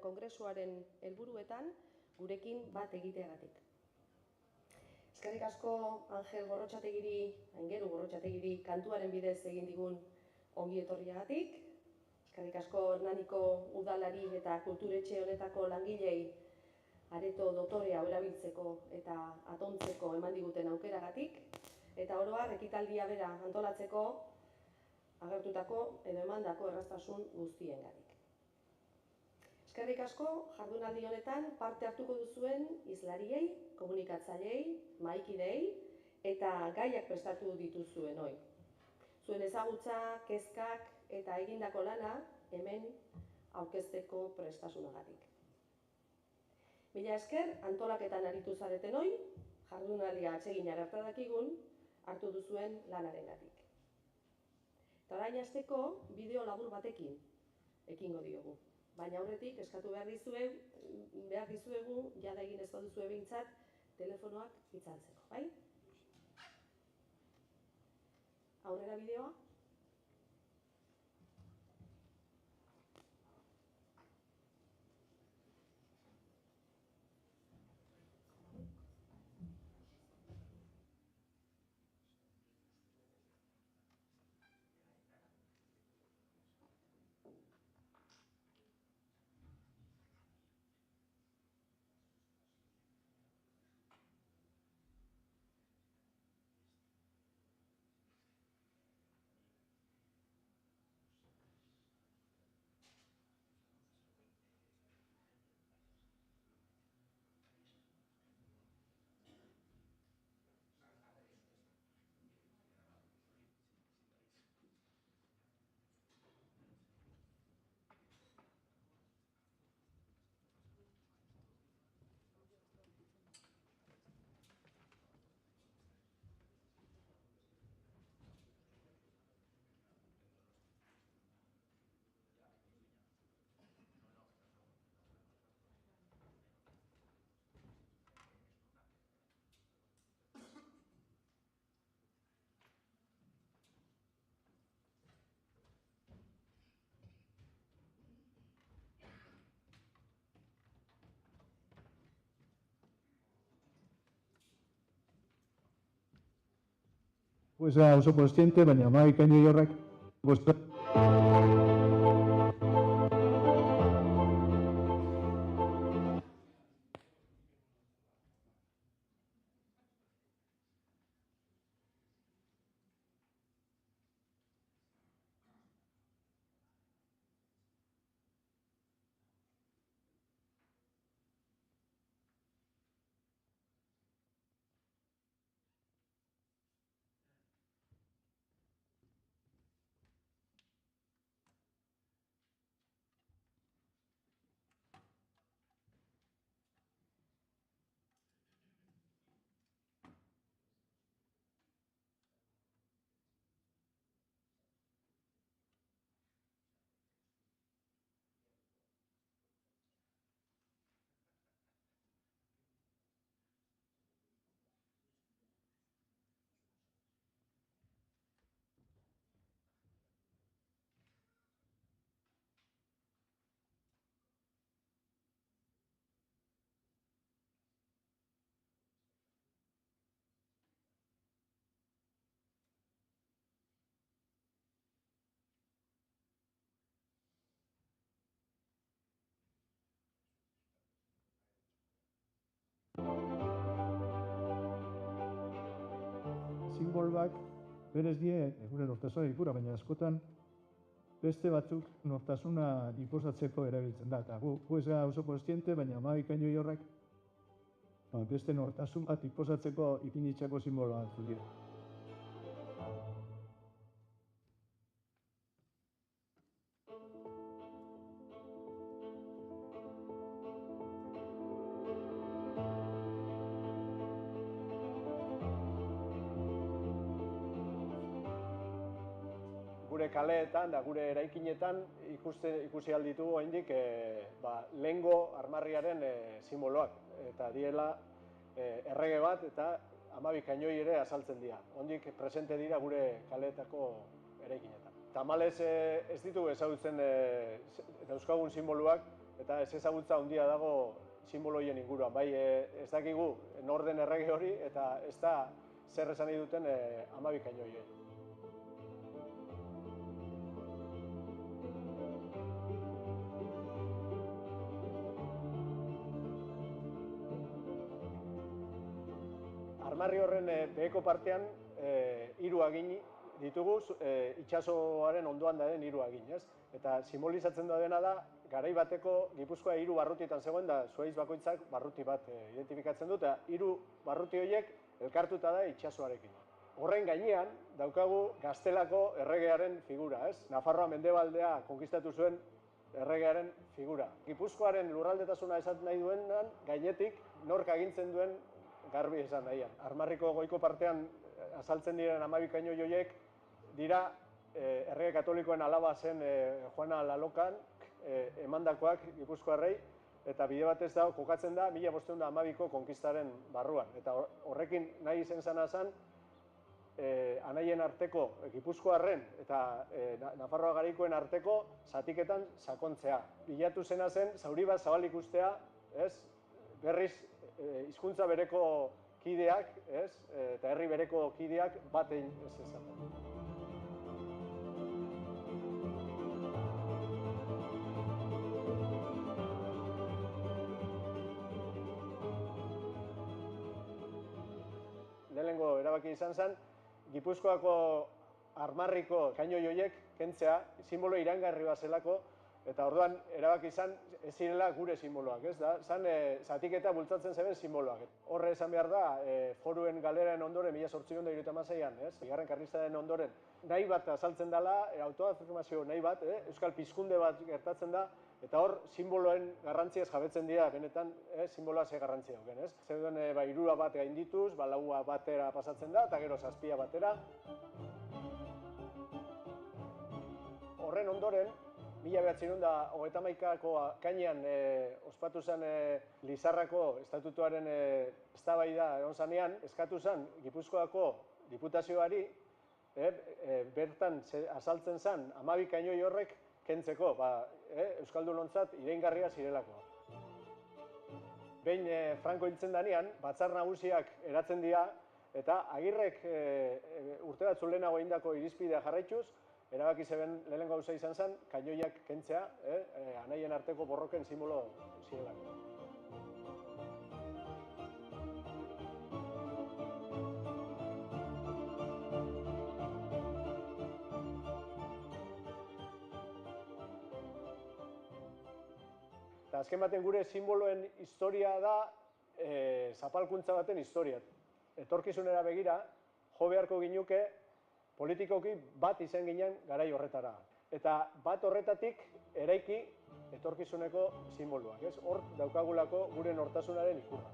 kongresuaren helburuetan gurekin bat egiteagatik. Eskerrik asko Angel Gorrotxategiri, Aingeru Gorrotxategiri kantuaren bidez egin digun ongi etorriagatik. Eskerrik asko Hernaniko udalari eta kulturetxe honetako langilei areto dotorea erabiltzeko eta atontzeko eman diguten aukeragatik. Eta oro har, ekitaldia bera antolatzeko agertutako edo emandako erraztasun guztiengatik. Eskerrik asko jardunaldi honetan parte hartuko duzuen hizlariei, komunikatzaileei, mahaikideei eta gaiak prestatu dituzuenoi. Zuen ezagutza, kezkak eta egindako lana hemen aurkezteko prestasunagatik. Mila esker antolaketan aritu zaretenoi, jardunaldia atsegina gerta dakigun, hartu duzuen lanarengatik. Eta orain hasteko bideo labur batekin ekingo diogu. Baina aurretik eskatu behar dizuegu, jada egin ez baduzue behintzat, telefonoak itzaltzeko, bai? Aurrera bideoa. Pues oso kontziente, baina bikaino horrek simboloak berez die gure nortasuna ikura, baina askotan beste batzuk nortasuna inposatzeko erabiltzen da. Eta gu ez gara oso kontziente, baina bikaino horrek beste nortasun bat inposatzeko ipinitzako simboloak dira. Gure kaleetan da gure eraikinetan ikusi alditugu oraindik lehengo armarriaren simboloak eta diela errege bat eta 12 kainoi ere azaltzen dira. Ondik presente dira gure kaleetako eraikinetan. Tamalez ez ditugu ezagutzen dauzkagun simboloak eta ez ezagutza handia dago simboloien inguruan. Bai, ez dakigu nor den errege hori eta ez da zer esan nahi duten 12 kainoiei. Armarri horren beheko partean 3 hagin ditugu, itsasoaren ondoan dauden 3 hagin, ez? Eta simbolizatzen dena da, garai bateko Gipuzkoa 3 barrutitan zegoen da, zuhaiz bakoitzak barruti bat identifikatzen du, eta 3 barruti horiek elkartuta da itsasoarekin. Horren gainean daukagu Gaztelako erregearen figura, ez? Nafarroa mendebaldea konkistatu zuen erregearen figura. Gipuzkoaren lurraldetasuna esan nahi duenan, gainetik nork agintzen duen garbi esan nahian. Armarriko goiko partean azaltzen diren 12 kainoi horiek dira errege katolikoen alaba zen Juana Lalokan emandakoak Gipuzkoarrei, eta bide batez da kokatzen da 1512ko konkistaren barruan. Eta horrekin nahi izen zana zen anaien arteko Gipuzkoarren eta Nafarroa garaikoen arteko zatiketan sakontzea. Bilatu zena zen zauri bat zabalik ustea, ez? Berriz hizkuntza bereko kideak, ez? Eta herri bereko kideak bat egin ez ezaten. Lehenengo erabaki izan zen, Gipuzkoako armarriko kainoi horiek kentzea, simbolo iraingarri bat zelako, eta orduan erabaki izan ez zirela gure simboloak, ez da? Zan zatiketa bultzatzen zeben simboloak. Horre esan behar da, foruen galeraren ondoren, 1876an, ez? Bigarren Karlistaren ondoren, nahi bat azaltzen dela, autoafirmazio nahi bat, euskal pizkunde bat gertatzen da, eta hor simboloen garrantziaz jabetzen dira, benetan simboloa ze garrantzia dauken, ez? Zeuden 3 bat gaindituz, 4 batera pasatzen da, eta gero 7 batera. Horren ondoren, 1931ko kainean ospatu zen Lizarrako estatutuaren eztabaida egon zanean, eskatu zen Gipuzkoako diputazioari bertan azaltzen zen 12 kainoi horrek kentzeko, euskaldunontzat iraingarria zirelako. Behin Franco hiltzen danean, batzar nagusiak eratzen dira, eta Agirrek urte batzu lehenago egindako irizpidea jarraituz, erabaki zeben lehenengo gauza izan zen, kainoiak kentzea, anaien arteko borroken simbolo zirelako. Eta azken baten gure simboloen historia da zapalkuntza baten historia. Etorkizunera begira, jo beharko ginuke politikoki bat izan ginen garai horretara. Eta bat horretatik eraiki etorkizuneko simboloak, ez? Hor daukagulako gure nortasunaren ikurra.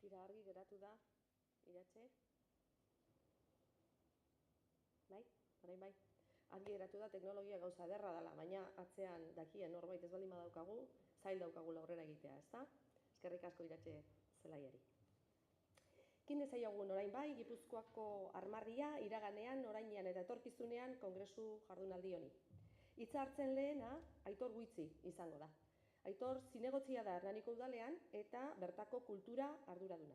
Tira argi geratu da, iratxe. Bai, orain bai. Argi geratu da teknologia gauza ederra dela, baina atzean dakien norbait ez baldin badaukagu, zail daukagula aurrera egitea, ezta? Eskerrik asko iratxe zelaiari. Kin dezaiogun orain bai, Gipuzkoako armarria iraganean, orainean eta etorkizunean kongresu jardunaldi honi. Hitza hartzen lehena Aitor Guitzi izango da. Aitor zinegotzia da Hernaniko udalean eta bertako kultura arduraduna.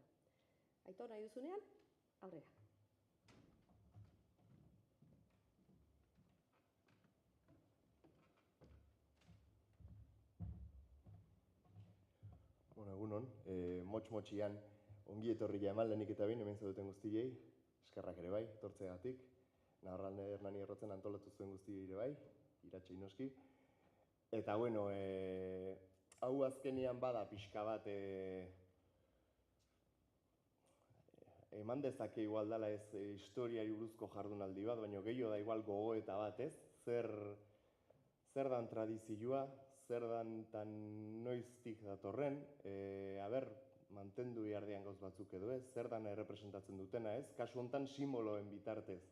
Aitor, nahi duzunean, aurrera. Bueno, egunon, motx-motxian ongi etorria eman lehenik eta behin hemen zaudeten guztiei, eskerrak ere bai, etortzeagatik, Navarralde Hernani Errotzen antolatu zuen guztiei ere bai, iratxe inoski. Eta bueno, hau azkenean bada pixka bat eman dezake igual dela ez historiari buruzko jardunaldi bat, baina gehiago da igual gogoeta bat, ez? Zer dan tradizioa, zer dan tan noiztik datorren, mantendu iardian gauz batzuk edo ez, zer dan errepresentatzen dutena, ez? Kasu honetan simboloen bitartez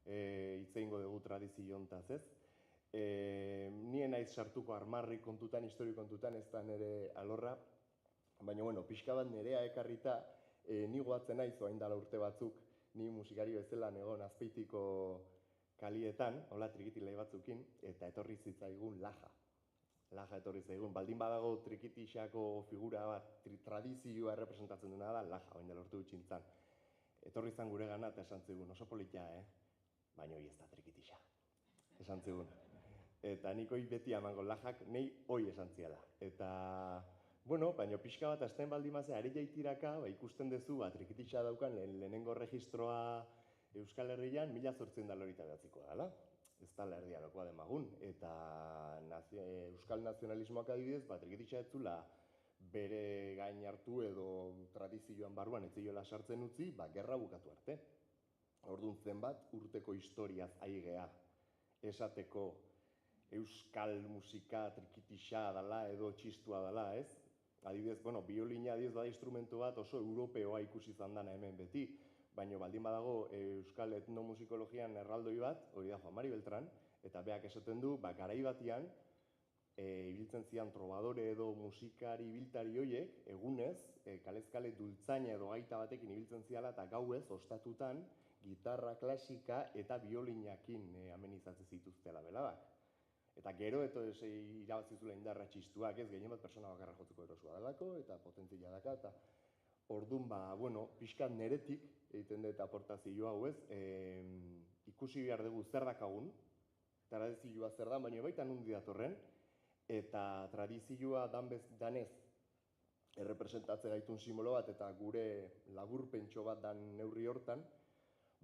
hitz egingo dugu tradizio hontaz, ez? Nien naiz sartuko armarri kontutan, histori kontutan, ez da nire alorra, baina, bueno, pixka bat nerea ekarrita, ni goatzen naiz, orain dela urte batzuk, ni musikari bezala negon Azpeitiko kalietan, hola trikitilai batzukin, eta etorri zitzaigun Laja. Laja etorri zaigun, baldin badago trikitixako figura bat, tradizioa representatzen duena da, Laja, orain dela urte gutxintzan. Etorri zan gure gana eta esan zigun, oso politia, baina hoi ez da trikitixa, esan zigun. Eta nik hoi beti amango Lajak, nahi hoi esan ziala. Eta, bueno, baina pixka bat azten baldin mazea, ari jaitiraka, ikusten duzu, trikitixa daukan lehenengo registroa Euskal Herrian 1889koa dela. Ez dela erdiarokoa demagun. Eta Euskal nazionalismoak adibidez, trikitixa ez zula bere gain hartu edo tradizioan barruan ez ziola sartzen utzi, gerra bukatu arte. Orduan zenbat urteko historiaz aigea esateko euskal musika trikitixa dela edo txistua dela, ez? Adibidez, biolina adibidez bada instrumentu bat oso europeoa ikusi izan dana hemen beti, baina baldin badago euskal etnomusikologian erraldoi bat, hori da Juan Mari Beltran, eta beak esaten du, garai batian, ibiltzen zian trobadore edo musikari ibiltari hoiek, egunez, kalez-kale dultzaina edo gaita batekin ibiltzen ziala, eta gauez, ostatutan, gitarra klasika eta biolinakin amenizatzen zituztela belabak. Eta gero, irabazizula indarra txistuak, ez gehien bat persona bakarra jotzeko erosua delako, eta potentzia daka, eta orduan, pixkat neretik, egiten dut aportazio hau ez, ikusi behar dugu zer dakagun, tradizioa zer da, baina baita nundi datorren, eta tradizioa danez errepresentatzen gaitun simbolo bat, eta gure laburpentxo bat dan neurri hortan,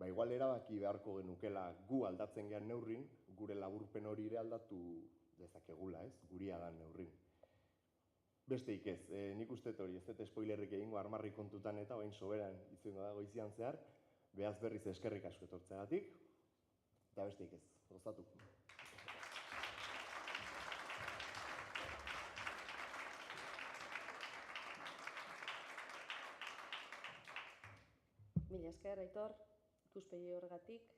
igual erabaki beharko genukela gu aldatzen gehan neurrin, gure laburpen hori ere aldatu dezakegula, ez? Guria dan neurrin. Besteik ez, nik uste hori, ez dut spoilerrik egingo armarri kontutan eta bain soberan izango da goizian zehar, behaz berriz eskerrik asko etortzeagatik, eta besteik ez, gozatu. Mila esker, Aitor, ikuspegi horregatik,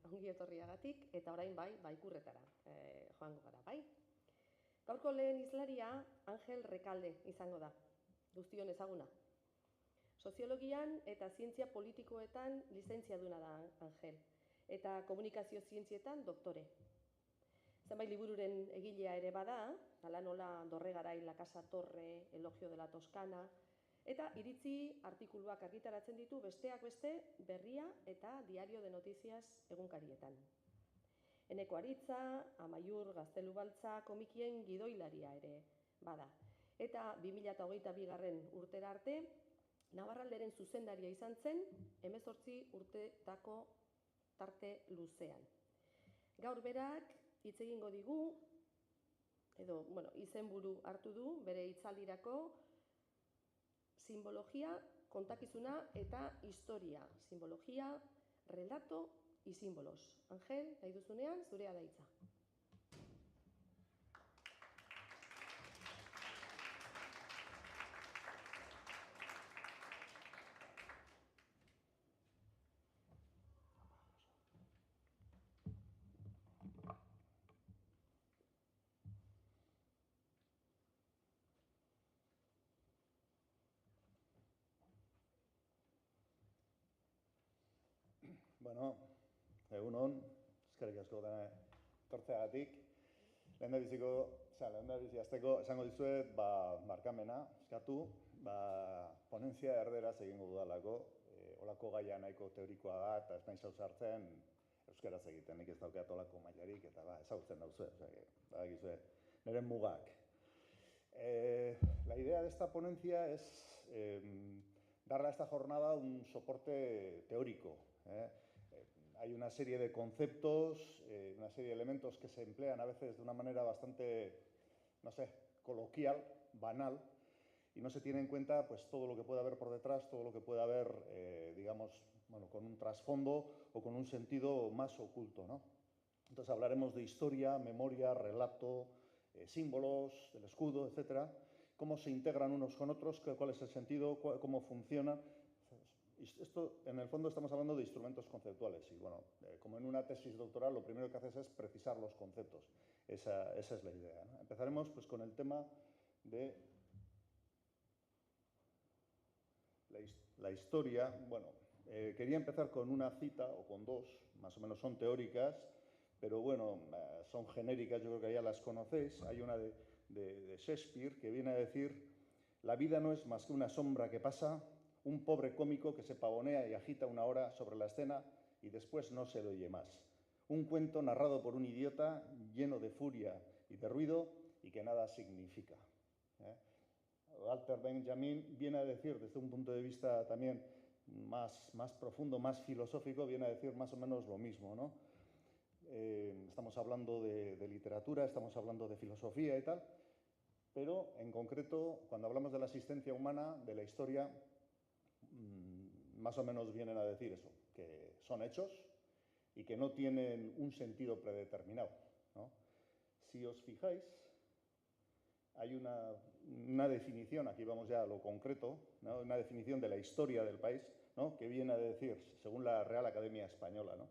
ongi etorriagatik, eta orain ikurretara joango gara, bai? Gaurko lehen hizlaria Angel Rekalde izango da, guztion ezaguna. Soziologian eta zientzia politikoetan lizentziaduna da Angel, eta komunikazio zientzietan doktore. Zenbait libururen egilea ere bada, hala nola Dorregarai, La Casa Torre, Elogio de la Toscana, eta iritzi artikuluak argitaratzen ditu besteak beste Berria eta Diario de Noticias egunkarietan. Eneko Aritza, Amaiur Gaztelubaltza komikien gidoilaria ere bada. Eta 2022 urtera arte, Nabarralderen zuzendaria izan zen, 18 urtetako tarte luzean. Gaur berak hitz egingo digu, edo, izenburu hartu du, bere hitzaldirako, simbologia, kontakizuna eta historia. Simbologia, relato y símbolos. Angel, nahi duzunean, zurea da hitza. Egun hon, eskerrik asko dena etortzeagatik. Lehendabizi hasteko esango dizuet, markamena eskatu, ponentzia erderaz egingo dudalako, olako gaia nahiko teorikoa da, eta ez nahi zauzartzen euskaraz egiten, nik ez daukat olako mailarik, eta ezagutzen dauzue, nire mugak. La idea de esta ponencia es darle a esta jornada un soporte teórico. Hay una serie de conceptos, una serie de elementos que se emplean a veces de una manera bastante, coloquial, banal, y no se tiene en cuenta todo lo que puede haber por detrás, todo lo que puede haber, con un trasfondo o con un sentido más oculto, ¿no? Entonces hablaremos de historia, memoria, relato, símbolos, del escudo, etcétera, cómo se integran unos con otros, cuál es el sentido, cómo funcionan. esto, en el fondo, estamos hablando de instrumentos conceptuales y, bueno, como en una tesis doctoral, lo primero que haces es precisar los conceptos. Esa es la idea, ¿no? Empezaremos pues, con el tema de la historia. Bueno, quería empezar con una cita, o con dos, más o menos son teóricas, pero bueno, son genéricas, yo creo que ya las conocéis. Hay una de Shakespeare que viene a decir: la vida no es más que una sombra que pasa, un pobre cómico que se pavonea y agita una hora sobre la escena y después no se le oye más. Un cuento narrado por un idiota lleno de furia y de ruido y que nada significa. Walter Benjamin viene a decir, desde un punto de vista también más profundo, más filosófico, viene a decir más o menos lo mismo, ¿no? Estamos hablando de literatura, estamos hablando de filosofía y tal, pero en concreto, cuando hablamos de la existencia humana, de la historia, más o menos vienen a decir eso, que son hechos y que no tienen un sentido predeterminado, ¿no? Si os fijáis, hay una definición, aquí vamos ya a lo concreto, ¿no? Una definición de la historia del país, ¿no? Que viene a decir, según la Real Academia Española, ¿no?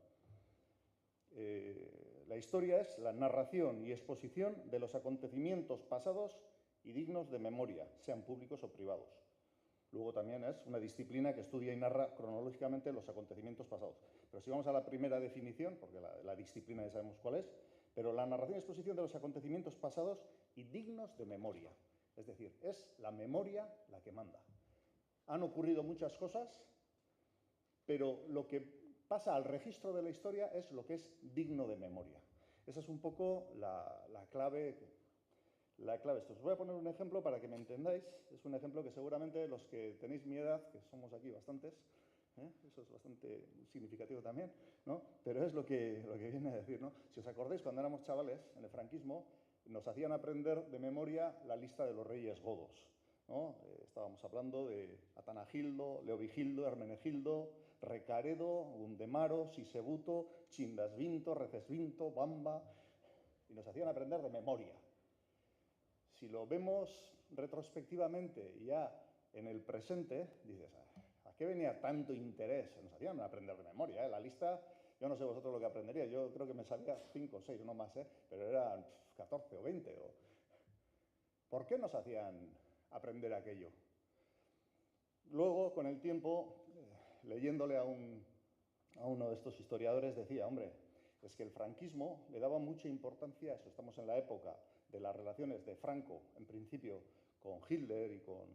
La historia es la narración y exposición de los acontecimientos pasados y dignos de memoria, sean públicos o privados. Luego también es una disciplina que estudia y narra cronológicamente los acontecimientos pasados. Pero si vamos a la primera definición, porque la disciplina ya sabemos cuál es, pero la narración y exposición de los acontecimientos pasados y dignos de memoria. Es decir, es la memoria la que manda. Han ocurrido muchas cosas, pero lo que pasa al registro de la historia es lo que es digno de memoria. Esa es un poco la clave. Esto. Os voy a poner un ejemplo para que me entendáis. Es un ejemplo que seguramente los que tenéis mi edad, que somos aquí bastantes, eso es bastante significativo también, ¿no? Pero es lo que viene a decir, ¿no? Si os acordáis, cuando éramos chavales, en el franquismo, nos hacían aprender de memoria la lista de los reyes godos, ¿no? Estábamos hablando de Atanagildo, Leovigildo, Hermenegildo, Recaredo, Gundemaro, Sisebuto, Chindasvinto, Recesvinto, Bamba, y nos hacían aprender de memoria. Si lo vemos retrospectivamente y ya en el presente, dices, ¿a qué venía tanto interés? Nos hacían aprender de memoria, ¿eh? La lista, yo no sé vosotros lo que aprendería, yo creo que me sabía 5 o 6, no más, pero eran 14 o 20. ¿Por qué nos hacían aprender aquello? Luego, con el tiempo, leyéndole a uno de estos historiadores, decía, hombre, es que el franquismo le daba mucha importancia a eso. Estamos en la época de las relaciones de Franco, en principio, con Hitler y con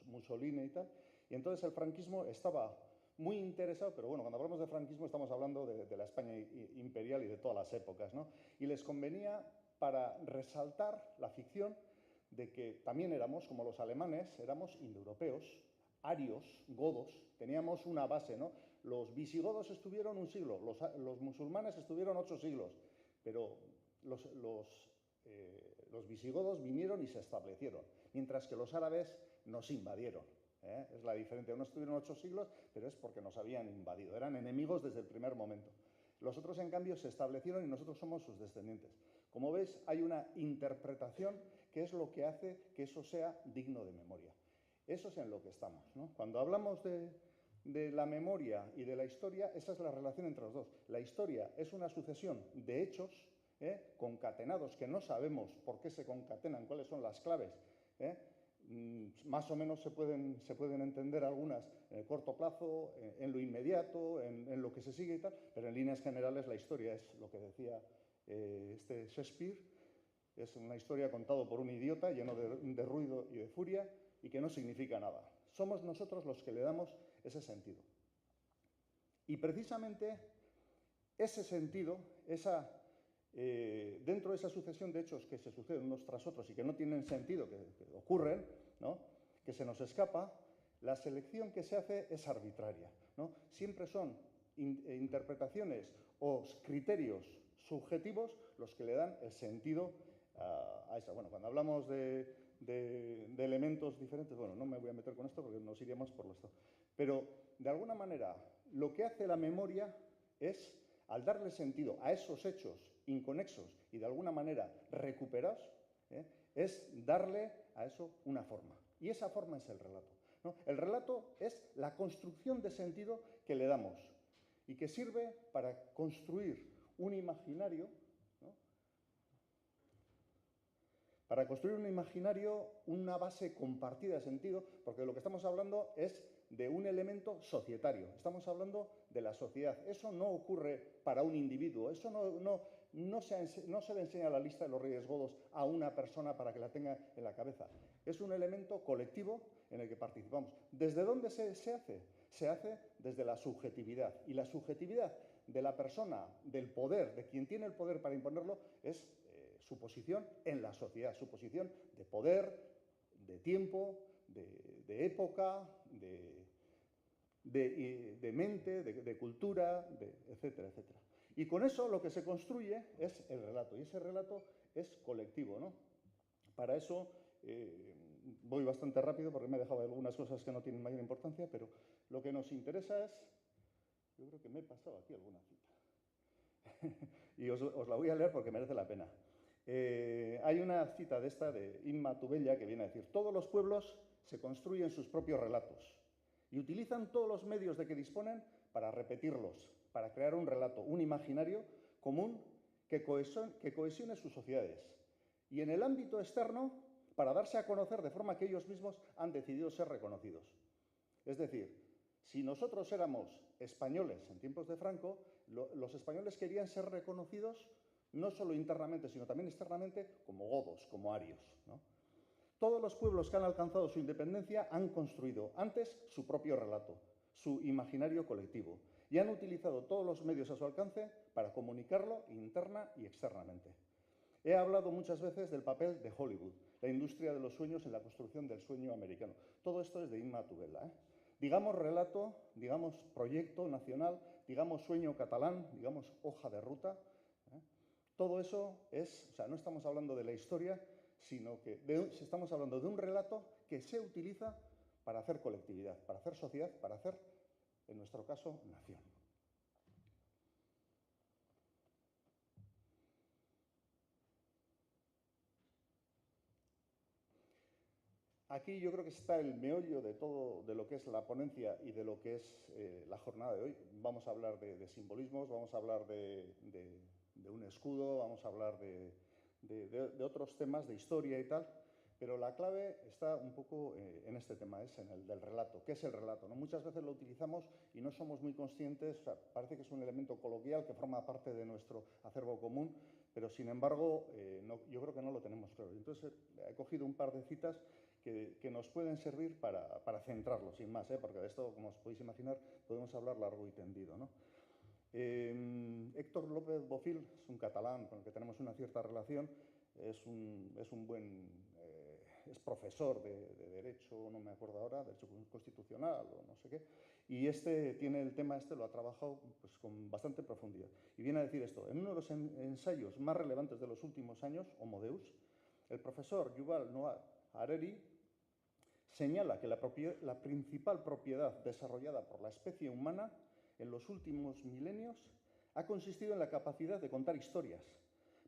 Mussolini y tal. Y entonces el franquismo estaba muy interesado, pero bueno, cuando hablamos de franquismo estamos hablando de la España imperial y de todas las épocas, ¿no? Y les convenía para resaltar la ficción de que también éramos, como los alemanes, éramos indoeuropeos, arios, godos, teníamos una base, ¿no? Los visigodos estuvieron un siglo, los musulmanes estuvieron 8 siglos, pero los visigodos vinieron y se establecieron, mientras que los árabes nos invadieron. Es la diferencia. Unos estuvieron 8 siglos, pero es porque nos habían invadido. Eran enemigos desde el primer momento. Los otros, en cambio, se establecieron y nosotros somos sus descendientes. Como veis, hay una interpretación que es lo que hace que eso sea digno de memoria. Eso es en lo que estamos, ¿no? Cuando hablamos de la memoria y de la historia, esa es la relación entre los dos. La historia es una sucesión de hechos concatenados que no sabemos por qué se concatenan, cuáles son las claves. Más o menos se pueden entender algunas en el corto plazo, en lo inmediato, en lo que se sigue y tal, pero en líneas generales la historia es lo que decía este Shakespeare, es una historia contada por un idiota lleno de ruido y de furia y que no significa nada. Somos nosotros los que le damos ese sentido. Y precisamente ese sentido, dentro de esa sucesión de hechos que se suceden unos tras otros y que no tienen sentido, que ocurren, ¿no? Que se nos escapa, la selección que se hace es arbitraria, ¿no? Siempre son interpretaciones o criterios subjetivos los que le dan el sentido a esa. Bueno, cuando hablamos de elementos diferentes, bueno, no me voy a meter con esto porque nos iríamos por lo esto. Pero, de alguna manera, lo que hace la memoria es, al darle sentido a esos hechos inconexos y de alguna manera recuperados, es darle a eso una forma. Y esa forma es el relato, ¿no? El relato es la construcción de sentido que le damos y que sirve para construir un imaginario, ¿no? Para construir un imaginario, una base compartida de sentido, porque de lo que estamos hablando es de un elemento societario. Estamos hablando de la sociedad. Eso no ocurre para un individuo. Eso no se le enseña la lista de los Reyes Godos a una persona para que la tenga en la cabeza. Es un elemento colectivo en el que participamos. ¿Desde dónde se hace? Se hace desde la subjetividad. Y la subjetividad de la persona, del poder, de quien tiene el poder para imponerlo, es su posición en la sociedad, su posición de poder, de tiempo, de época, de mente, de cultura, etcétera, etcétera. Y con eso lo que se construye es el relato, y ese relato es colectivo, ¿no? Para eso voy bastante rápido porque me he dejado algunas cosas que no tienen mayor importancia, pero lo que nos interesa es, yo creo que me he pasado aquí alguna cita, y os la voy a leer porque merece la pena. Hay una cita de esta, de Inma Tubella, que viene a decir: todos los pueblos se construyen sus propios relatos y utilizan todos los medios de que disponen para repetirlos, para crear un relato, un imaginario común que cohesione sus sociedades. Y en el ámbito externo, para darse a conocer de forma que ellos mismos han decidido ser reconocidos. Es decir, si nosotros éramos españoles en tiempos de Franco, los españoles querían ser reconocidos no solo internamente, sino también externamente, como godos, como arios, ¿no? Todos los pueblos que han alcanzado su independencia han construido antes su propio relato, su imaginario colectivo, y han utilizado todos los medios a su alcance para comunicarlo interna y externamente. He hablado muchas veces del papel de Hollywood, la industria de los sueños en la construcción del sueño americano. Todo esto es de Inma Tubella, ¿eh? Digamos relato, digamos proyecto nacional, digamos sueño catalán, digamos hoja de ruta, ¿eh? Todo eso es, o sea, no estamos hablando de la historia, sino que estamos hablando de un relato que se utiliza para hacer colectividad, para hacer sociedad, para hacer, en nuestro caso, nación. Aquí yo creo que está el meollo de todo, de lo que es la ponencia y de lo que es la jornada de hoy. Vamos a hablar de simbolismos, vamos a hablar de un escudo, vamos a hablar de otros temas de historia y tal, pero la clave está un poco en este tema, es en el del relato. ¿Qué es el relato? ¿No? Muchas veces lo utilizamos y no somos muy conscientes, o sea, parece que es un elemento coloquial que forma parte de nuestro acervo común, pero sin embargo yo creo que no lo tenemos claro. Entonces he cogido un par de citas que nos pueden servir para centrarlo, sin más, porque de esto, como os podéis imaginar, podemos hablar largo y tendido, ¿no? Héctor López Bofill es un catalán con el que tenemos una cierta relación, es profesor de Derecho, no me acuerdo ahora, Derecho Constitucional o no sé qué, y tiene el tema lo ha trabajado pues, con bastante profundidad. Y viene a decir esto: en uno de los ensayos más relevantes de los últimos años, Homo Deus, el profesor Yuval Noah Harari señala que la principal propiedad desarrollada por la especie humana en los últimos milenios ha consistido en la capacidad de contar historias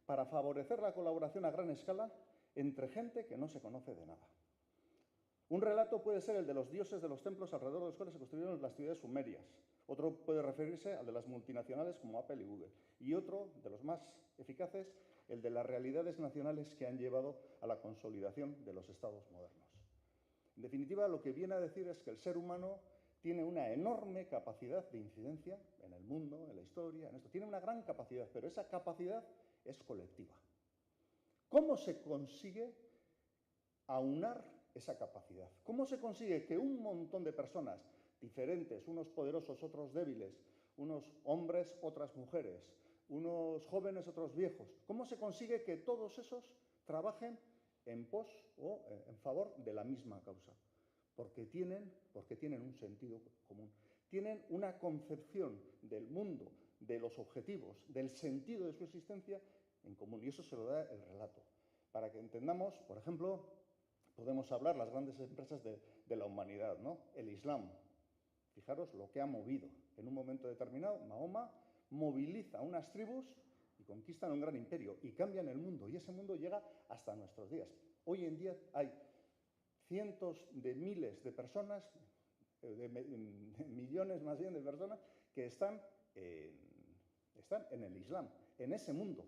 para favorecer la colaboración a gran escala entre gente que no se conoce de nada. Un relato puede ser el de los dioses de los templos alrededor de los cuales se construyeron las ciudades sumerias. Otro puede referirse al de las multinacionales como Apple y Google. Y otro, de los más eficaces, el de las realidades nacionales que han llevado a la consolidación de los estados modernos. En definitiva, lo que viene a decir es que el ser humano tiene una enorme capacidad de incidencia en el mundo, en la historia, en esto. Tiene una gran capacidad, pero esa capacidad es colectiva. ¿Cómo se consigue aunar esa capacidad? ¿Cómo se consigue que un montón de personas diferentes, unos poderosos, otros débiles, unos hombres, otras mujeres, unos jóvenes, otros viejos, cómo se consigue que todos esos trabajen en pos o en favor de la misma causa? Porque tienen un sentido común, tienen una concepción del mundo, de los objetivos, del sentido de su existencia en común, y eso se lo da el relato. Para que entendamos, por ejemplo, podemos hablar las grandes empresas de la humanidad, ¿no? El Islam. Fijaros lo que ha movido. En un momento determinado, Mahoma moviliza unas tribus y conquistan un gran imperio y cambian el mundo, y ese mundo llega hasta nuestros días. Hoy en día hay cientos de miles de personas, millones más bien de personas, que están en el Islam, en ese mundo,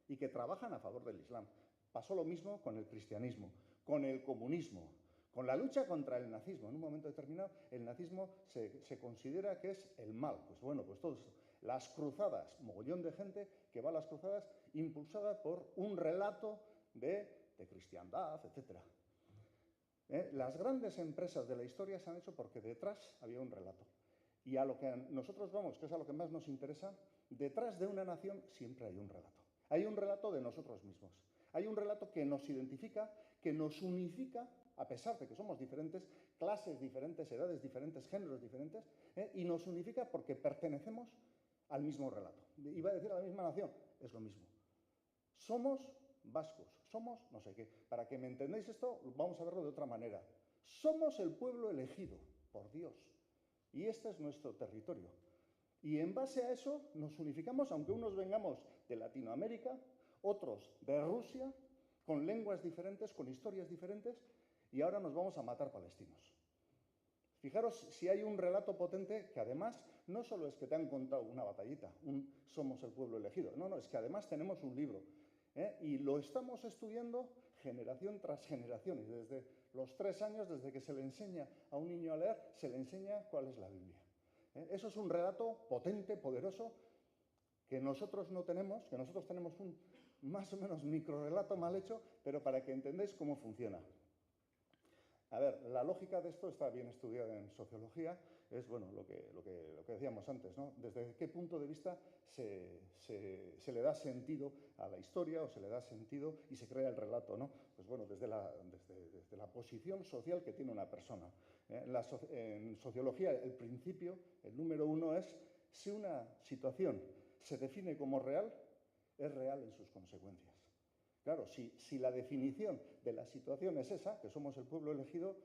y que trabajan a favor del Islam. Pasó lo mismo con el cristianismo, con el comunismo, con la lucha contra el nazismo. En un momento determinado, el nazismo se considera que es el mal. Pues bueno, pues todo esto. Las cruzadas, mogollón de gente que va a las cruzadas impulsada por un relato de cristiandad, etc. Las grandes empresas de la historia se han hecho porque detrás había un relato. Y a lo que nosotros vamos, que es a lo que más nos interesa, detrás de una nación siempre hay un relato. Hay un relato de nosotros mismos. Hay un relato que nos identifica, que nos unifica, a pesar de que somos diferentes, clases diferentes, edades diferentes, géneros diferentes, y nos unifica porque pertenecemos al mismo relato. Iba a decir a la misma nación, es lo mismo. Somos vascos, somos no sé qué. Para que me entendáis esto, vamos a verlo de otra manera. Somos el pueblo elegido por Dios. Y este es nuestro territorio. Y en base a eso nos unificamos, aunque unos vengamos de Latinoamérica, otros de Rusia, con lenguas diferentes, con historias diferentes, y ahora nos vamos a matar palestinos. Fijaros si hay un relato potente que además no solo es que te han contado una batallita, somos el pueblo elegido, no, es que además tenemos un libro, y lo estamos estudiando generación tras generación, y desde los 3 años, desde que se le enseña a un niño a leer, se le enseña cuál es la Biblia. Eso es un relato potente, poderoso, que nosotros no tenemos, que nosotros tenemos un más o menos microrelato mal hecho, pero para que entendáis cómo funciona. A ver, la lógica de esto está bien estudiada en sociología, es bueno, lo que decíamos antes, ¿no? Desde qué punto de vista se le da sentido a la historia o se le da sentido y se crea el relato, ¿no? Pues bueno, desde la posición social que tiene una persona. En sociología, el principio, el número 1 es si una situación se define como real, es real en sus consecuencias. Claro, si la definición de la situación es esa, que somos el pueblo elegido,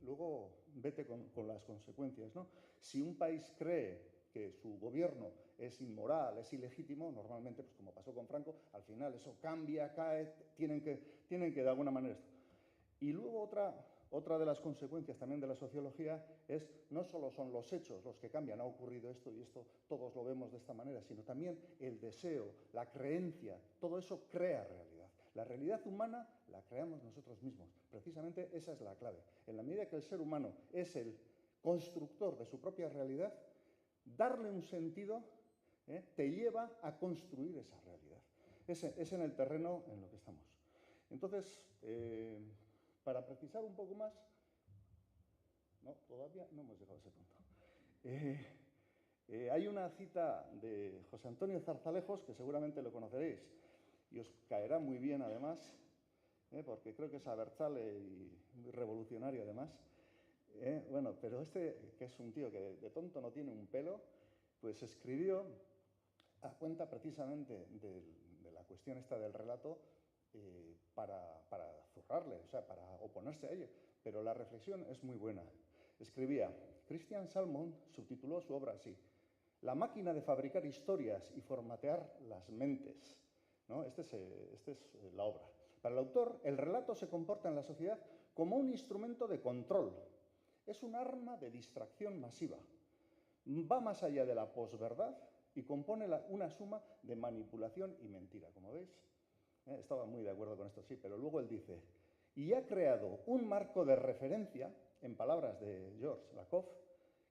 luego vete con las consecuencias, ¿no? Si un país cree que su gobierno es inmoral, es ilegítimo, normalmente, pues como pasó con Franco, al final eso cambia, cae, tienen que de alguna manera esto. Y luego otra de las consecuencias también de la sociología es, no solo son los hechos los que cambian, ha ocurrido esto y esto, todos lo vemos de esta manera, sino también el deseo, la creencia, todo eso crea realidad. La realidad humana la creamos nosotros mismos. Precisamente esa es la clave. En la medida que el ser humano es el constructor de su propia realidad, darle un sentido te lleva a construir esa realidad. Es en el terreno en lo que estamos. Entonces, para precisar un poco más, no, todavía no hemos llegado a ese punto. Hay una cita de José Antonio Zarzalejos, que seguramente lo conoceréis, y os caerá muy bien además, porque creo que es abertzale y muy revolucionario además. Bueno, pero este, que es un tío que de tonto no tiene un pelo, pues escribió a cuenta precisamente de la cuestión esta del relato, para zurrarle, o sea, para oponerse a ello. Pero la reflexión es muy buena. Escribía, Christian Salmon subtituló su obra así: La máquina de fabricar historias y formatear las mentes. ¿No? Esta es la obra. Para el autor, el relato se comporta en la sociedad como un instrumento de control. Es un arma de distracción masiva. Va más allá de la posverdad y compone una suma de manipulación y mentira, como veis. Estaba muy de acuerdo con esto, sí, pero luego él dice, y ha creado un marco de referencia, en palabras de George Lakoff,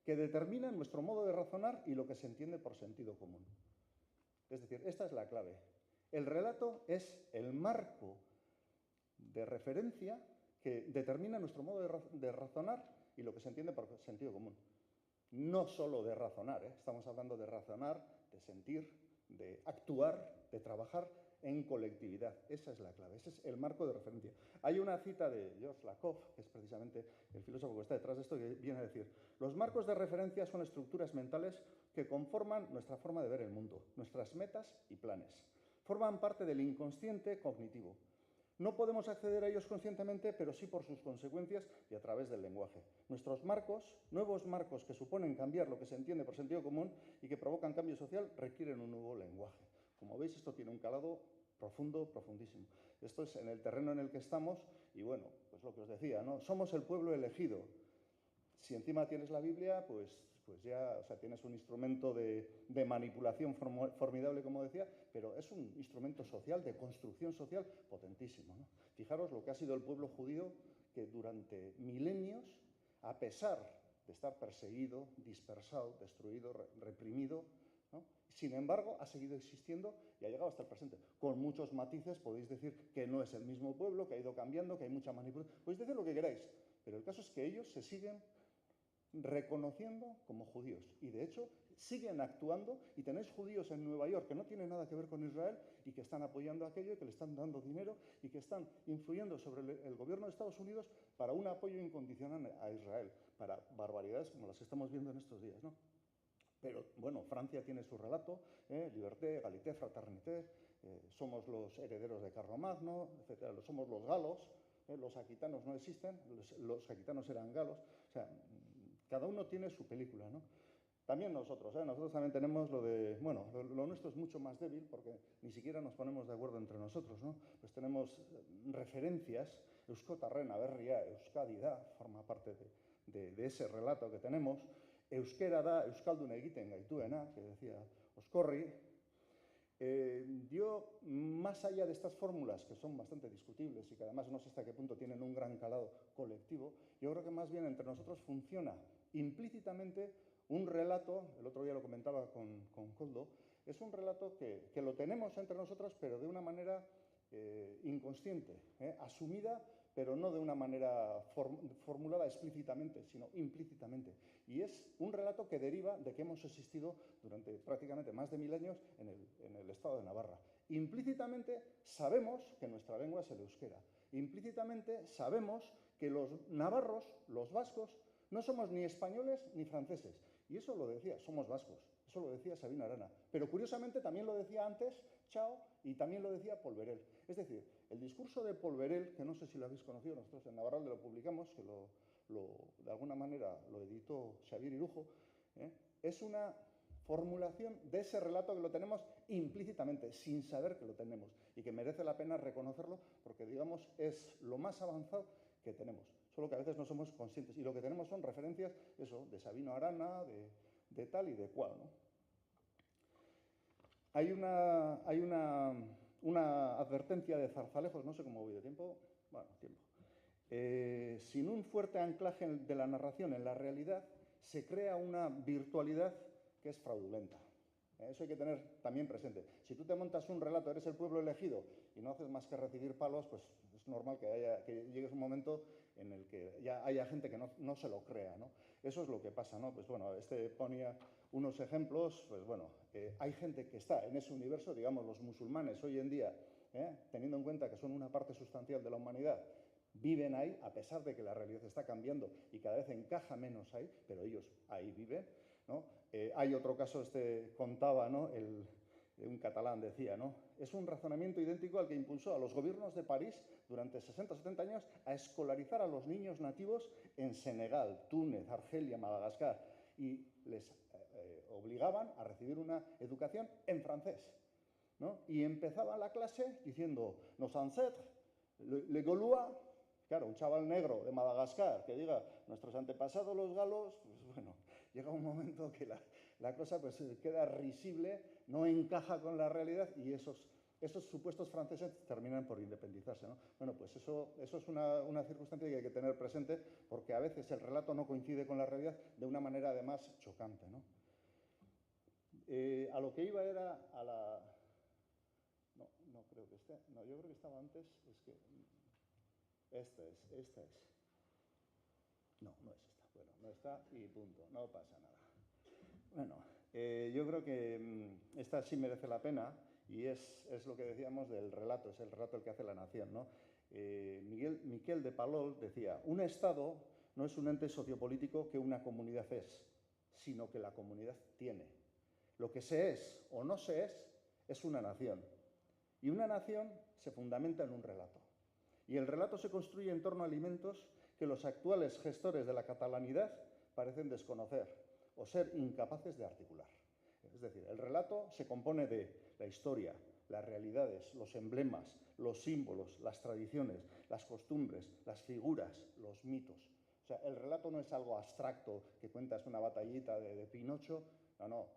que determina nuestro modo de razonar y lo que se entiende por sentido común. Es decir, esta es la clave. El relato es el marco de referencia que determina nuestro modo de razonar y lo que se entiende por sentido común. No solo de razonar, estamos hablando de razonar, de sentir, de actuar, de trabajar en colectividad. Esa es la clave, ese es el marco de referencia. Hay una cita de George Lakoff, que es precisamente el filósofo que está detrás de esto, que viene a decir, los marcos de referencia son estructuras mentales que conforman nuestra forma de ver el mundo, nuestras metas y planes. Forman parte del inconsciente cognitivo. No podemos acceder a ellos conscientemente, pero sí por sus consecuencias y a través del lenguaje. Nuestros marcos, nuevos marcos que suponen cambiar lo que se entiende por sentido común y que provocan cambio social, requieren un nuevo lenguaje. Como veis, esto tiene un calado profundo, profundísimo. Esto es en el terreno en el que estamos y bueno, pues lo que os decía, ¿no? Somos el pueblo elegido. Si encima tienes la Biblia, pues ya, o sea, tienes un instrumento de manipulación formidable, como decía, pero es un instrumento social, de construcción social potentísimo, ¿no? Fijaros lo que ha sido el pueblo judío, que durante milenios, a pesar de estar perseguido, dispersado, destruido, reprimido, ¿no? Sin embargo, ha seguido existiendo y ha llegado hasta el presente. Con muchos matices podéis decir que no es el mismo pueblo, que ha ido cambiando, que hay mucha manipulación. Podéis decir lo que queráis, pero el caso es que ellos se siguen reconociendo como judíos y de hecho siguen actuando y tenéis judíos en Nueva York que no tienen nada que ver con Israel y que están apoyando aquello y que le están dando dinero y que están influyendo sobre el gobierno de Estados Unidos para un apoyo incondicional a Israel, para barbaridades como las que estamos viendo en estos días, ¿no? Pero bueno, Francia tiene su relato, liberté, égalité, fraternité, somos los herederos de Carlomagno, etcétera, somos los galos, los aquitanos no existen, los aquitanos eran galos, o sea, cada uno tiene su película, ¿no? También nosotros también tenemos lo de, bueno, lo nuestro es mucho más débil porque ni siquiera nos ponemos de acuerdo entre nosotros, ¿no? Pues tenemos referencias, Euskotarrena, Berria, Euskadi da, forma parte de ese relato que tenemos, Euskera da, Euskaldun egiten gaituena, que decía Oscorri. Yo, más allá de estas fórmulas, que son bastante discutibles y que además no sé hasta qué punto tienen un gran calado colectivo, yo creo que más bien entre nosotros funciona implícitamente un relato, el otro día lo comentaba con Koldo, es un relato que lo tenemos entre nosotros, pero de una manera inconsciente, asumida, pero no de una manera formulada explícitamente, sino implícitamente. Y es un relato que deriva de que hemos existido durante prácticamente más de 1000 años en el estado de Navarra. Implícitamente sabemos que nuestra lengua es el euskera. Implícitamente sabemos que los navarros, los vascos, no somos ni españoles ni franceses. Y eso lo decía, somos vascos. Eso lo decía Sabino Arana. Pero curiosamente también lo decía antes Chao y también lo decía Polverel. Es decir, el discurso de Polverel, que no sé si lo habéis conocido, nosotros en Navarralde lo publicamos, que de alguna manera lo editó Xavier Irujo, es una formulación de ese relato que lo tenemos implícitamente, sin saber que lo tenemos, y que merece la pena reconocerlo porque, digamos, es lo más avanzado que tenemos. Solo que a veces no somos conscientes. Y lo que tenemos son referencias, eso, de Sabino Arana, de tal y de cual, ¿no? Hay una advertencia de Zarzalejos, no sé cómo voy de tiempo, bueno, tiempo. Sin un fuerte anclaje de la narración en la realidad, se crea una virtualidad que es fraudulenta. Eso hay que tener también presente. Si tú te montas un relato, eres el pueblo elegido y no haces más que recibir palos, pues es normal que llegues un momento en el que ya haya gente que no se lo crea, ¿no? Eso es lo que pasa, ¿no? Pues bueno, ponía unos ejemplos, pues bueno, hay gente que está en ese universo, digamos, los musulmanes hoy en día, teniendo en cuenta que son una parte sustancial de la humanidad, viven ahí, a pesar de que la realidad está cambiando y cada vez encaja menos ahí, pero ellos ahí viven, ¿no? Hay otro caso, contaba, ¿no? Un catalán decía, ¿no? Es un razonamiento idéntico al que impulsó a los gobiernos de París durante 60 o 70 años a escolarizar a los niños nativos en Senegal, Túnez, Argelia, Madagascar, y les obligaban a recibir una educación en francés, ¿no? Y empezaba la clase diciendo, nos ancêtres, le Gaulois. Claro, un chaval negro de Madagascar que diga nuestros antepasados los galos, pues bueno, llega un momento que la cosa pues queda risible, no encaja con la realidad y esos supuestos franceses terminan por independizarse, ¿no? Bueno, pues eso es una circunstancia que hay que tener presente porque a veces el relato no coincide con la realidad de una manera además chocante, ¿no? A lo que iba era a la... No creo que esté, no, yo creo que estaba antes, es que... Esta es. No es esta. Bueno, no está y punto. No pasa nada. Bueno, yo creo que esta sí merece la pena y es lo que decíamos del relato, es el relato el que hace la nación, ¿no? Miquel de Palol decía, un Estado no es un ente sociopolítico que una comunidad es, sino que la comunidad tiene. Lo que se es o no se es una nación. Y una nación se fundamenta en un relato. Y el relato se construye en torno a elementos que los actuales gestores de la catalanidad parecen desconocer o ser incapaces de articular. Es decir, el relato se compone de la historia, las realidades, los emblemas, los símbolos, las tradiciones, las costumbres, las figuras, los mitos. O sea, el relato no es algo abstracto que cuentas una batallita de Pinocho, no,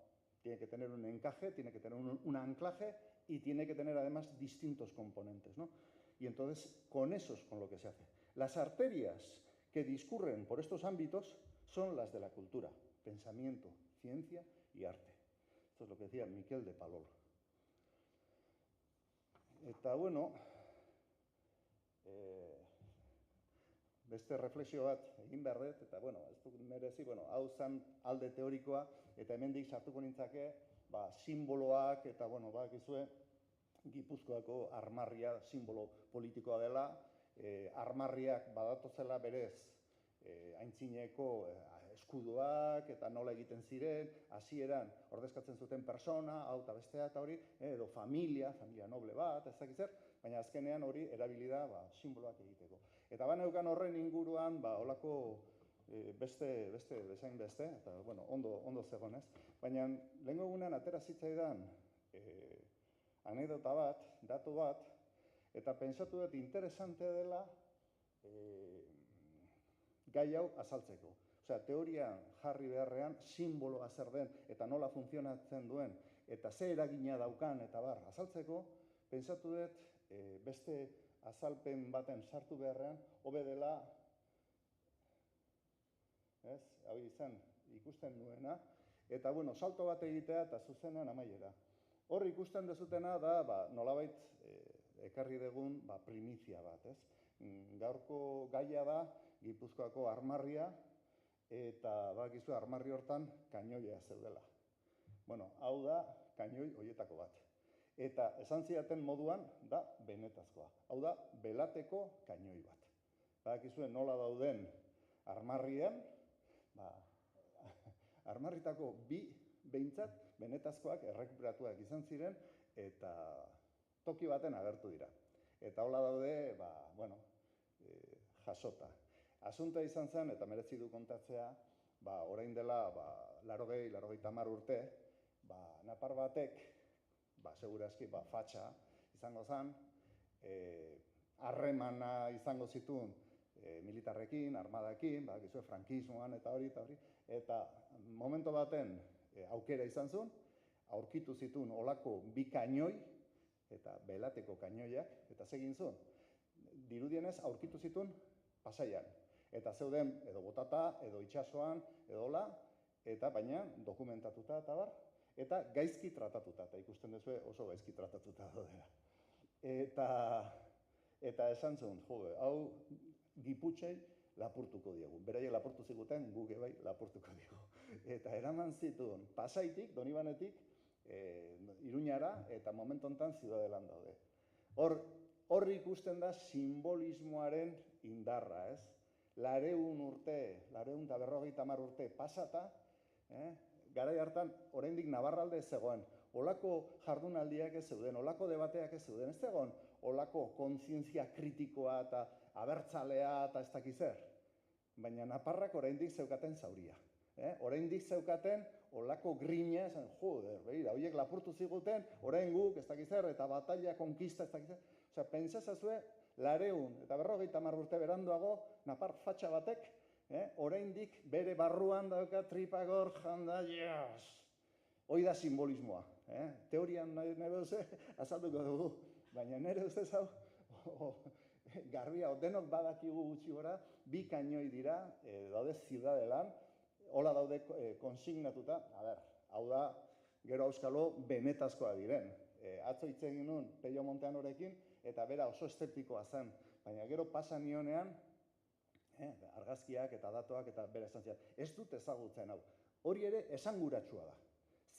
tiene que tener un encaje, tiene que tener un anclaje y tiene que tener además distintos componentes, ¿no? Y entonces con eso es con lo que se hace. Las arterias que discurren por estos ámbitos son las de la cultura, pensamiento, ciencia y arte. Esto es lo que decía Miquel de Palol. Eta, bueno, beste reflexio bat egin behar dut, eta, bueno, ez dut merezi, hau zen alde teorikoa, eta hemendik sartuko nintzake, simboloak, eta, bueno, bakizue, Gipuzkoako armarria simbolo politikoa dela, armarriak badatozela berez aintzineko eskuduak eta nola egiten ziren, hasieran ordezkatzen zuten persona, hau eta bestea eta hori, edo familia noble bat, ez dakit zer, baina azkenean hori erabili da simboloak egiteko. Eta baneukan horren inguruan, olako beste, bezain beste, eta, bueno, ondo zegoen ez. Baina lehengo egunean atera zitzaidan anekdota bat, datu bat, eta pentsatu dut interesante dela gai hau azaltzeko. Osea, teorian jarri beharrean simboloa zer den eta nola funtzionatzen duen eta ze eragina daukan eta bar azaltzeko, pentsatu dut beste azalpen baten sartu beharrean hobe dela, ez, hau izan ikusten nuena, eta bueno, salto bat egitea eta zuzenean amaiera. Hor ikusten dezutena da, nolabait ekarri dugun primizia bat, ez? Gaurko gaia da Gipuzkoako armarria, eta bakizu armarri hortan kainoia zeudela. Bueno, hau da kainoi horietako bat. Eta esan zidaten moduan da benetazkoa. Hau da belateko kainoi bat. Bakizue nola dauden armarrien, armarritako bi behintzat benetazkoak errekuperatuak izan ziren eta toki baten agertu dira. Eta hola daude, jasota. Asuntoa izan zen, eta merezi du kontatzea, orain dela 80 urte, napar batek, segurazki fatxa izango zen, harremana izango zituen militarrekin, armadakin, gizue frankismoan eta hori, eta momento baten aukera izan zuen, aurkitu zituen olako bi kainoi, eta belateko kainoiak, eta segin zuen. Dirudienez aurkitu zituen Pasaian. Eta zeuden edo botata, edo itsasoan, edo hola, eta baina dokumentatuta eta bar, eta gaizki tratatuta, eta ikusten duzu oso gaizki tratatuta daudela. Eta esan zuen, hau Giputxei lapurtuko diegu. Beraiek lapurtu ziguten, guk bai lapurtuko diegu. Eta eraman zituen Pasaitik, Donibanetik, Iruñara, eta momentu honetan Ziudadelan daude. Hor ikusten da simbolismoaren indarra, ez? 250 urte pasata, garai hartan oraindik Navarralde zegoen, olako jardunaldiak ez zeuden, olako debateak ez zeuden, ez zegoen olako kontzientzia kritikoa eta abertzalea eta ez dakiz zer. Baina naparrak oraindik zeukaten zauria. Oraindik zeukaten olako grina, esan, begira, horiek lapurtu ziguten, orain guk, ez dakiz zer, eta batalla, konkista, ez dakiz zer. Osea, pentsazazue, 250 urte beranduago, napar fatxa batek, oraindik bere barruan dauka tripagor janda, hoi da simbolismoa. Teorian nahi behuze, azalduko dugu. Baina nire ustez hau, garbia, denok badakigu gutxi gora, bi kainoi dira, daude Ziudadelan, hola daude konsignatuta, hau da, gero auskalo, benetazkoa diren. Atzo hitz egin nuen Pello Monteanorekin, eta bera oso eszeptikoa zen, baina gero pasa nionean, argazkiak eta datuak eta bera esan zian, ez dut ezagutzen hau. Hori ere esanguratsua da.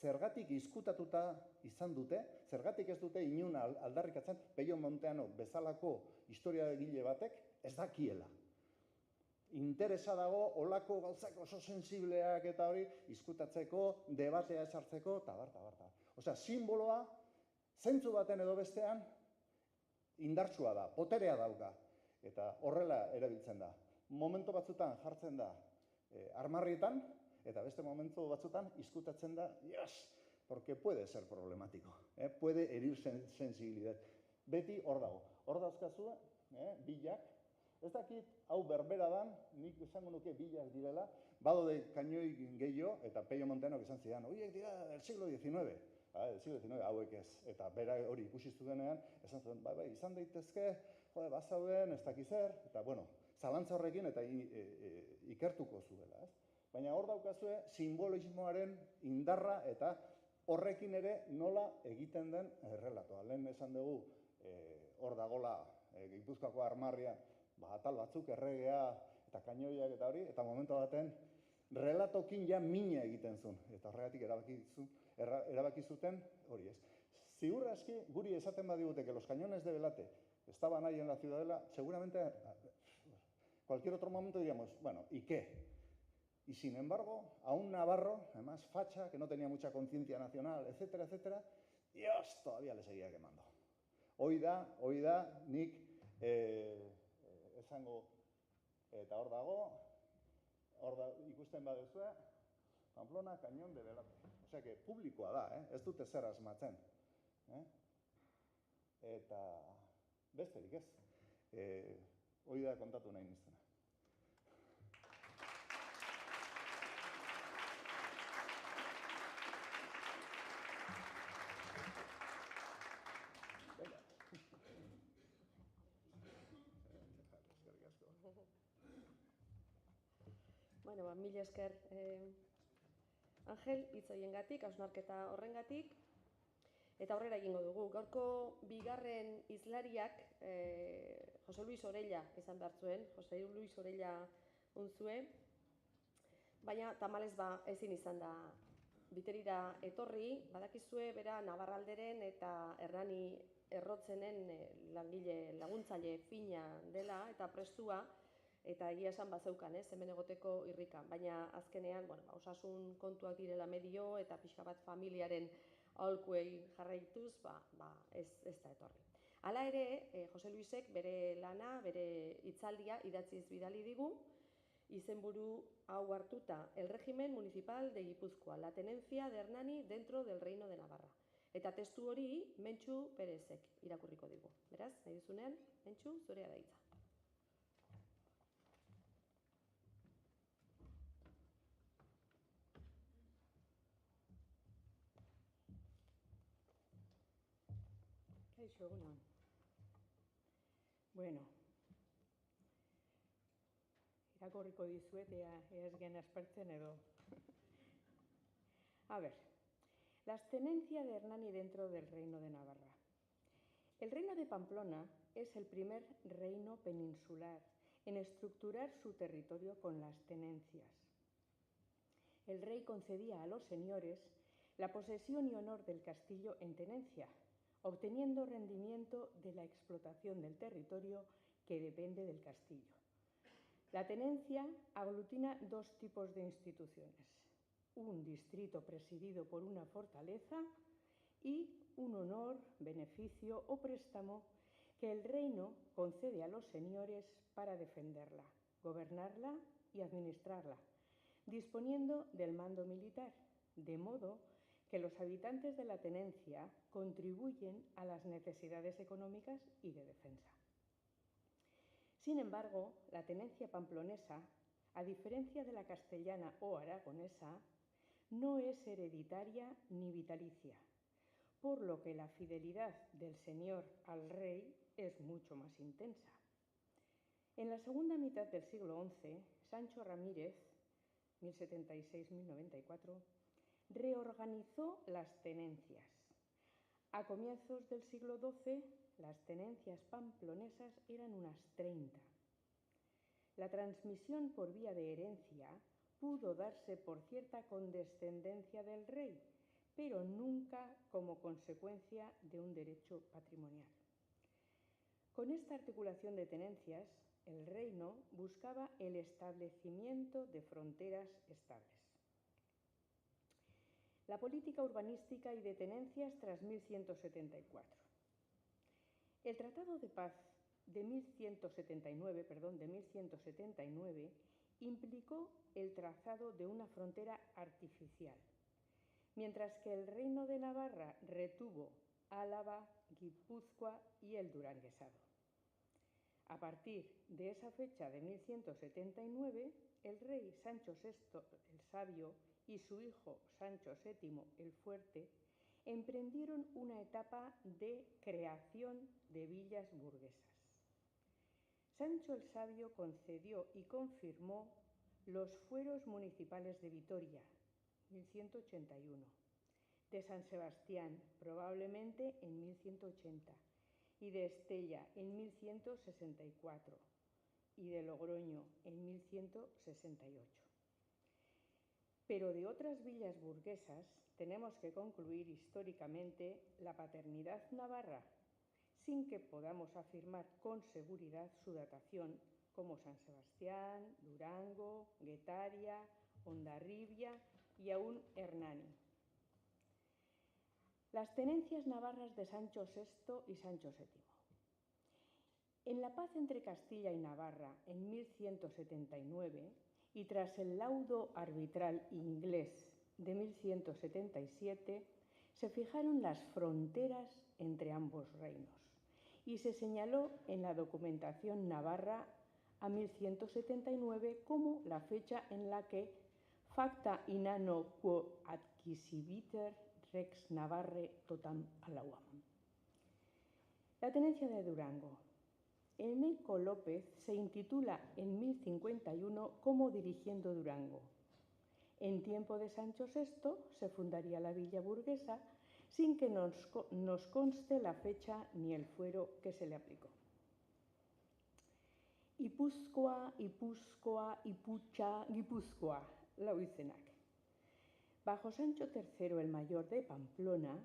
Zergatik izkutatuta izan dute, zergatik ez dute inun aldarrikatzen Pello Monteano bezalako historiagile batek ez dakiela. Interesa dago olako gauzak oso sensibleak eta hori izkutatzeko, debatea esartzeko, eta bar. Osea, simboloa, zentzu baten edo bestean, indartsua da, poterea dauka, eta horrela erabiltzen da. Momentu batzutan jartzen da armarrietan, eta beste momentu batzutan izkutatzen da, porque puede ser problemático, puede herir sensibilidad. Beti hor dago. Hor dauzkazue, bilak, ez dakit hau berbera dan, nik esango nuke bilak direla, badaude kainoi gehiago, eta Peio Montenok esan zidan, horiek dira del siglo XIX. El siglo XIX hauek ez, eta bera hori ikusi zuenean, esan zuen, bai, izan daitezke, bazauden, ez dakiz zer, eta, bueno, zalantza horrekin eta ikertuko zuela, ez? Baina hor daukazue simbolismoaren indarra eta horrekin ere nola egiten den errelatoa. Lehen esan dugu, hor dagola Gipuzkoako armarria, atal batzuk, erregea eta kainoiak eta hori, eta momentu baten relatokin ja mina egiten zuen, eta horregatik erabaki zuten hori ez. Ziur aski, guri esaten badigute que los cañones de Belate estaban ahí en la ciudadela, seguramente cualquier otro momento diríamos, bueno, ¿y qué? Y sin embargo, a un navarro, además facha, que no tenía mucha conciencia nacional, etcétera, etcétera, Dios, todavía le seguía quemando. Hoi da, nik esango, eta hor dago, ikusten baduzue, Pamplona, Cañón de Belate. Osea, que publikoa da, ez dute zer asmatzen. Eta besterik ez. Hoi da kontatu nahi niztena. Bueno, mila esker, Angel, hitz horiengatik, hausnarketa horrengatik, eta aurrera egingo dugu. Gaurko bigarren hizlariak Jose Luis Orella izan behar zuen, Jose Luis Orella unzue, baina tamalez ezin izan da biterira etorri, badakizue bera Navarralderen eta Hernani Errotzenen langile laguntzaile fina dela eta prestua, eta egia esan bazeukan, hemen egoteko irrikan, baina azkenean, osasun kontuak direla medio eta pixka bat familiaren aholkuei jarraituz, ez da etorri. Hala ere, Jose Luisek bere lana, bere hitzaldia idatziz bidali digu, izenburu hau hartuta, el régimen municipal de Gipuzkoa, la tenencia de Hernani dentro del Reino de Navarra. Eta testu hori Mentxu Perezek irakurriko digu. Beraz, nahi duzunean, Mentxu, zurea da hitza. Kaixo, egunon. Bueno, irakurriko dizuet, ez gen aspertzen edo. A ver, la tenencia de Hernani dentro del Reino de Navarra. El Reino de Pamplona es el primer reino peninsular en estructurar su territorio con las tenencias. El rey concedía a los señores la posesión y honor del castillo en tenencia, obteniendo rendimiento de la explotación del territorio que depende del castillo. La tenencia aglutina dos tipos de instituciones: un distrito presidido por una fortaleza y un honor, beneficio o préstamo que el reino concede a los señores para defenderla, gobernarla y administrarla, disponiendo del mando militar, de modo que los habitantes de la tenencia contribuyen a las necesidades económicas y de defensa. Sin embargo, la tenencia pamplonesa, a diferencia de la castellana o aragonesa, no es hereditaria ni vitalicia, por lo que la fidelidad del señor al rey es mucho más intensa. En la segunda mitad del siglo XI, Sancho Ramírez, 1076-1094, reorganizó las tenencias. A comienzos del siglo XII, las tenencias pamplonesas eran unas 30. La transmisión por vía de herencia pudo darse por cierta condescendencia del rey, pero nunca como consecuencia de un derecho patrimonial. Con esta articulación de tenencias, el reino buscaba el establecimiento de fronteras estables. La política urbanística y de tenencias tras 1174. El Tratado de Paz de 1179 implicó el trazado de una frontera artificial, mientras que el Reino de Navarra retuvo Álava, Guipúzcoa y el Duranguesado. A partir de esa fecha de 1179, el rey Sancho VI el Sabio y su hijo Sancho VII el Fuerte emprendieron una etapa de creación de villas burguesas. Sancho el Sabio concedió y confirmó los fueros municipales de Vitoria, 1181, de San Sebastián, probablemente en 1180, y de Estella en 1164, y de Logroño en 1168. Pero de otras villas burguesas tenemos que concluir históricamente la paternidad navarra, sin que podamos afirmar con seguridad su datación, como San Sebastián, Durango, Guetaria, Hondarribia y aún Hernani. Las tenencias navarras de Sancho VI y Sancho VII. En la paz entre Castilla y Navarra en 1179 y tras el laudo arbitral inglés de 1177, se fijaron las fronteras entre ambos reinos y se señaló en la documentación navarra a 1179 como la fecha en la que facta in anno quo adquisiviter Rex Navarre totam alauam. La tenencia de Durango. Eneco López se intitula en 1051 como dirigiendo Durango. En tiempo de Sancho VI se fundaría la villa burguesa sin que nos conste la fecha ni el fuero que se le aplicó. Ipuzkoa, Ipuzkoa, Ipucha, Guipúzcoa, Lauizenac. Bajo Sancho III el Mayor de Pamplona,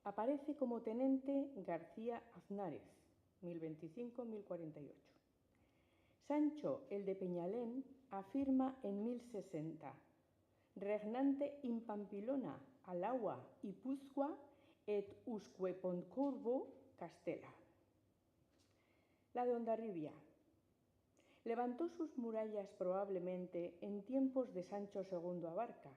aparece como tenente García Aznárez, 1025-1048. Sancho el de Peñalén afirma en 1060, regnante in Pampilona, Alaua, Ipuzcoa et usque Pontcorvo, Castela. La de Hondarribia. Levantó sus murallas probablemente en tiempos de Sancho II Abarca,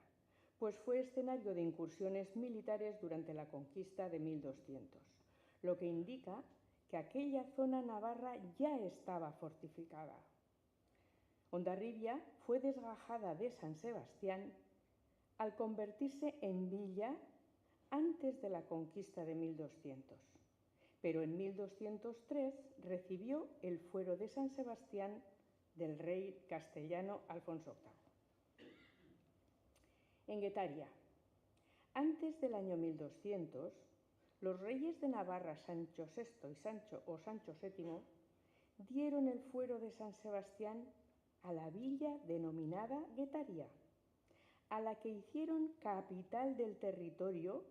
pues fue escenario de incursiones militares durante la conquista de 1200, lo que indica que aquella zona navarra ya estaba fortificada. Hondarribia fue desgajada de San Sebastián al convertirse en villa antes de la conquista de 1200, pero en 1203 recibió el fuero de San Sebastián del rey castellano Alfonso VIII. En Guetaria. Antes del año 1200, los reyes de Navarra Sancho VI y Sancho VII dieron el fuero de San Sebastián a la villa denominada Guetaria, a la que hicieron capital del territorio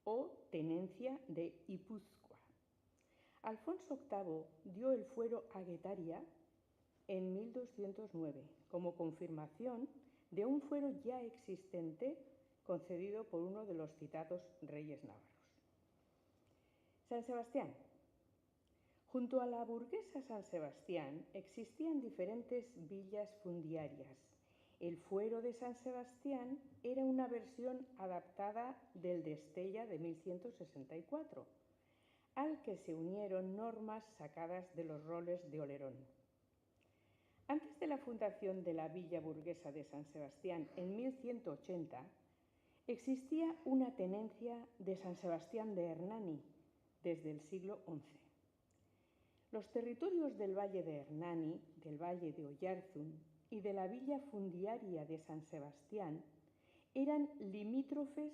o tenencia de Ipúzcoa. Alfonso VIII dio el fuero a Guetaria en 1209 como confirmación de un fuero ya existente concedido por uno de los citados reyes navarros. San Sebastián. Junto a la burguesa San Sebastián existían diferentes villas fundiarias. El fuero de San Sebastián era una versión adaptada del de Estella de 1164, al que se unieron normas sacadas de los roles de Olerón. Antes de la fundación de la villa burguesa de San Sebastián en 1180, existía una tenencia de San Sebastián de Hernani desde el siglo XI. Los territorios del valle de Hernani, del valle de Oyarzun y de la villa fundiaria de San Sebastián eran limítrofes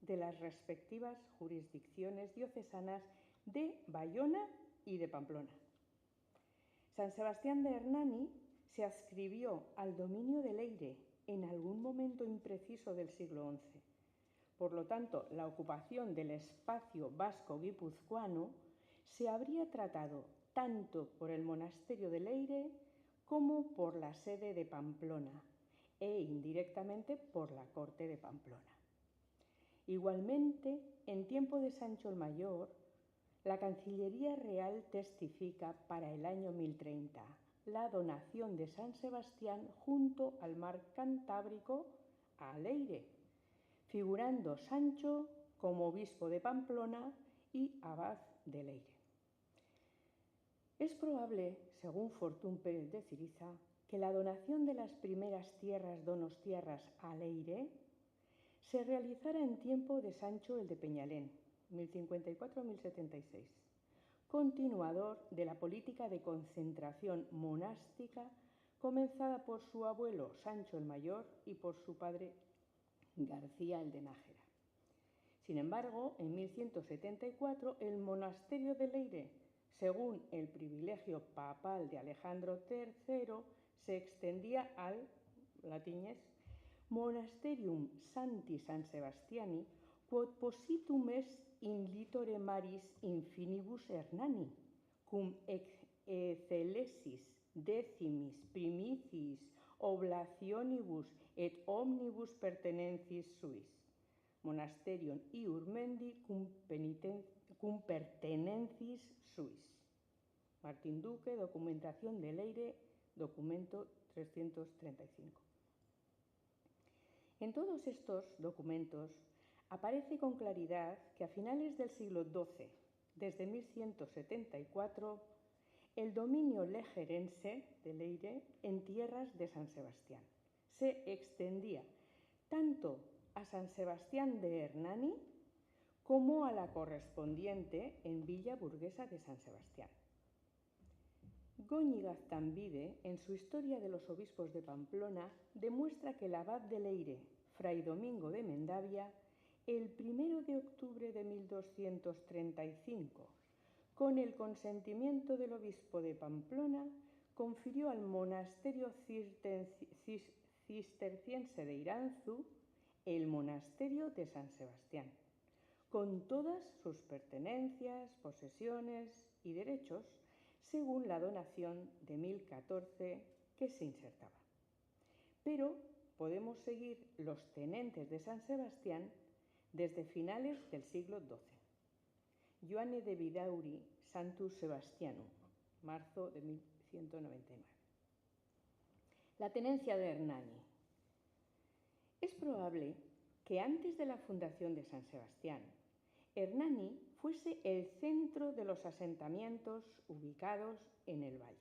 de las respectivas jurisdicciones diocesanas de Bayona y de Pamplona. San Sebastián de Hernani se adscribió al dominio de Leire en algún momento impreciso del siglo XI. Por lo tanto, la ocupación del espacio vasco-guipuzcoano se habría tratado tanto por el monasterio de Leire como por la sede de Pamplona e indirectamente por la corte de Pamplona. Igualmente, en tiempo de Sancho el Mayor, la Cancillería Real testifica para el año 1030 la donación de San Sebastián junto al mar Cantábrico a Leire, figurando Sancho como obispo de Pamplona y abad de Leire. Es probable, según Fortún Pérez de Ciriza, que la donación de las primeras tierras donostiarras a Leire se realizara en tiempo de Sancho el de Peñalén, 1054-1076, continuador de la política de concentración monástica comenzada por su abuelo Sancho el Mayor y por su padre García el de Nájera. Sin embargo, en 1174 el monasterio de Leire, según el privilegio papal de Alejandro III, se extendía al latinez Monasterium Sancti San Sebastiani, quod positum est in litore maris infinibus Hernani, cum excelesis decimis primicis oblationibus et omnibus pertenencis suis, monasterium iurmendi cum pertenencis suis. Martín Duque, Documentación de Leire, documento 335. En todos estos documentos aparece con claridad que a finales del siglo XII, desde 1174, el dominio legerense de Leire en tierras de San Sebastián se extendía tanto a San Sebastián de Hernani como a la correspondiente en Villa Burguesa de San Sebastián. Góñiga Zambide, en su Historia de los Obispos de Pamplona, demuestra que el abad de Leire, Fray Domingo de Mendavia, el 1 de octubre de 1235, con el consentimiento del obispo de Pamplona, confirió al monasterio cisterciense de Iranzu el monasterio de San Sebastián, con todas sus pertenencias, posesiones y derechos, según la donación de 1014 que se insertaba. Pero podemos seguir los tenentes de San Sebastián desde finales del siglo XII. Joane de Vidauri, Santus Sebastianum, marzo de 1199. La tenencia de Hernani. Es probable que antes de la fundación de San Sebastián, Hernani fuese el centro de los asentamientos ubicados en el valle.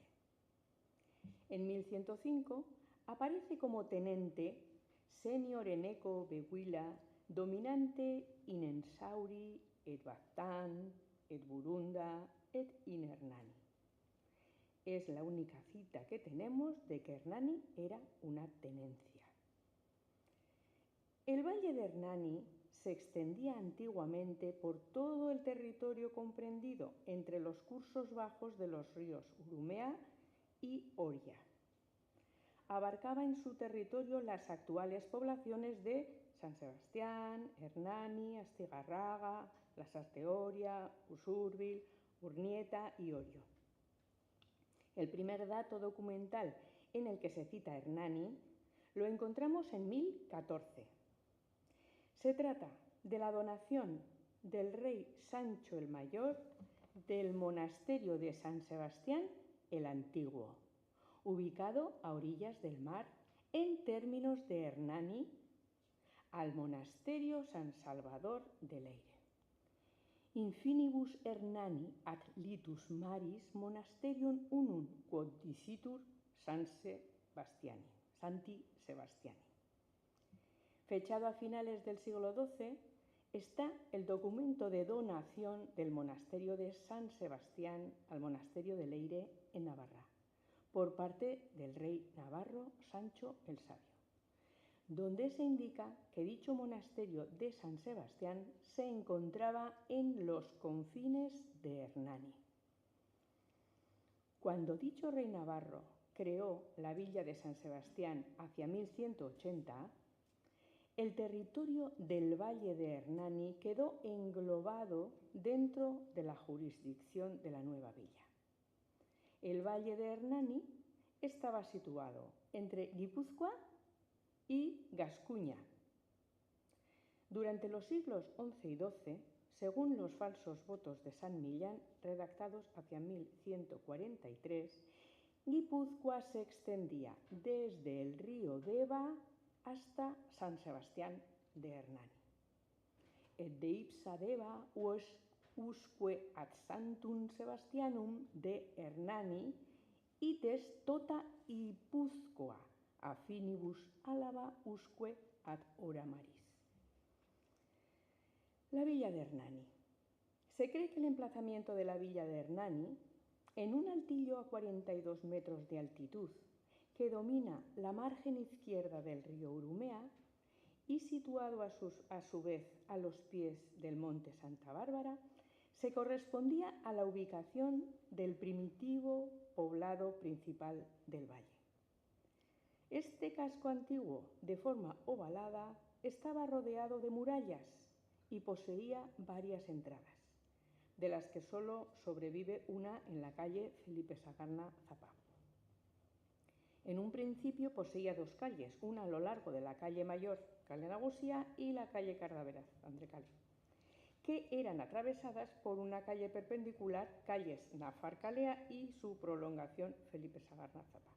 En 1105 aparece como tenente senior eneco beguila dominante in Ensauri et Bactan et Burunda et in Hernani. Es la única cita que tenemos de que Hernani era una tenencia. El valle de Hernani se extendía antiguamente por todo el territorio comprendido entre los cursos bajos de los ríos Urumea y Oria. Abarcaba en su territorio las actuales poblaciones de San Sebastián, Hernani, Astigarraga, Lasarte Oria, Usurbil, Urnieta y Orio. El primer dato documental en el que se cita Hernani lo encontramos en 1014. Se trata de la donación del rey Sancho el Mayor del monasterio de San Sebastián el Antiguo, ubicado a orillas del mar en términos de Hernani, al monasterio San Salvador de Leire. Infinibus Hernani ad litus maris monasterium unum quod dicitur Santi Sebastiani. Fechado a finales del siglo XII, está el documento de donación del monasterio de San Sebastián al monasterio de Leire en Navarra, por parte del rey navarro Sancho el Sabio, donde se indica que dicho monasterio de San Sebastián se encontraba en los confines de Hernani. Cuando dicho rey navarro creó la villa de San Sebastián hacia 1180, el territorio del valle de Hernani quedó englobado dentro de la jurisdicción de la nueva villa. El valle de Hernani estaba situado entre Guipúzcoa y Gascuña. Durante los siglos XI y XII, según los falsos votos de San Millán, redactados hacia 1143, Guipúzcoa se extendía desde el río Deva hasta San Sebastián de Hernani. et deipsa deba usque ad Santum Sebastianum de Hernani ites tota Guipúzcoa affinibus alaba usque ad hora maris. La villa de Hernani. Se cree que el emplazamiento de la villa de Hernani, en un altillo a 42 metros de altitud, que domina la margen izquierda del río Urumea y situado a su vez a los pies del monte Santa Bárbara, se correspondía a la ubicación del primitivo poblado principal del valle. Este casco antiguo, de forma ovalada, estaba rodeado de murallas y poseía varias entradas, de las que solo sobrevive una en la calle Felipe Sagarna Zapá. En un principio poseía dos calles, una a lo largo de la calle Mayor, Kale Nagusia, y la calle Cardaveraz, Andrekale, que eran atravesadas por una calle perpendicular, calles Nafarkalea y su prolongación Felipe Sagarna Zapá.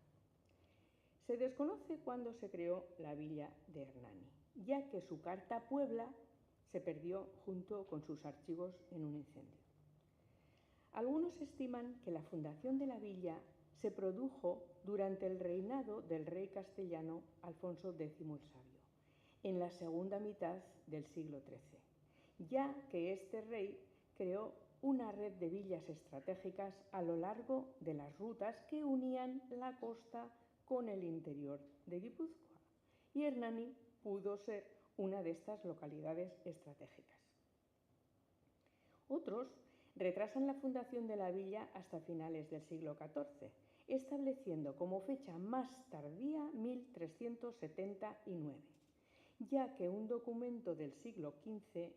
Se desconoce cuándo se creó la villa de Hernani, ya que su carta Puebla se perdió junto con sus archivos en un incendio. Algunos estiman que la fundación de la villa se produjo durante el reinado del rey castellano Alfonso X el Sabio, en la segunda mitad del siglo XIII, ya que este rey creó una red de villas estratégicas a lo largo de las rutas que unían la costa con el interior de Guipúzcoa, y Hernani pudo ser una de estas localidades estratégicas. Otros retrasan la fundación de la villa hasta finales del siglo XIV, estableciendo como fecha más tardía 1379, ya que un documento del siglo XV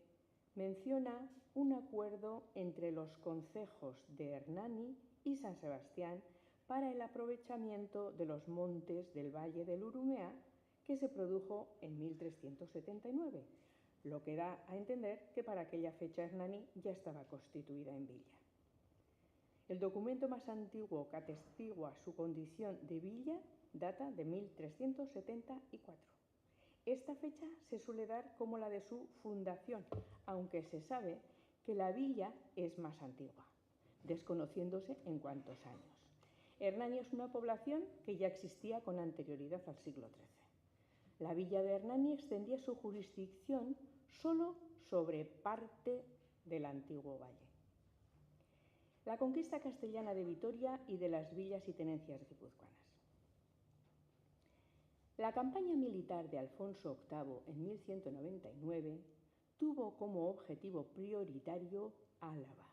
menciona un acuerdo entre los concejos de Hernani y San Sebastián para el aprovechamiento de los montes del Valle del Urumea, que se produjo en 1379, lo que da a entender que para aquella fecha Hernani ya estaba constituida en villa. El documento más antiguo que atestigua su condición de villa data de 1374. Esta fecha se suele dar como la de su fundación, aunque se sabe que la villa es más antigua, desconociéndose en cuántos años. Hernani es una población que ya existía con anterioridad al siglo XIII. La villa de Hernani extendía su jurisdicción solo sobre parte del antiguo valle. La conquista castellana de Vitoria y de las villas y tenencias guipuzcoanas. La campaña militar de Alfonso VIII en 1199 tuvo como objetivo prioritario Álava,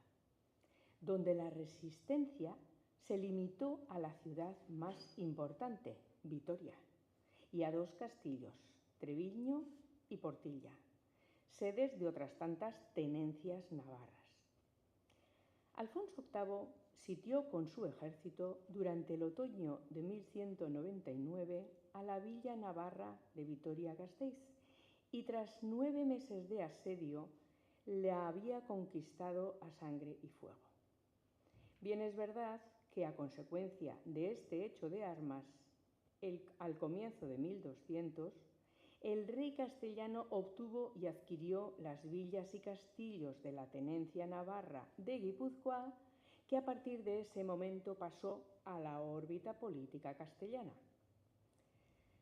donde la resistencia se limitó a la ciudad más importante, Vitoria, y a dos castillos, Treviño y Portilla, sedes de otras tantas tenencias navarras. Alfonso VIII sitió con su ejército durante el otoño de 1199 a la villa navarra de Vitoria-Gasteiz y tras 9 meses de asedio la había conquistado a sangre y fuego. Bien es verdad que a consecuencia de este hecho de armas, al comienzo de 1200, el rey castellano obtuvo y adquirió las villas y castillos de la tenencia navarra de Guipúzcoa, que a partir de ese momento pasó a la órbita política castellana.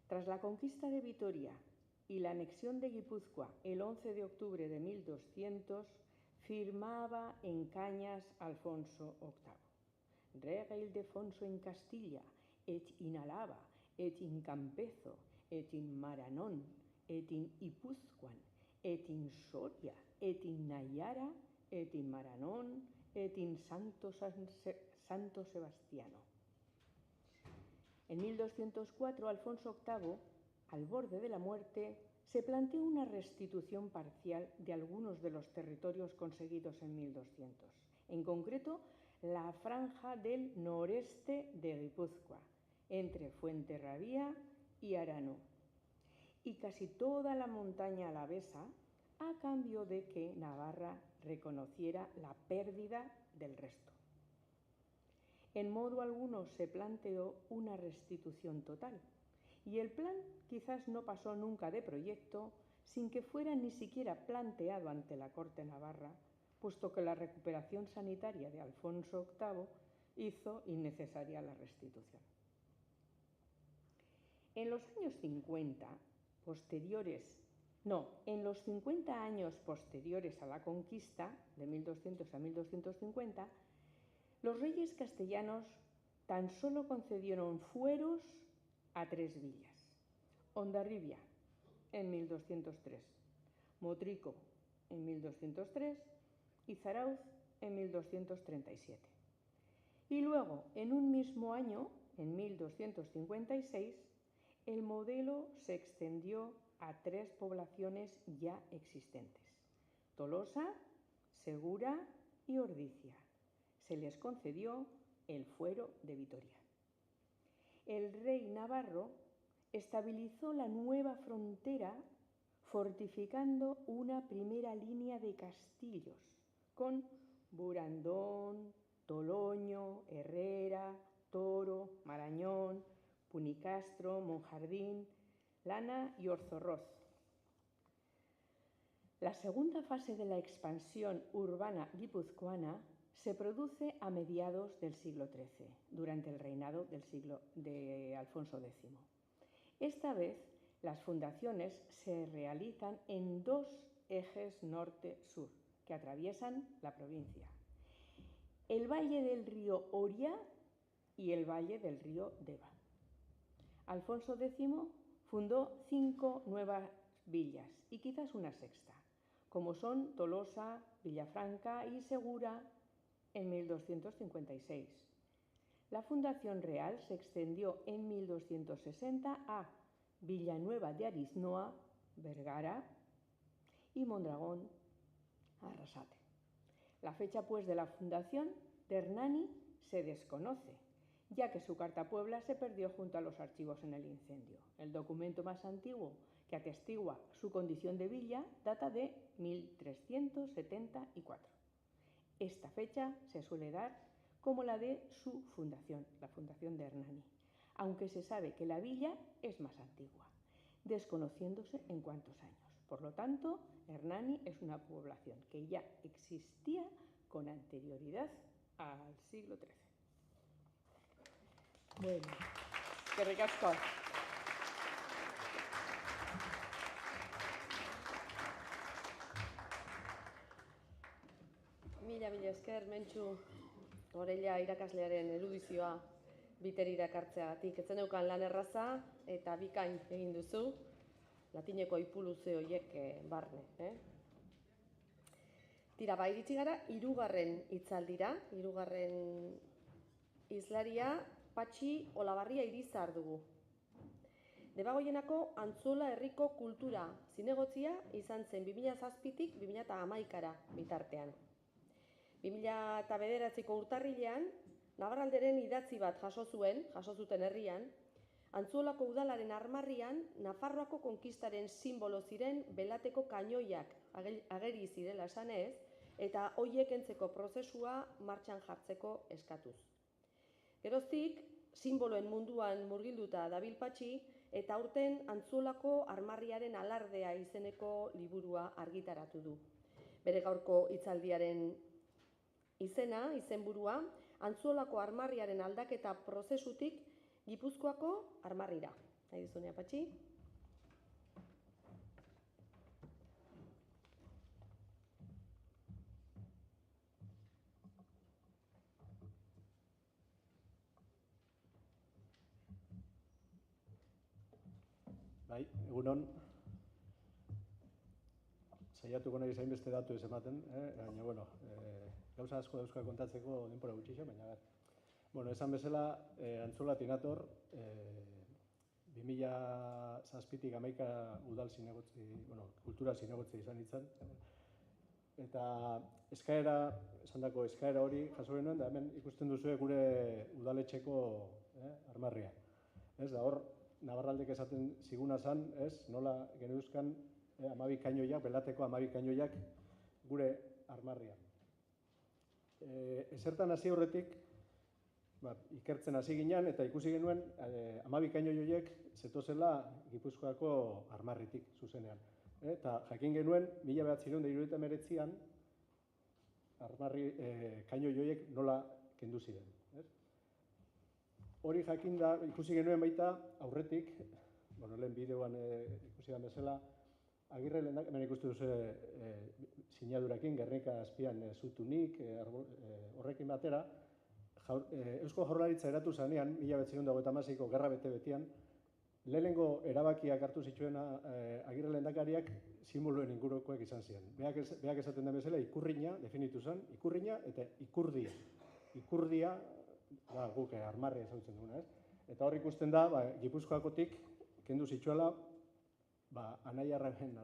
Tras la conquista de Vitoria y la anexión de Guipúzcoa el 11 de octubre de 1200, firmaba en Cañas Alfonso VIII. Regel Defonso in Castilla, et in Alaba, et in Campezo, et in Maranón, et in Ipuzcoan, et in Soria, et in Nayara, et in Maranón, et in Santo Sebastiano. En 1204, Alfonso VIII, al borde de la muerte, se planteó una restitución parcial de algunos de los territorios conseguidos en 1200, en concreto la franja del noreste de Guipúzcoa, entre Fuenterrabía y Arano, y casi toda la montaña alavesa, a cambio de que Navarra reconociera la pérdida del resto. En modo alguno se planteó una restitución total, y el plan quizás no pasó nunca de proyecto, sin que fuera ni siquiera planteado ante la corte navarra, puesto que la recuperación sanitaria de Alfonso VIII hizo innecesaria la restitución. En los años 50 años posteriores a la conquista, de 1200 a 1250, los reyes castellanos tan solo concedieron fueros a 3 villas: Hondarribia en 1203, Motrico en 1203 y Zarauz en 1237. Y luego, en un mismo año, en 1256, el modelo se extendió a 3 poblaciones ya existentes: Tolosa, Segura y Ordicia. Se les concedió el fuero de Vitoria. El rey navarro estabilizó la nueva frontera fortificando una primera línea de castillos con Burandón, Toloño, Herrera, Toro, Marañón, Punicastro, Monjardín, Lana y Orzorroz. La segunda fase de la expansión urbana guipuzcoana se produce a mediados del siglo XIII, durante el reinado de Alfonso X. Esta vez, las fundaciones se realizan en 2 ejes norte-sur que atraviesan la provincia: el valle del río Oria y el valle del río Deva. Alfonso X fundó 5 nuevas villas y quizás una sexta, como son Tolosa, Villafranca y Segura en 1256. La fundación real se extendió en 1260 a Villanueva de Ariznoa, Vergara, y Mondragón, Arrasate. La fecha, pues, de la fundación de Hernani se desconoce, ya que su carta puebla se perdió junto a los archivos en el incendio. El documento más antiguo que atestigua su condición de villa data de 1374. Esta fecha se suele dar como la de su fundación, la fundación de Hernani, aunque se sabe que la villa es más antigua, desconociéndose en cuántos años. Por lo tanto, Hernani es una población que ya existía con anterioridad al siglo XIII. Bueno, eskerrik asko. Mila esker, Mentxu, Orella irakaslearen erudizioa biteri irakartzeagatik. Ez zeneukan lan erraza eta bikain egin duzu, latineko ipuluze horiek barne. Tira, iritsi gara 3. hitzaldira, 3. hizlaria Patxi Olabarria Irizar dugu. Debagoienako Antzola herriko kultura zinegotzia izan zen 2007tik 2011 bitartean. 2009ko urtarrilean, Nabarralderen idatzi bat jaso zuten herrian, Antzolako udalaren armarrian Nafarroako konkistaren sinbolo ziren belateko kainoiak ageri zirela esanez, eta hoiek kentzeko prozesua martxan jartzeko eskatuz. Geroztik, sinboloen munduan murgilduta dabil Patxi, eta aurten Antzolako armarriaren alardea izeneko liburua argitaratu du. Bere gaurko hitzaldiaren izenburua, Antzolako armarriaren aldaketa prozesutik Gipuzkoako armarrira. Nahi duzunea, Patxi? Bai, egunon. Saiatuko nahi zainbeste datu ez ematen, baina, bueno, gauza asko dauzka kontatzeko denbora gutxixo, baina, esan bezala, Antzolatik nator, 2007tik 11 udal zinegotzi, kultura zinegotzi izan nintzen, eta esandako eskaera hori jaso genuen, da hemen ikusten duzue gure udaletxeko armarria. Ez da hor, Nabarraldek esaten ziguna zan, nola geneuzkan 12 kainoiak, belateko 12 kainoiak gure armarrian. Ezertan hasi horretik, ikertzen hasi ginen eta ikusi genuen 12 kainoi horiek zetozela Gipuzkoako armarritik zuzenean. Eta jakin genuen, 1979an, armarri kainoi horiek nola kendu ziren. Hori jakinda, ikusi genuen baita, aurretik, lehen bideoan ikusi den bezala, Agirre lehendak, hemen ikustu duzu sinadurakin, Gernika azpian zutunik, horrekin batera, Eusko Jaurlaritza eratu zanean, 1956ko gerra bete-betean, lehenengo erabakiak hartu zituena Agirre lehendakariak simboloen ingurukoak izan ziren. Beak esaten den bezala, ikurrina, definitu zen, ikurrina eta ikurdia. Ikurdia, guk armarria ezagutzen duguna, ez? Eta hor ikusten da, Gipuzkoakotik kendu zituela, anaiarren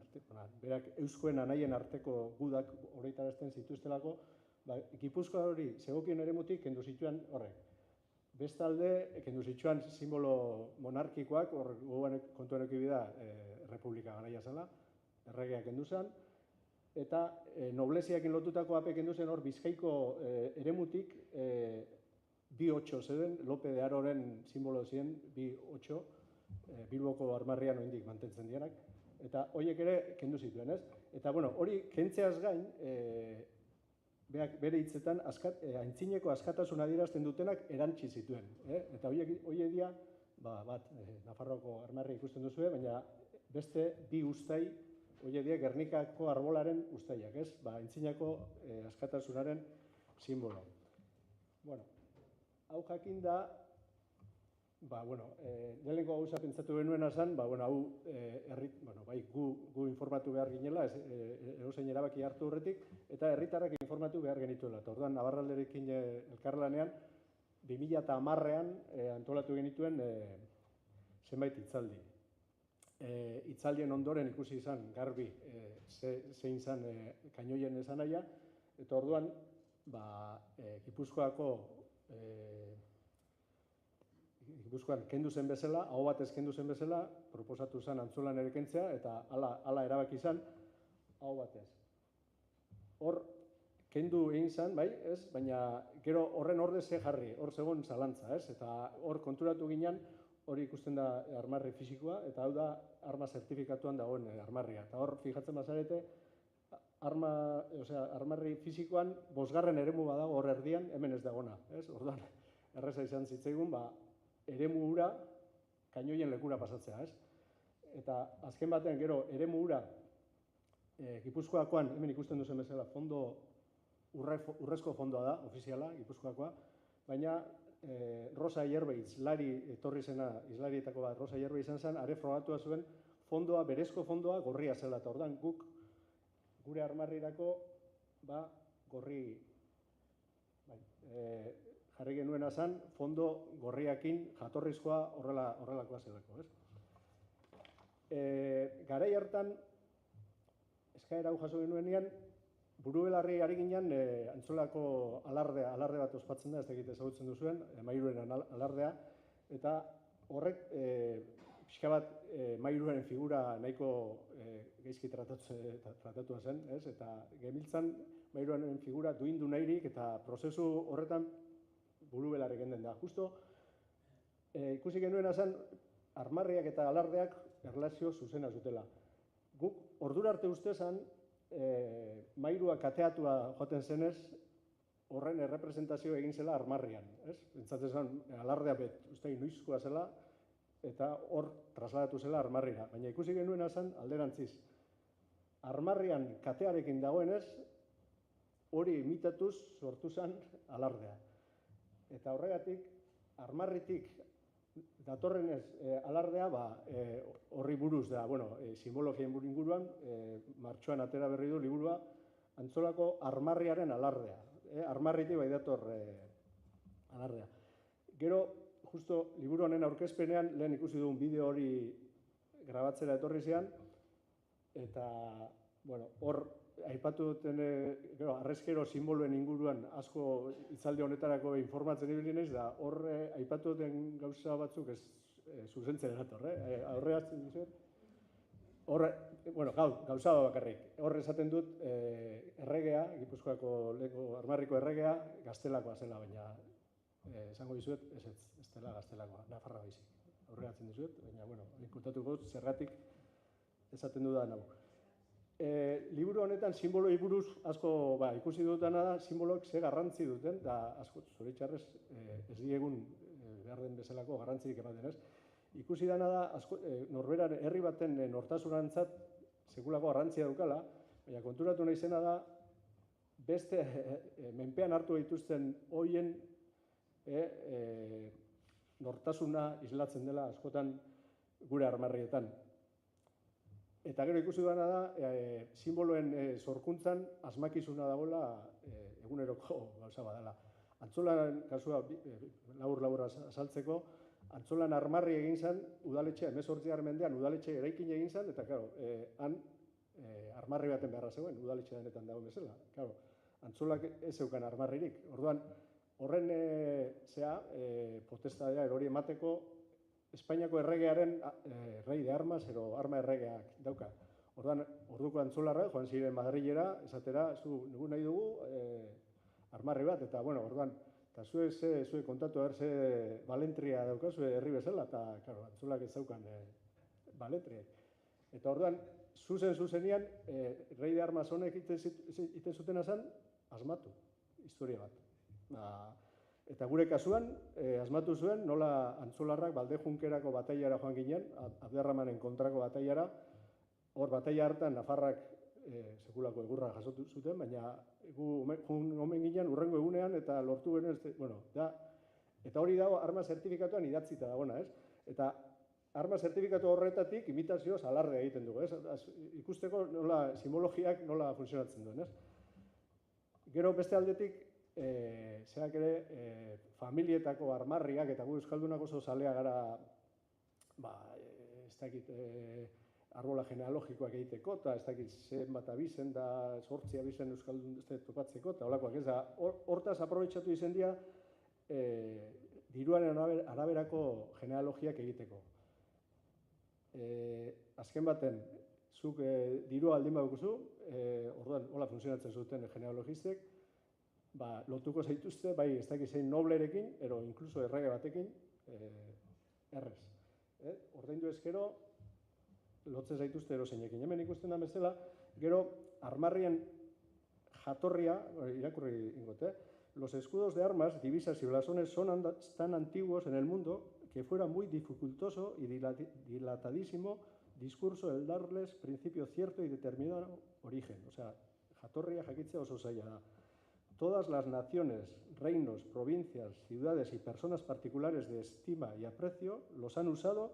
berak euskoen anaien arteko gudak horretarazten zituztelako, Gipuzkoa hori zegokien eremutik kendu zituen horrek. Bestalde, kendu zituen simbolo monarkikoak, hor kontuan eduki da Republika garaia zela, erregeak kendu zen, eta nobleziakin lotutako ape kendu zen hor Bizkaiko eremutik bi 8 zeuden, Lope de Haroren simbolo ziren, bi 8, Bilboko armarrian oraindik mantentzen direnak, eta horiek ere kendu zituen, ez? Eta, hori kentzeaz gain, bere hitzetan, aintzineko askatasuna adierazten dutenak erantsi zituen. Eta horiek dira, Nafarroako armarria ikusten duzue, baina beste bi ustai, horiek dira Gernikako arbolaren ustaiak, ez? Aintzineko askatasunaren simbolo. Hau jakin da, lehenengo gauza pentsatu genuena zen, bai gu informatu behar ginela, edozein erabaki hartu horretik, eta herritarrak informatu behar genituela. Eta orduan, Navarralderekin elkarlanean, 2010an antolatu genituen zenbait hitzaldi. Hitzaldien ondoren ikusi izan garbi zein zen kainoien esanahia, eta orduan, Gipuzkoan kendu zen bezala, aho batez kendu zen bezala, proposatu zen Antzolan ere kentzea, eta hala erabaki izan, aho batez. Hor, kendu egin zen, bai, ez? Baina gero horren ordez ze jarri, hor zegoen zalantza, ez? Eta hor konturatu ginen, hori ikusten da armarri fisikoa, eta hau da arma zertifikatuan dagoen armarria. Eta hor, fijatzen bazarete, armarri fisikoan 5. eremu badago hor erdian, hemen ez dagona, ez? Orduan, erreza izan zitzaigun, eremu hura kainoien lekura pasatzea, ez? Eta azken batean, gero, eremu hura Gipuzkoakoan, hemen ikusten duzen bezala, urrezko fondoa da, ofiziala, Gipuzkoakoa, baina Rosa Ierbe izlari etorri zena, izlarietako bat Rosa Ierbe izan zen, are frogatua zuen fondoa, berezko fondoa gorria zela, eta ordan guk gure armarrirako gorri jarri genuena zen, fondo gorriakin jatorrizkoa horrelakoa zelako, ez? Garai hartan, eskaera hau jaso genuenean, burubelarri ari ginen Antzolako alarde bat ospatzen da, ez dakit ezagutzen duzuen, Mairuaren alardea, eta horrek pixka bat Mairuaren figura nahiko gaizki tratatua zen, ez? Eta gemiltzan Mairuaren figura duindu nahirik, eta prozesu horretan burubelarri genden da. Justo ikusi genuena zen, armarriak eta alardeak erlazio zuzena zutela. Guk ordura arte uste zen, Mairua kateatua joaten zenez, horren errepresentazio egin zela armarrian, ez? Pentsatzen zen, alardea uste noizkoa zela, eta hor trasladatu zela armarrira. Baina ikusi genuena zen, alderantziz. Armarrian katearekin dagoenez, hori imitatuz sortu zen alardea. Eta horregatik, armarritik datorrenez alardea, horri buruz da, simbologien inguruan, martxoan atera berri du liburua, Antzolako armarriaren alardea. Armarritik bai dator alardea. Gero, justo liburu honen aurkezpenean, lehen ikusi dugun bideo hori grabatzera etorri zean, eta, hor, aipatu duten, arrezkero simboloen inguruan asko hitzaldi honetarako informatzen ibili naiz, da hor aipatu duten gauza batzuk ez zuzentzen dator, aurreatzen dizuet. Hor, gauza bakarrik. Hor esaten dut erregea, Gipuzkoako leko armarriko erregea, gaztelakoa zela, baina esango dizuet, ez dela gaztelakoa, Nafarroa baizik. Aurreatzen dizuet, baina, ikuntatuko zergatik esaten dudan hau. Liburu honetan simboloei buruz asko ikusi dutena da, simboloek ze garrantzi duten, da asko zoritxarrez ez diegun behar den bezalako garrantzirik ematen, ez? Ikusi dena da, norberaren herri baten nortasunarentzat sekulako garrantzia daukala, baina konturatu naizena da, beste menpean hartu dituzten hoien nortasuna islatzen dela askotan gure armarrietan. Eta gero ikusi dena da, simboloen sorkuntzan asmakizuna dagoela eguneroko gauza badala. Antzolan, kasua labur azaltzeko, Antzolan armarri egin zen udaletxea, 18. mendean udaletxe eraikin egin zen, eta claro, han armarri baten beharra zegoen, udaletxe denetan dagoen bezala. Claro, Antzolak ez zeukan armarririk. Orduan, horren potestadea hori emateko Espainiako erregearen rei de armas, ero arma erregeak dauka. Orduan, orduko Antzolarra, joan ziren Madrilera, esatera, nugu nahi dugu armarri bat, eta bueno, orduan, eta zue kontatu ze balentria dauka, zue herri bezala, eta, claro, Antzolak ez daukan balentria. Eta orduan, zuzenean, rei de armas honek iten zutena zen, asmatu, historia bat. Eta gure kasuan, asmatu zuen, nola Antzolarrak Baldejunkerako batailara joan ginen, Abderramanen kontrako batailara, hor bataila hartan Nafarrak sekulako egurra jasotu zuten, baina gu omen ginen urrengo egunean eta lortu genuen, eta hori dago arma zertifikatuan idatzita dagoena, ez? Eta arma zertifikatu horretatik imitazioz alarde egiten dugu, ez? Ikusteko nola simbologiak nola funtzionatzen duen, ez? Gero beste aldetik, zeak ere, familietako armarriak, eta gu euskaldunako oso zalea gara, ez dakit, arbola genealogikoak egiteko, eta ez dakit zenbat abizen da, 8 abizen euskaldun topatzeko, eta holakoak ez da, hortaz aprobetxatu izen dira, diruaren araberako genealogiak egiteko. Azken baten, zuk dirua aldin badukuzu, orduan, hola funtzionatzen zuten genealogistek, lotuko zaituzte, bai, ez dakit zein noblerekin, ero inkluso errege batekin, errez. Ordaindu ezkero, lotzen zaituzte eroseinekin. Hemen ikusten da bezala, gero, armarrien jatorria, irakurri ingote, los escudos de armas, divisas y blasones son tan antiguos en el mundo que fuera muy dificultoso y dilatadísimo discurso el darles principio cierto y determinado origen. O sea, jatorria jakitzea oso zaila da. Todas las naciones, reinos, provincias, ciudades y personas particulares de estima y aprecio los han usado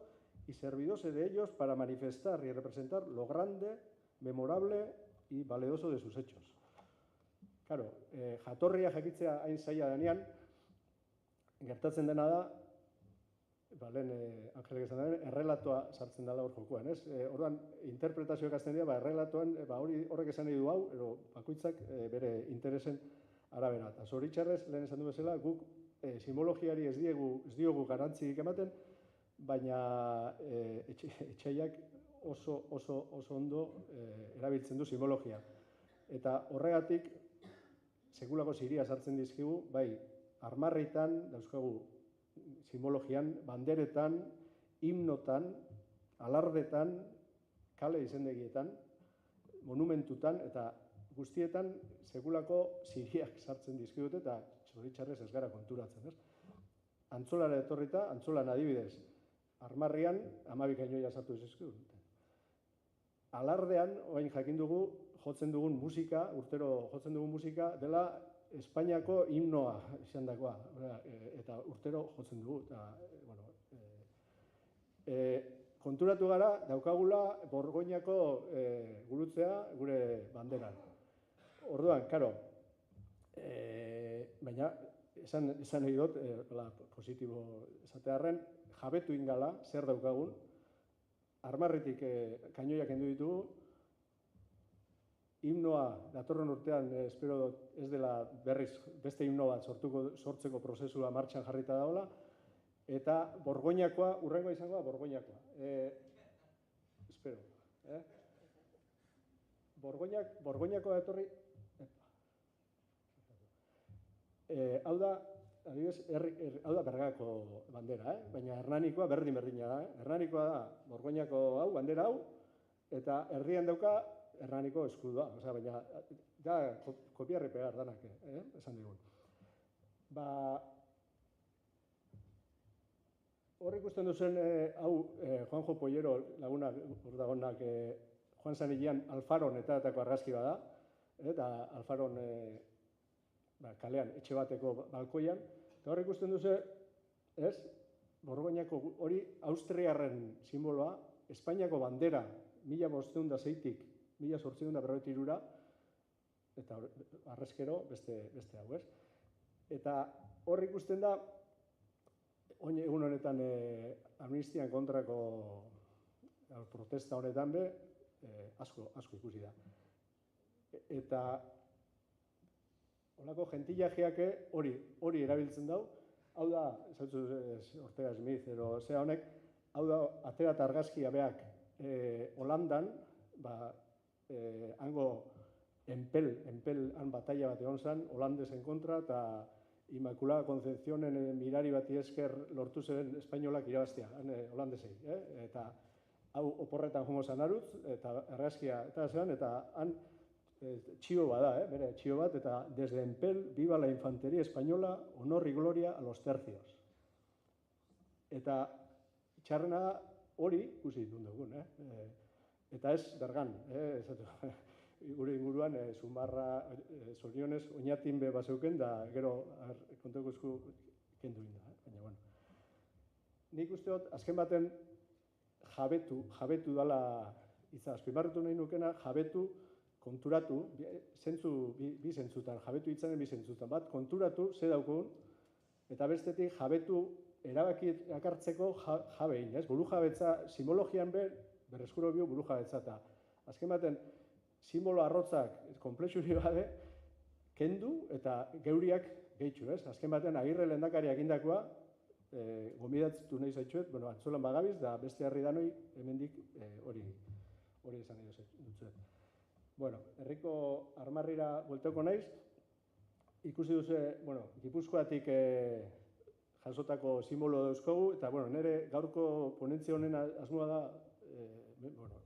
y servidose de ellos para manifestar y representar lo grande, memorable y valeroso de sus hechos. Claro, jatorria jakitzea hain zaila denean, gertatzen dena da, lehen Angelek esan da, errelatoa sartzen dela hor jokoan, ez? Orduan, interpretazioak azten dira, errelatoan, horrek esan nahi du hau, ero bakoitzak bere interesen arabera. Eta zoritxarrez, lehen esan du bezala, guk simbologiari ez diogu garantzirik ematen, baina etxaiak oso ondo erabiltzen du simbologia. Eta horregatik, sekulako ziria sartzen dizkigu, bai, armarritan, dauzkagu simbologian, banderetan, himnotan, alardetan, kale izendegietan, monumentutan, eta guztietan sekulako ziriak sartzen dizkidute eta zoritxarrez ez gara konturatzen, ez? Antzolara etorrita, Antzolan adibidez, armarrian 12 kainoia sartu dizkidute. Alardean, orain jakin dugu, jotzen dugun musika, urtero jotzen dugun musika, dela Espainiako himnoa izandakoa, eta urtero jotzen dugu. Konturatu gara, daukagula Borgoinako gurutzea gure banderan. Orduan, karo, baina esan nahi dut, positibo esatearren, jabetu ingala, zer daukagun, armarritik kainoiak kendu ditugu, himnoa datorren urtean, espero ez dela berriz beste himno bat sortzeko prozesua martxan jarrita dagoela, eta Borgoinakoa, urrengoa izango da Borgoinakoa. Espero. Borgoinakoa etorri... Hau da, hau da Bergako bandera, baina Hernanikoa berdina da. Hernanikoa da Borgoinako hau, bandera hau, eta herrian dauka Hernaniko eskudua, baina da kopiarri pegar danak, esan digun. Hor ikusten duzen, hau, Juanjo Pollero lagunak, urdagonak, Juan Sanillan Alfaron eta argazki bada, eta Alfaron kalean, etxe bateko balkoian, eta hor ikusten duze, ez, Borgoinako hori Austriarren simboloa, Espainiako bandera, 1506-tik 1853-ra, eta arrezkero beste hau, ez? Eta hor ikusten da, egun honetan amnistian kontrako protesta honetan be, asko ikusi da. Eta holako gentillajeak hori erabiltzen dau, hau da, esatzu Ortega Smith, ero zea honek, hau da, atera eta argazkia beak Holandan, hango enpel batalla bat egon zen, holandesen kontra, eta Inmaculada Concepcionen mirari bati esker lortu zen espainolak irabaztea, holandesei. Eta hau oporretan jongo zen arutz, eta argazkia, eta zean, eta han txio bada, bere txio bat, eta desde Empel, viva la infantería española, honor y gloria a los tercios. Eta txarrena hori ikusi ditun dugun, eta ez bergan, gure inguruan, Zumbarra, Zorionez, oinatin be bazeuken, da gero konteko esku kendu inda, baina, bueno. Nik uste dut, azken baten jabetu dala itza, azpimarratu nahi nukena, jabetu, konturatu, bi zentzutan, jabetu itzanen bi zentzutan, bat, konturatu, ze daukogun, eta bestetik jabetu erabakiak hartzeko jabein, ez? Buru jabetza, simbologian berreskuro bio buru jabetza, eta azken baten, simbolo arrotzak konplexuri bade, kendu eta geuriak gehitxu, ez? Azken batean, Agirre lehendakariak indakoa, gomidatztu nahi zaitxuet, antzolan bagabiz, da beste herri danoi, hemendik hori esan nahi dutzuet. Bueno, herriko armarrira buelteko naiz, ikusi duze, Gipuzkoatik jasotako simbolo dauzkogu, eta, nire gaurko ponentzia honen asmoa da,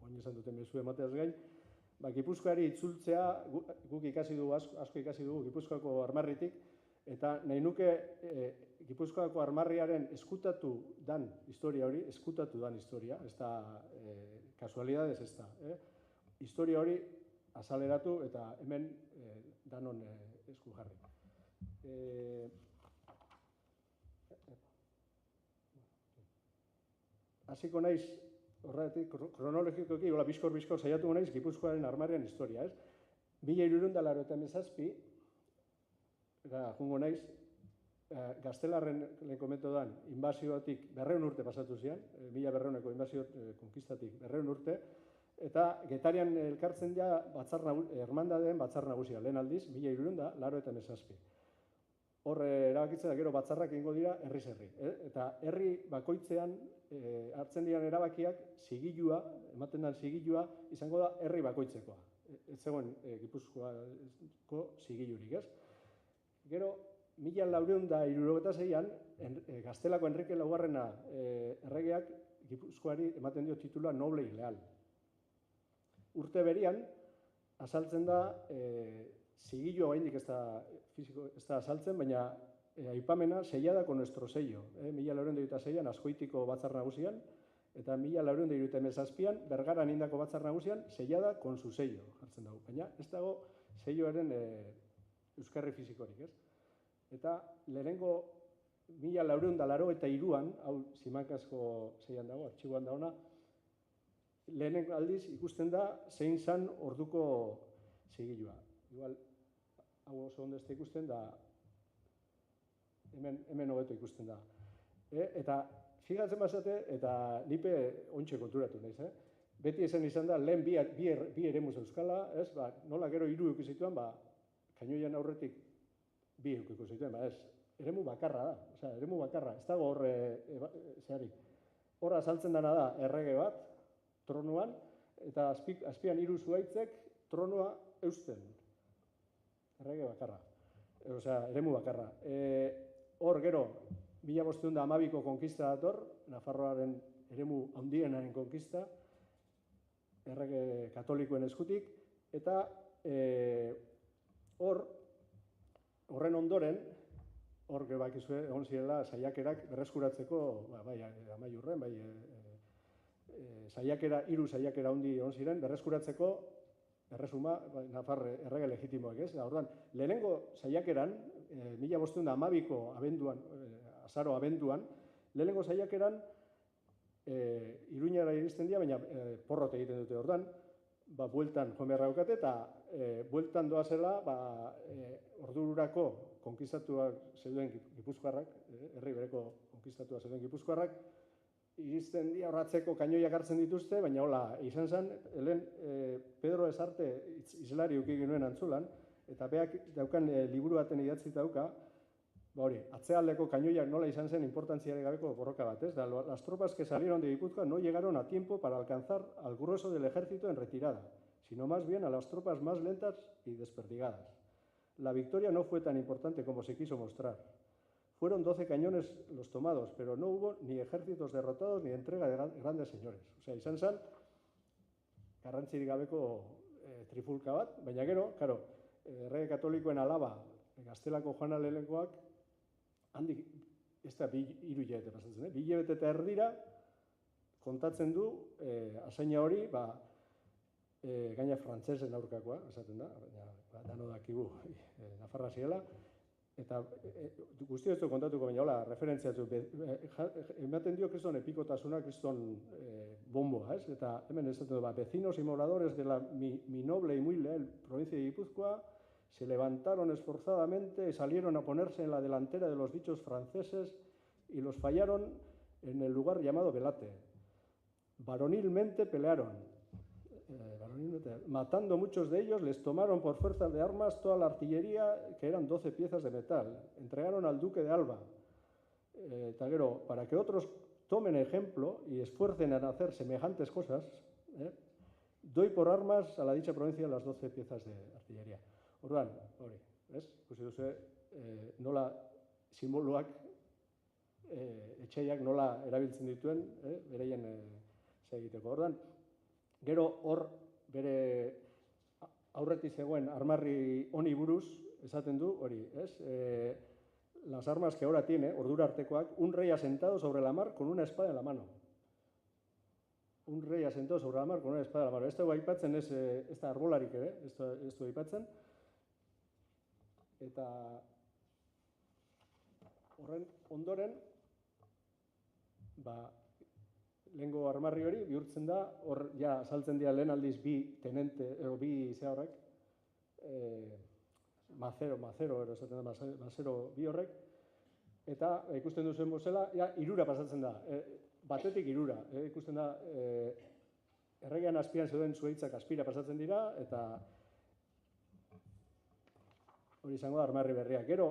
oin esan duten mezu emateaz gain, Gipuzkoari itzultzea, guk asko ikasi dugu Gipuzkoako armarritik, eta nahi nuke Gipuzkoako armarriaren eskutatu dan historia hori, ez da kasualidades ez da. Historia hori azaleratu eta hemen danon esku jarri. Hasiko naiz, horretik, kronologikoki, bizkor saiatu naiz Gipuzkoaren armarrian historia, ez? 1387, jungo naiz, Gaztelarren lehen metodan inbazioatik 200 urte pasatu zian, 1200eko inbazio konkistatik 200 urte, eta Getarian elkartzen ja hermandadeen batzar nagusia, lehen aldiz, 1387. Hor erabakitzen da gero batzarrak egingo dira herriz herri. Eta herri bakoitzean hartzen diren erabakiak zigilua, ematen den zigilua, izango da herri bakoitzekoa. Ez zegoen Gipuzkoako zigilurik, ez? Gero, 1476an, Gaztelako Enrique Laugarrena erregeak Gipuzkoari ematen dio titulua noble y leal. Urte berian, azaltzen da, zigilua oraindik ez da azaltzen, baina aipamena sellada con nuestro sello. 1426an Azkoitiko batzar nagusian, eta 1477an Bergaran indako batzar nagusian sellada con su sello jartzen dago. Baina ez dago selloaren euskarri fizikorik, ez? Eta lehenengo 1483an, hau Simancazko zeian dago, artxiboan dagoena, lehenengo aldiz ikusten da zein zan orduko zigilua. Igual, hau oso ondo ez da ikusten da, hemen hobeto ikusten da. Eta, fijatzen bazate, eta nipe ontxe konturatu naiz, beti esan izan da, lehen bi eremu euskala, nola gero 3 eukizituan, kainoian aurretik 2 eukizituen, ez, eremu bakarra da, eremu bakarra, ez dago hor, zeharik. Hor azaltzen dena da, errege bat, tronuan, eta azpian 3 zuhaitzek tronua eusten. Errege bakarra, eremu bakarra. Hor gero, 1512ko konkista dator, Nafarroaren eremu handienaren konkista, errege katolikoen eskutik, Eta horren ondoren, hor bakizue egon zirela saiakerak berreskuratzeko, bai Amaiurren, bai saiakera, 3 saiakera handi egon ziren, berreskuratzeko erresuma Nafar errege legitimoak, ez? Orduan, lehenengo saiakeran, 1512ko abenduan, azaro abenduan, lehenengo saiakeran Iruñara iristen dira, baina porrot egiten dute. Orduan, bueltan joan beharra daukate, eta bueltan doazela, ordururako konkistatuak zeuden gipuzkoarrak, herri bereko konkistatuak zeuden gipuzkoarrak, iristen dira horratzeko kainoiak hartzen dituzte, baina hola, izan zen, helen Pedro Esarte izlari uki genuen antzulan, eta beak daukan liburu baten idatzi dauka, atzealdeko kainoiak nola izan zen importantziare gabeko borroka bat, ez? Las tropas que salieron de Guipúzcoa no llegaron a tiempo para alcanzar al grueso del ejército en retirada, sino más bien a las tropas más lentas y desperdigadas. La victoria no fue tan importante como se quiso mostrar. Fueron 12 cañones los tomados, pero no hubo ni ejércitos derrotados ni entrega de grandes señores. Osea, izan zen, garrantzirik gabeko trifulka bat, baina gero, karo, errege katolikoen alaba, Gaztelako Juana lehenengoak, handik, ez da 2 hilabete pasatzen, 2 hilabete eta erdira, kontatzen du, asaina hori, gaina frantsesen aurkakoa, esaten da, dano dakigu Nafarra zirela, eta guzti ez du kontatuko, baina hola, referentziatu, ematen dio kriston epikotasuna, kriston bomboa, ez? Eta hemen esaten du, vecinos y moradores de la mi noble y muy leal provincia de Guipúzcoa se levantaron esforzadamente y salieron a ponerse en la delantera de los dichos franceses y los fallaron en el lugar llamado Belate. Varonilmente pelearon. Matando muchos de ellos, les tomaron por fuerza de armas toda la artillería, que eran 12 piezas de metal. Entregaron al duque de Alba. Taguero, para que otros tomen ejemplo y esfuercen en hacer semejantes cosas, doy por armas a la dicha provincia las 12 piezas de artillería. Orduan, hori, ez? Ikusi duzu, nola simboloak, etxeiak nola erabiltzen dituen, bereien egiteko. Orduan, gero hor bere aurretik zegoen armarri honi buruz esaten du, hori, ez? Las armas que ahora tiene, ordura artekoak, un rey asentado sobre la mar con una espada en la mano. Un rey asentado sobre la mar con una espada en la mano. Ez da aipatzen, ez da arbolarik ere, ez da aipatzen. Eta horren ondoren, lehengo armarri hori bihurtzen da, hor ja saltzen dira lehen aldiz bi zeharrak, mazero esaten da, mazero bi horrek, eta ikusten duzuen bezala, ja, 3 pasatzen da, batetik 3, ikusten da, erregean azpian zeuden zuhaitzak azpira pasatzen dira, eta hori izango da armarri berriak. Gero,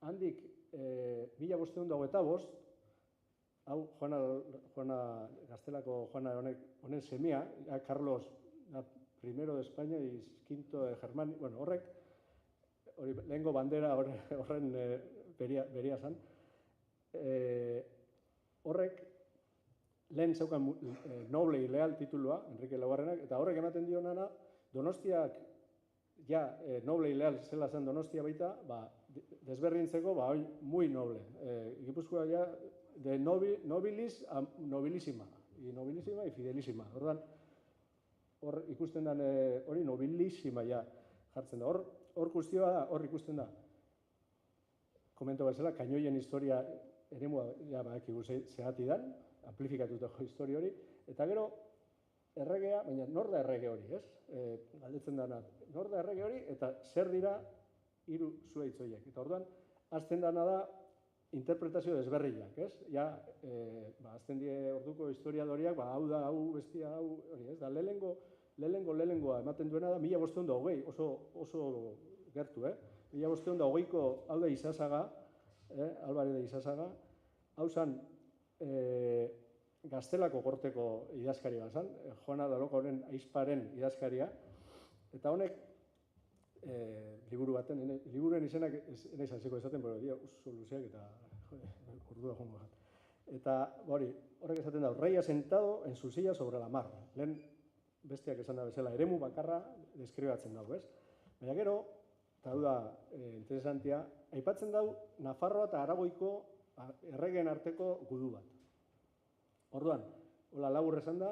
handik 1525, hau Gaztelako Juana honen semea, Carlos I de España y V de Germania, bueno, horrek, lehengo bandera horren beria zan, horrek lehen zeukan noble y leal titulua, Enrique Laugarrenak, eta horrek ematen dio nana, Donostiak, ja, noble y leal zela zen Donostia baita, desberdintzeko, hori, muy noble. Gipuzkoa ja, de nobilis a nobilísima, y fidelísima. Orduan, hor ikusten den, hori nobilísima ja jartzen da. Hor guztioa da, hor ikusten da. Komento bezala, kainoien historia eremua, ja, badakigu zehati dan, amplifikatutako historia hori, eta gero, erregea, baina nor da errege hori, ez? Galdetzen dana, nor da errege hori, eta zer dira 3 zuhaitz horiek. Eta orduan, azten dana da, interpretazio desberriak, ez? Ja, azten die orduko historiadoriak, hau da, hau, bestia, hau, hori, ez? Da, lehenengoa ematen duena da, 1520, oso gertu, 1520ko, hau da Izazaga, Albare de Izazaga, hau zan, Gaztelako gorteko idazkaria bat zan, Juana de Araujoren ahizparen idazkaria, eta honek, liburu baten, liburuen izenak nahi zantzeko esaten, pero dia oso luzeak eta ordua jongo bat. Eta, horrek esaten da, rey asentado en su silla sobre la mar. Lehen besteak esan da bezala, eremu bakarra deskribatzen dago, ez? Baina gero, eta hau da interesantia, aipatzen dau Nafarroa eta Aragoiko erregeen arteko gudu bat. Orduan, hola labur esan da,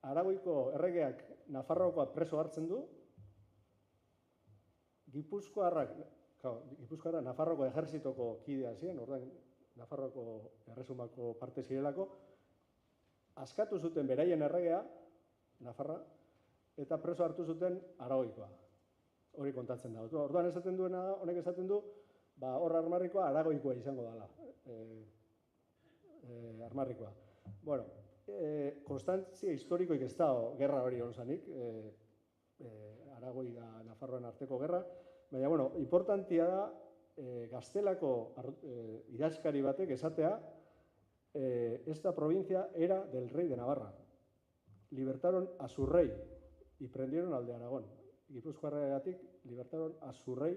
Aragoiko erregeak Nafarroakoa preso hartzen du, Gipuzkoarrak Nafarroako ejertzitoko kidea ziren, orduan Nafarroako erresumako parte zirelako, askatu zuten beraien erregea, Nafarra, eta preso hartu zuten Aragoikoa. Hori kontatzen da. Orduan esaten duena, honek esaten du, hor Armarrikoa Aragoikoa izango dela. Armarrikoa. Bueno, konstantzia historikoik ez da gerra hori onzanik, Aragoi da Nafarroan arteko gerra, baina, bueno, importantia da, Gaztelako idazkari batek esatea, esta provincia era del rey de Navarra. Libertaron a su rey y prendieron al de Aragón. Gipuzkoarragatik libertaron a su rey,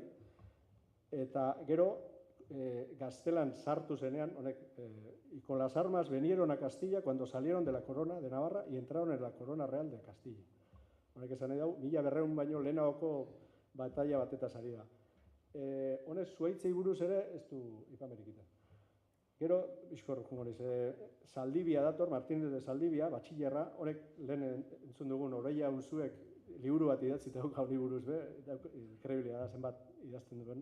eta gero Gaztelan sartu zenean, honek, y con las armas vinieron a Castilla cuando salieron de la corona de Navarra y entraron en la corona real de Castilla. Honek esan nahi dau, 1200 baino lehenagoko batalla batetaz ari da. Honek zuhaitzei buruz ere ez du ipamerik iten. Gero, bizkor, jungoniz, Zaldibia dator, Martínez de Zaldibia, batxillerra, honek lehen entzun dugun Oreia Unzuek liburu bat idatzita duk hori buruz, inkrebilia da, zenbat idazten duen,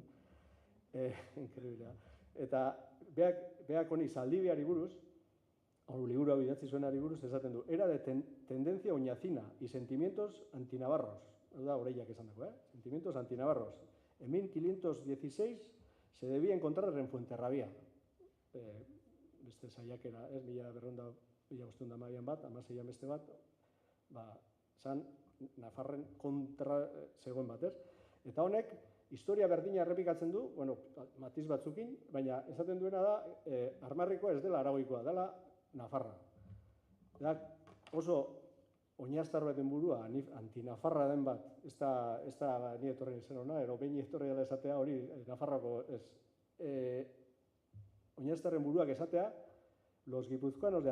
inkrebilia. Eta beak honi Zaldibiari buruz, hori liburu hau idatzi zuenari buruz, esaten du, era de tendencia oñacina y sentimientos antinavarros. Hau da, Oreiak esan dago, sentimientos antinavarros. En 1516 se debía encontrar en Fuenterrabía. Beste saiakera, 1512 bat, 16 beste bat, zan Nafarren kontra zegoen bat, ez? Eta honek, historia berdina errepikatzen du, bueno, matiz batzukin, baina esaten duena da, Armarrikoa ez dela Aragoikoa, dela Nafarra. Da, oso oinaztar baten burua, antinafarra den bat, ez da ni etorri zen hona, ero behin etorri dela esatea, hori Nafarroko ez. Oinaztarren buruak esatea, los guipuzcoanos de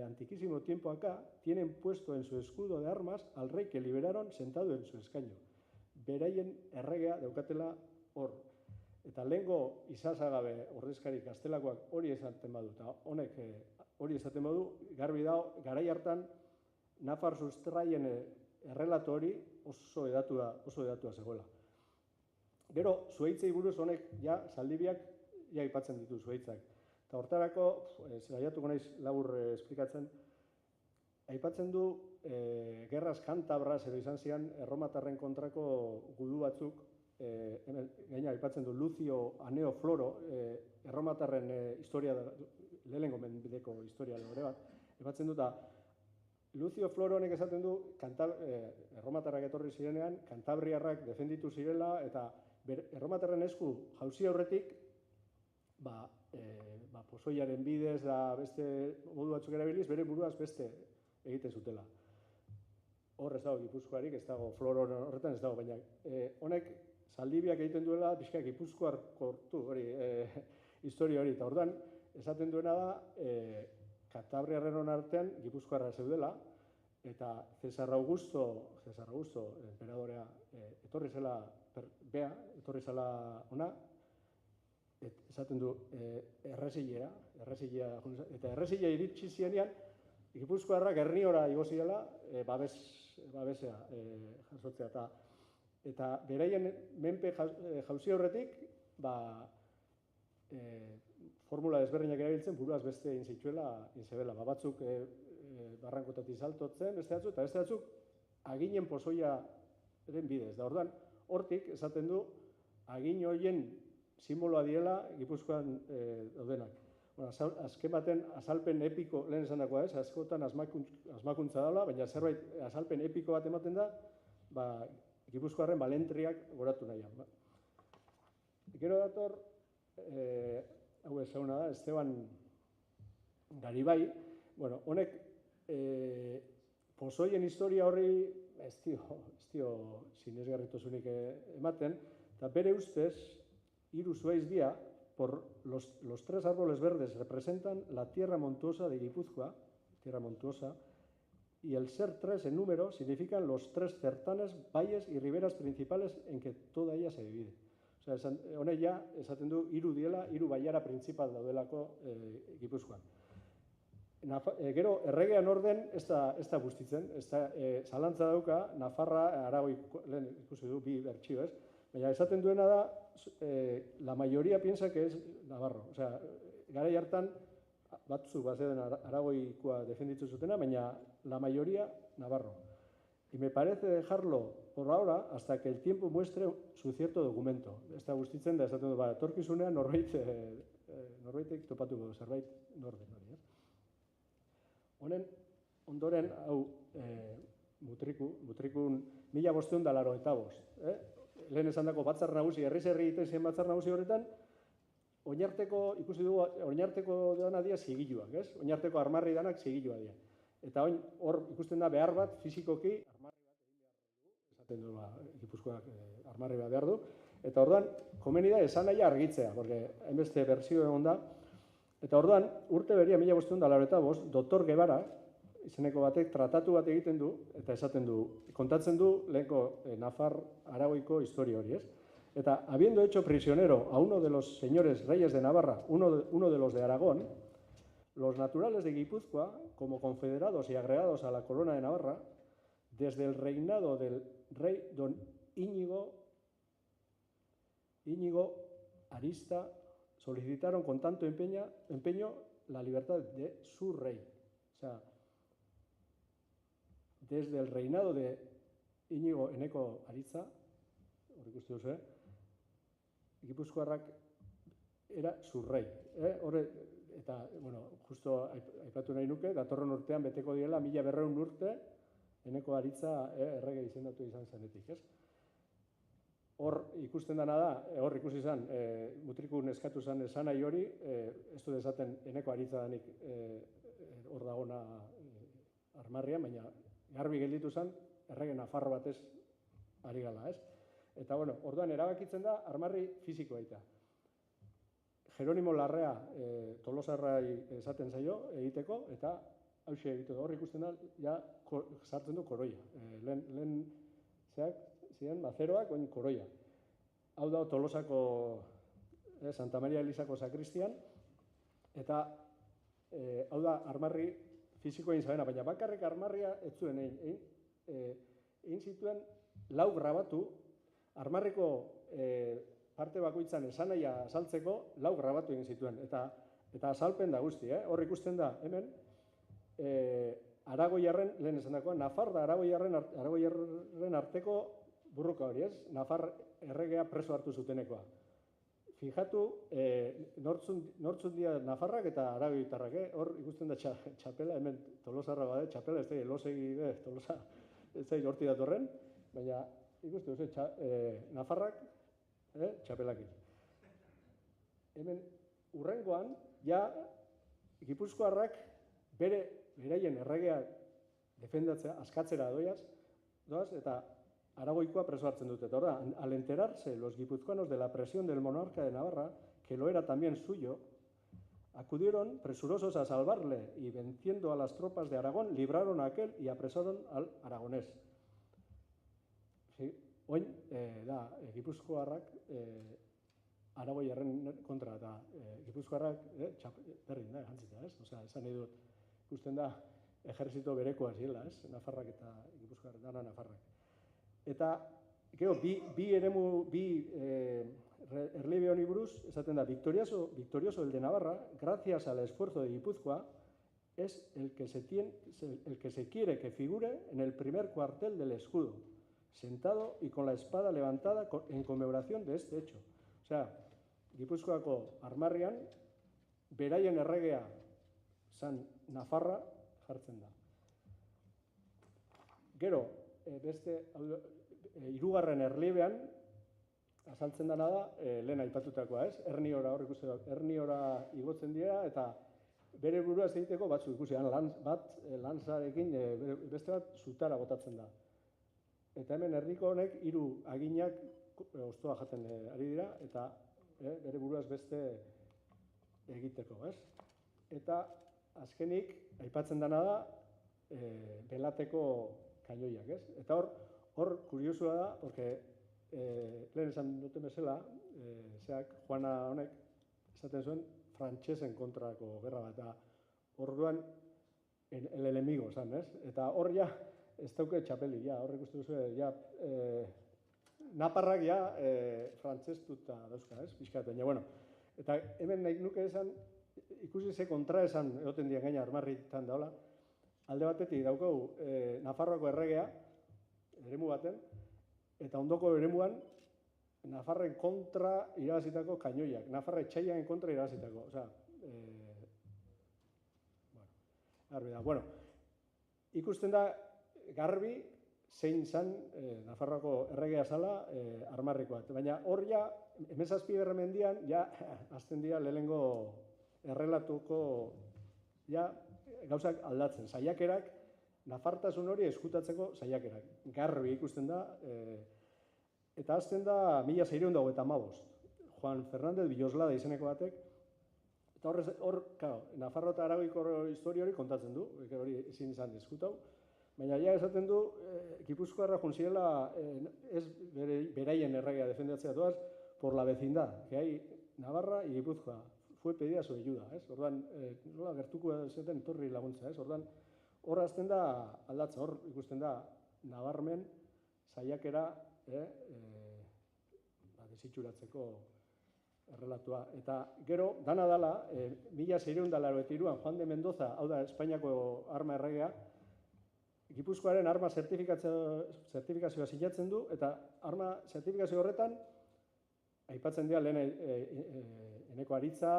antiquísimo tiempo acá tienen puesto en su escudo de armas al rey que liberaron sentado en su escaño. Beraien erregea daukatela hor. Eta lehengo izasagabe ordezkari gaztelakoak hori esaten badu, eta honek hori esaten badu, garbi dago, garai hartan, Nafar sustraien errelato hori oso edatua zegoela. Gero, zuhaitzei buruz honek, Zaldibiak, aipatzen ditu zuhaitzak. Eta hortarako, saiatuko naiz labur esplikatzen, aipatzen du gerraz kantabraz edo izan zian erromatarren kontrako gudu batzuk, gaina aipatzen du Lucio Aneo Floro, erromatarren historia, lehenengo mendeko historia lore bat, aipatzen du eta Lucio Floro honek esaten du, erromatarrak etorri zirenean, kantabriarrak defenditu zirela, eta erromatarren esku jauzi aurretik, pozoiaren bidez da beste modu batzuk erabiliz, bere buruaz beste egiten zutela. Hor ez dago Gipuzkoarik, ez dago Floro horretan ez dago, baina honek Zaldibiak egiten duela, bizkak Gipuzkoar kortu hori, historia hori, eta orduan esaten duena da, Kantabriarren artean Gipuzkoarra zeudela, eta Cesar Augusto, emperadorea, etorri zela ona, esaten du erresilea, eta erresilea iritsi zienean, Gipuzkoarrak Herniora igo zirela, babesea jasotzea, eta beraien menpe jauzi horretik, formula desberdinak erabiltzen, buruaz beste egin zituela, batzuk barrankotatik saltotzen, beste batzuk aginen pozoiaren bidez. Da orduan, hortik esaten du, agin horien simboloa diela Gipuzkoan daudenak. Azken baten azalpen epiko, lehen esan dagoa ez, askotan asmakuntza dela, baina zerbait azalpen epiko bat ematen da, Gipuzkoarren balentriak goratu nahian. Gero dator, hau ezaguna da, Esteban Garibai, honek pozoien historia horri ez dio sinesgarritasunik ematen, eta bere ustez, hiru zuhaiz dira, por los tres árboles verdes representan la tierra montuosa de Guipúzcoa, tierra montuosa, y el ser 3 en número significan los 3 certanes, valles y riberas principales en que toda ella se divide. Osea, honek ja esaten du hiru diela, hiru bailara printzipal daudelako Gipuzkoan. Gero, erregean orden ez da bustitzen, zalantza dauka, Nafarra, Aragoi, lehen ikusi du, bi bertsio ez, baina esaten duena da, la mayoría piensa que es Navarro. Osea, garai hartan, batzu bazeuden Aragoikoa defenditu zutena, baina la mayoría Navarro. Y me parece dejarlo por ahora hasta que el tiempo muestre su cierto documento. Ez da bustitzen da, esaten du, etorkizunean norbaitek topatuko du, zerbait norden hori, ez? Honen, ondoren, hau, mutrikun 1585, lehen esan dako batzar nagusi, herri egiten ziren batzar nagusi horretan, oinarteko, ikusi dugu, oinarteko dana dira zigiluak, ez? Oinarteko armarri danak zigilua dira. Eta hor ikusten da behar bat, fizikoki, armarri bat egin behar du, esaten du, Gipuzkoak armarri bat behar du, eta orduan, komeni da esan nahia argitzea, porque hainbeste berzio egon da, eta orduan, urte beria 1585, Dr. Guevara, izeneko batek, tratatu bat egiten du, eta esaten du, kontatzen du lehenko Nafar Aragoiko historia hori, ez? Eta, habiendo hecho prisionero a uno de los señores reyes de Navarra, uno de los de Aragón, los naturales de Guipúzcoa, como confederados y agregados a la corona de Navarra, desde el reinado del rey don Íñigo Arista, solicitaron con tanto empeño la libertad de su rey. O sea, desde el reinado de Íñigo Eneko Aritza, hor ikusti duzu, Gipuzkoarrak era su rey. Eta, bueno, justo aipatu nahi nuke, datorren urtean beteko diela 1200 urte Eneko Aritza errege izendatu izan zenetik, ez? Hor ikusten dana da, hor ikusi izan, mutrikun eskatu zen esan nahi hori, ez du desaten Eneko Aritza danik hor dagona armarrian, baina garbi gelditu zen, errege Nafarro batez ari gala, ez? Eta, bueno, orduan erabakitzen da armarri fizikoa eta. Jeronimo Larrea Tolosarrai esaten zaio egiteko, eta hauxe egitu da, hor ikusten da, ja sartzen du koroia. Lehen ziren mazeroak, oin koroia. Hau da Tolosako Santa Maria Elizako sakristian, eta hau da armarri fizikoa izabena, baina bakarrik armarria ez zuen egin zituen 4 grabatu, armarriko parte bakoitzan esanahia azaltzeko 4 grabatu egin zituen, eta azalpen da guzti, hor ikusten da, hemen, Aragoiarren, lehen esan dagoa, Nafar da Aragoiarren arteko burruka hori, ez? Nafar erregea preso hartu zutenekoa. Fijatu, nortzun dira Nafarrak eta Aragoitarrak, hor ikusten da txapela, hemen Tolosarra bade, txapela, ez da, elosegi, Tolosa, ez da, horti datorren, baina ikusten duzu, Nafarrak, txapelakin. Hemen, urrengoan, ja, Gipuzkoarrak beraien erregea defendatzea, askatzera doaz, eta Aragoikoa preso hartzen dute. Eta ahora, al enterarse los guipuzcoanos de la presión del monarca de Navarra, que lo era también suyo, acudieron presurosos a salvarle y venciendo a las tropas de Aragón, libraron a aquel y apresaron al aragonés. Oin, da, Gipuzkoarrak Aragoiarren kontra, eta Gipuzkoarrak berdin da, jantzita, ez? Osea, esan nahi dut, ikusten da, ejerzito berekoa ziela, ez? Nafarrak eta Gipuzkoarrak, dana Nafarrak. Eta, gero, bi erliebe honi buruz, esaten da, victorioso el de Navarra, gracias al esfuerzo de Guipúzcoa, es el que se quiere que figure en el primer cuartel del escudo, sentado y con la espada levantada en conmemoración de este hecho. O sea, Gipuzkoako armarrian, beraien erregea zan Nafarra jartzen da. Gero, beste, hirugarren erliebean, azaltzen dena da, lehen aipatutakoa, ez? Erniora hor ikusten da, erniora igotzen dira, eta bere burua ez egiteko batzu ikusi, lantzarekin, beste bat zutara botatzen da. Eta hemen erdiko honek 3 aginak oztoa jaten ari dira, eta bere buruaz beste egiteko, ez? Eta azkenik, aipatzen dena da, belateko kainoiak, ez? Eta hor kuriosua da, porque lehen esan duten bezala, Juana honek esaten zuen frantsesen kontrako gerra bat, eta orduan el enemigo, esan, ez? Eta hor ja, ez dauke txapeli, ja, hor ikusten duzu, ja, naparrak ja frantsestuta dauzka, ez? Pixkat, baina, bueno, eta hemen nahi nuke esan, ikusi ze kontra esan egoten dian gaina armarritan daola, alde batetik daukagu Nafarroako erregea, eremu baten, eta ondoko eremuan Nafarren kontra irabazitako kainoiak, Nafarra etxaiaren kontra irabazitako, osea, garbi da. Bueno, ikusten da garbi zein zan Nafarroako erregea zala armarrikoa. Baina hor ja, 17. mendian, ja, azten dira lehenengo errelatuko ja, gauzak aldatzen. Saiakerak, nafartasun hori eskutatzeko saiakerak. Garbi ikusten da, eta azten da 1625. Juan Fernández Villoslada izeneko batek, eta hor, Nafarro eta Aragoiko historia hori kontatzen du, hori ezin izan eskutau, baina ja esaten du, Gipuzkoarra junziela ez beraien erregea defendatzea doaz, por la vecindad, que hay Navarra y Gipuzkoa, fue pedida su ayuda, ez? Orduan, nola gertuko zaten torri laguntza, ez? Orduan, hor azten da aldatzen, hor ikusten da nabarmen saiakera desitxuratzeko errelatua. Eta gero, dana dala, 1683an Juan de Mendoza, hau da Espainiako arma erregea, Gipuzkoaren arma zertifikazioa sinatzen du, eta arma zertifikazio horretan, aipatzen dira lehen Eneko Aritza,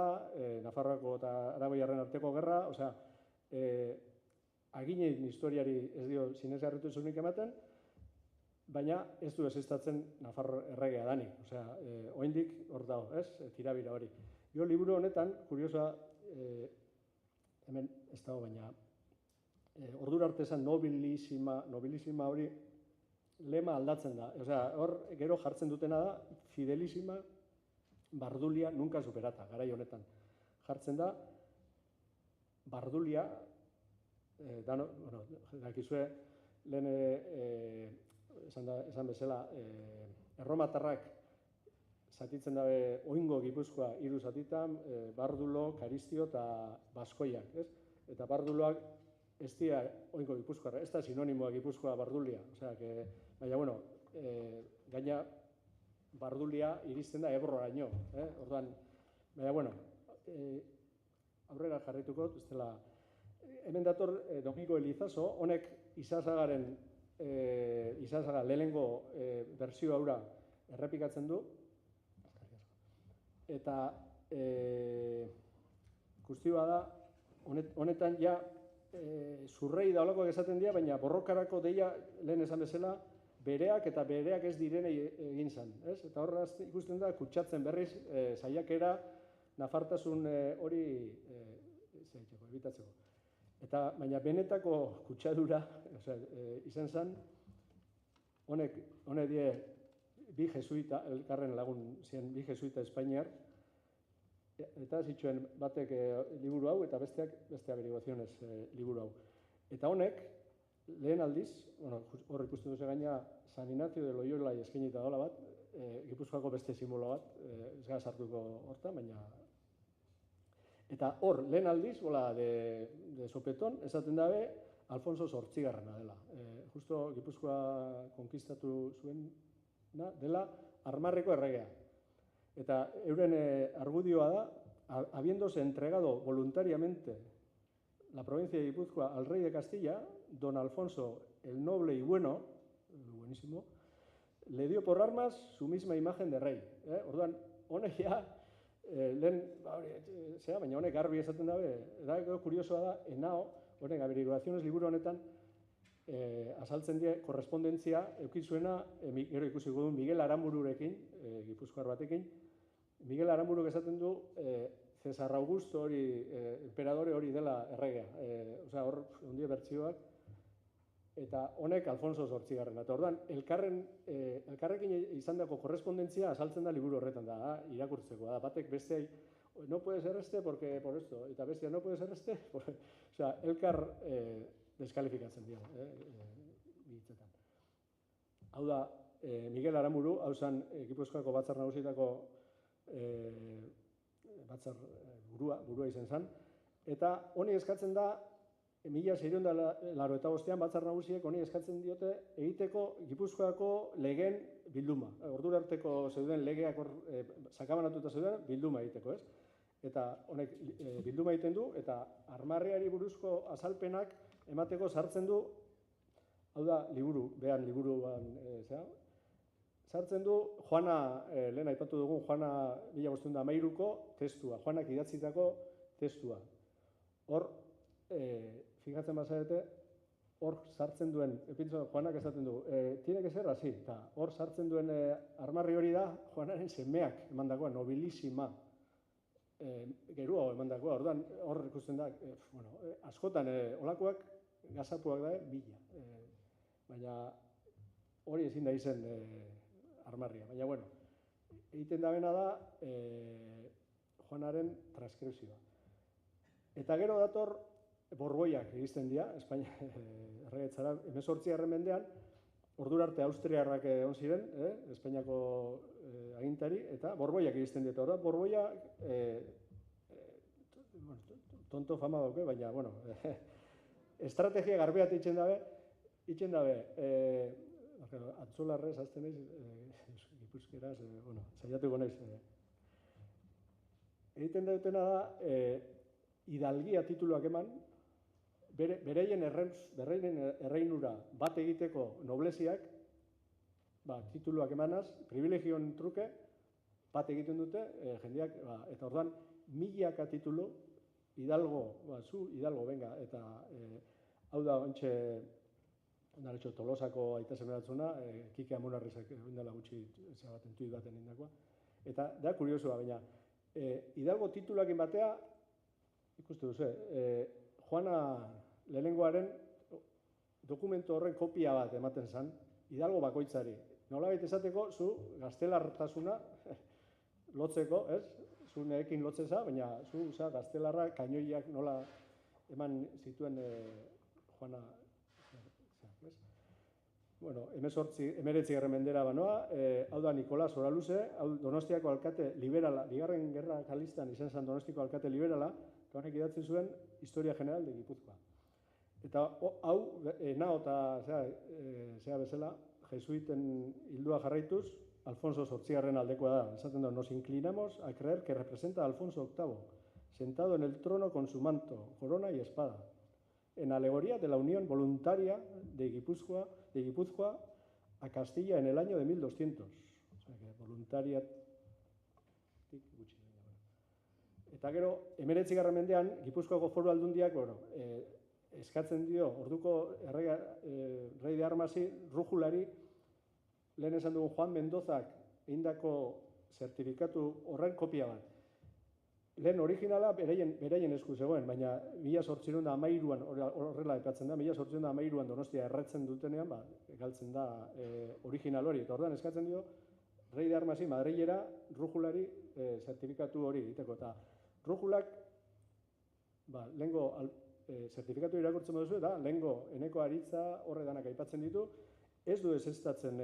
Nafarroako eta Aragoiarren arteko gerra, osea, aginen historiari ez dio sinesgarritu zunik ematen, baina ez du ezestatzen Nafarro erregea danik, osea, oraindik hor dago, ez? Tirabira hori. Jo liburu honetan, kuriosa, hemen ez dago, baina ordura arte esan nobilísima hori lema aldatzen da. Osea, hor gero jartzen dutena da, fidelísima Bardulia nunca superata, garai honetan. Jartzen da, Bardulia, dakizue, lehen esan bezala, erromatarrak zatitzen dabe oingo Gipuzkoa 3 zatitan, Bardulo, Karistio eta Baskoiak, ez? Eta Barduloak ez dira oingo Gipuzkoarra, ez da sinonimoa Gipuzkoa Bardulia, osea, baina, bueno, gaina Bardulia iristen da Ebroraino, orduan, baina, bueno, aurrera jarrituko, ez dela, hemen dator Domingo Elizaso, honek Isasagaren, Isasaga lehenengo bertsio haura errepikatzen du, eta guztioa da, honetan ja, zurrei da holakoak esaten dira, baina borrokarako deia lehen esan bezala, bereak eta bereak ez direnei egin zen, ez? Eta horra ikusten da, kutsatzen berriz, saiakera, nafartasun hori ebitatzeko. Eta, baina benetako kutsadura, izan zen, honek die bi jesuita, elkarren lagun ziren bi jesuita Espainiar, eta zituen batek liburu hau eta besteak beste averiguaziones liburu hau. Eta honek, lehen aldiz, hor ikusten duzu gaina San Ignacio de Loyola eskainita dola bat, Gipuzkoako beste simbolo bat, ez gara sartuko hortan, baina... Eta hor, lehen aldiz, de sopeton, esaten dabe, Alfonso Zortzigarrena dela. Justo Gipuzkoa konkistatu zuen dela armarreko erregea. Eta euren argudioa da, habiéndose entregado voluntariamente la provincia de Guipúzcoa al rey de Castilla, don Alfonso, el noble y bueno, buenísimo, le dio por armas su misma imagen de rey. Orduan, honek ja, lehen, baina honek garbi esaten dabe, eta kuriosoa da, enao, honek averiguaziones liburu honetan, azaltzen die, korrespondentzia, eukizuena, gero ikusi duen Miguel Arambururekin, Gipuzkoar batekin, Miguel Aramburuk esaten du, Cesar Augusto hori, emperadore hori dela erregea. Osea, hor, ondie bertsioak, eta honek Alfonso Zortzigarrena. Eta orduan, elkarrekin izandako korrespondentzia azaltzen da liburu horretan da, irakurtzeko da. Batek besteai, no puede ser este porque por esto, eta bestea no puede ser este, osea, elkar deskalifikatzen dio, hitzetan. Hau da, Miguel Aramuru, hau zen Gipuzkoako Batzar Nagusietako batzar burua izan zen, eta honi eskatzen da, 1685 Batzar Nagusiek honi eskatzen diote egiteko Gipuzkoako legeen bilduma. Ordura arteko zeuden legeak sakabanatuta zeuden bilduma egiteko, ez? Eta honek bilduma egiten du, eta armarriari buruzko azalpenak emateko sartzen du, hau da, liburuan, sartzen du Juana, lehen aipatu dugun Juana 1513ko testua, Juanak idatzitako testua. Hor, fijatzen bazarete, hor sartzen duen, Juanak esaten du, tiene que ser así, eta hor sartzen duen armarri hori da Juanaren semeak emandakoa, nobilísima, geruago emandakoa, orduan hor ikusten da, askotan olakoak gazatuak da, bila, baina hori ezin da izen armarria, baina bueno, egiten da bena da Juanaren transkripzioa. Eta gero dator Borboiak egizten dira, Espainia erregetzara, 18. mendean, ordura arte Austriarrak egon ziren, Espainiako agintari, eta Borboiak egizten dira. Eta Borboia, tonto fama dauke, baina, bueno, estrategia garbiat itxen dabe, atzolarrez, azten naiz, gipuzkeraz, saiatuko naiz. Egiten dutena da, hidalgia tituluak eman, bereien erreinura bat egiteko nobleziak, tituluak emanaz, privilegioen truke, bat egiten dute, jendeak, eta orduan, milaka titulu, hidalgo, zu hidalgo, venga, eta hau da, ontxe, Tolosako aita semeratzuna, Kike Amonarrizak dela gutxi baten tuit baten indakoa, eta da kuriosua, baina, hidalgo tituluak batea, ikustu duzu, Juana lehenengoaren dokumentu horren kopia bat ematen zen, hidalgo bakoitzari. Nolabait esateko, zu gaztelartasuna lotzeko, ez? Zu neekin lotzeza, baina zu gaztelarra kainoiak nola eman zituen Juana. Bueno, 19. mendera banoa, hau da Nikolas Oraluze, hau Donostiako alkate liberala, bigarren gerra kalistan izan zen Donostiako alkate liberala, eta honek idatzi zuen Historia General de Gipuzkoa. Eta hau, nao eta zea bezala, jesuiten hildua jarraituz, Alfonso VIII aldekoa da. Esaten da, nos inclinamos a creer que representa a Alfonso VIII, sentado en el trono con su manto, corona y espada, en alegoría de la unión voluntaria de Guipúzcoa a Castilla en el año de 1200. O sea, que voluntaria... Eta gero, 19. mendean, Gipuzkoako Foru Aldundiak, eskatzen dio, orduko rei de armasi, Rujulari, lehen esan dugu Juan Mendozak egindako zertifikatu horren kopia bat. Lehen originala beraien esku zegoen, baina 1813an, horrela epatzen da, 1813an Donostia erretzen dutenean, galtzen da original hori. Eta orduan eskatzen dio, rei de armasi, Madrilera, Rujulari zertifikatu hori egiteko. Eta Rujulak, lehengo zertifikatu irakurtzen duzu, eta lehengo eneko aritza horreganak aipatzen ditu, ez du ezestatzen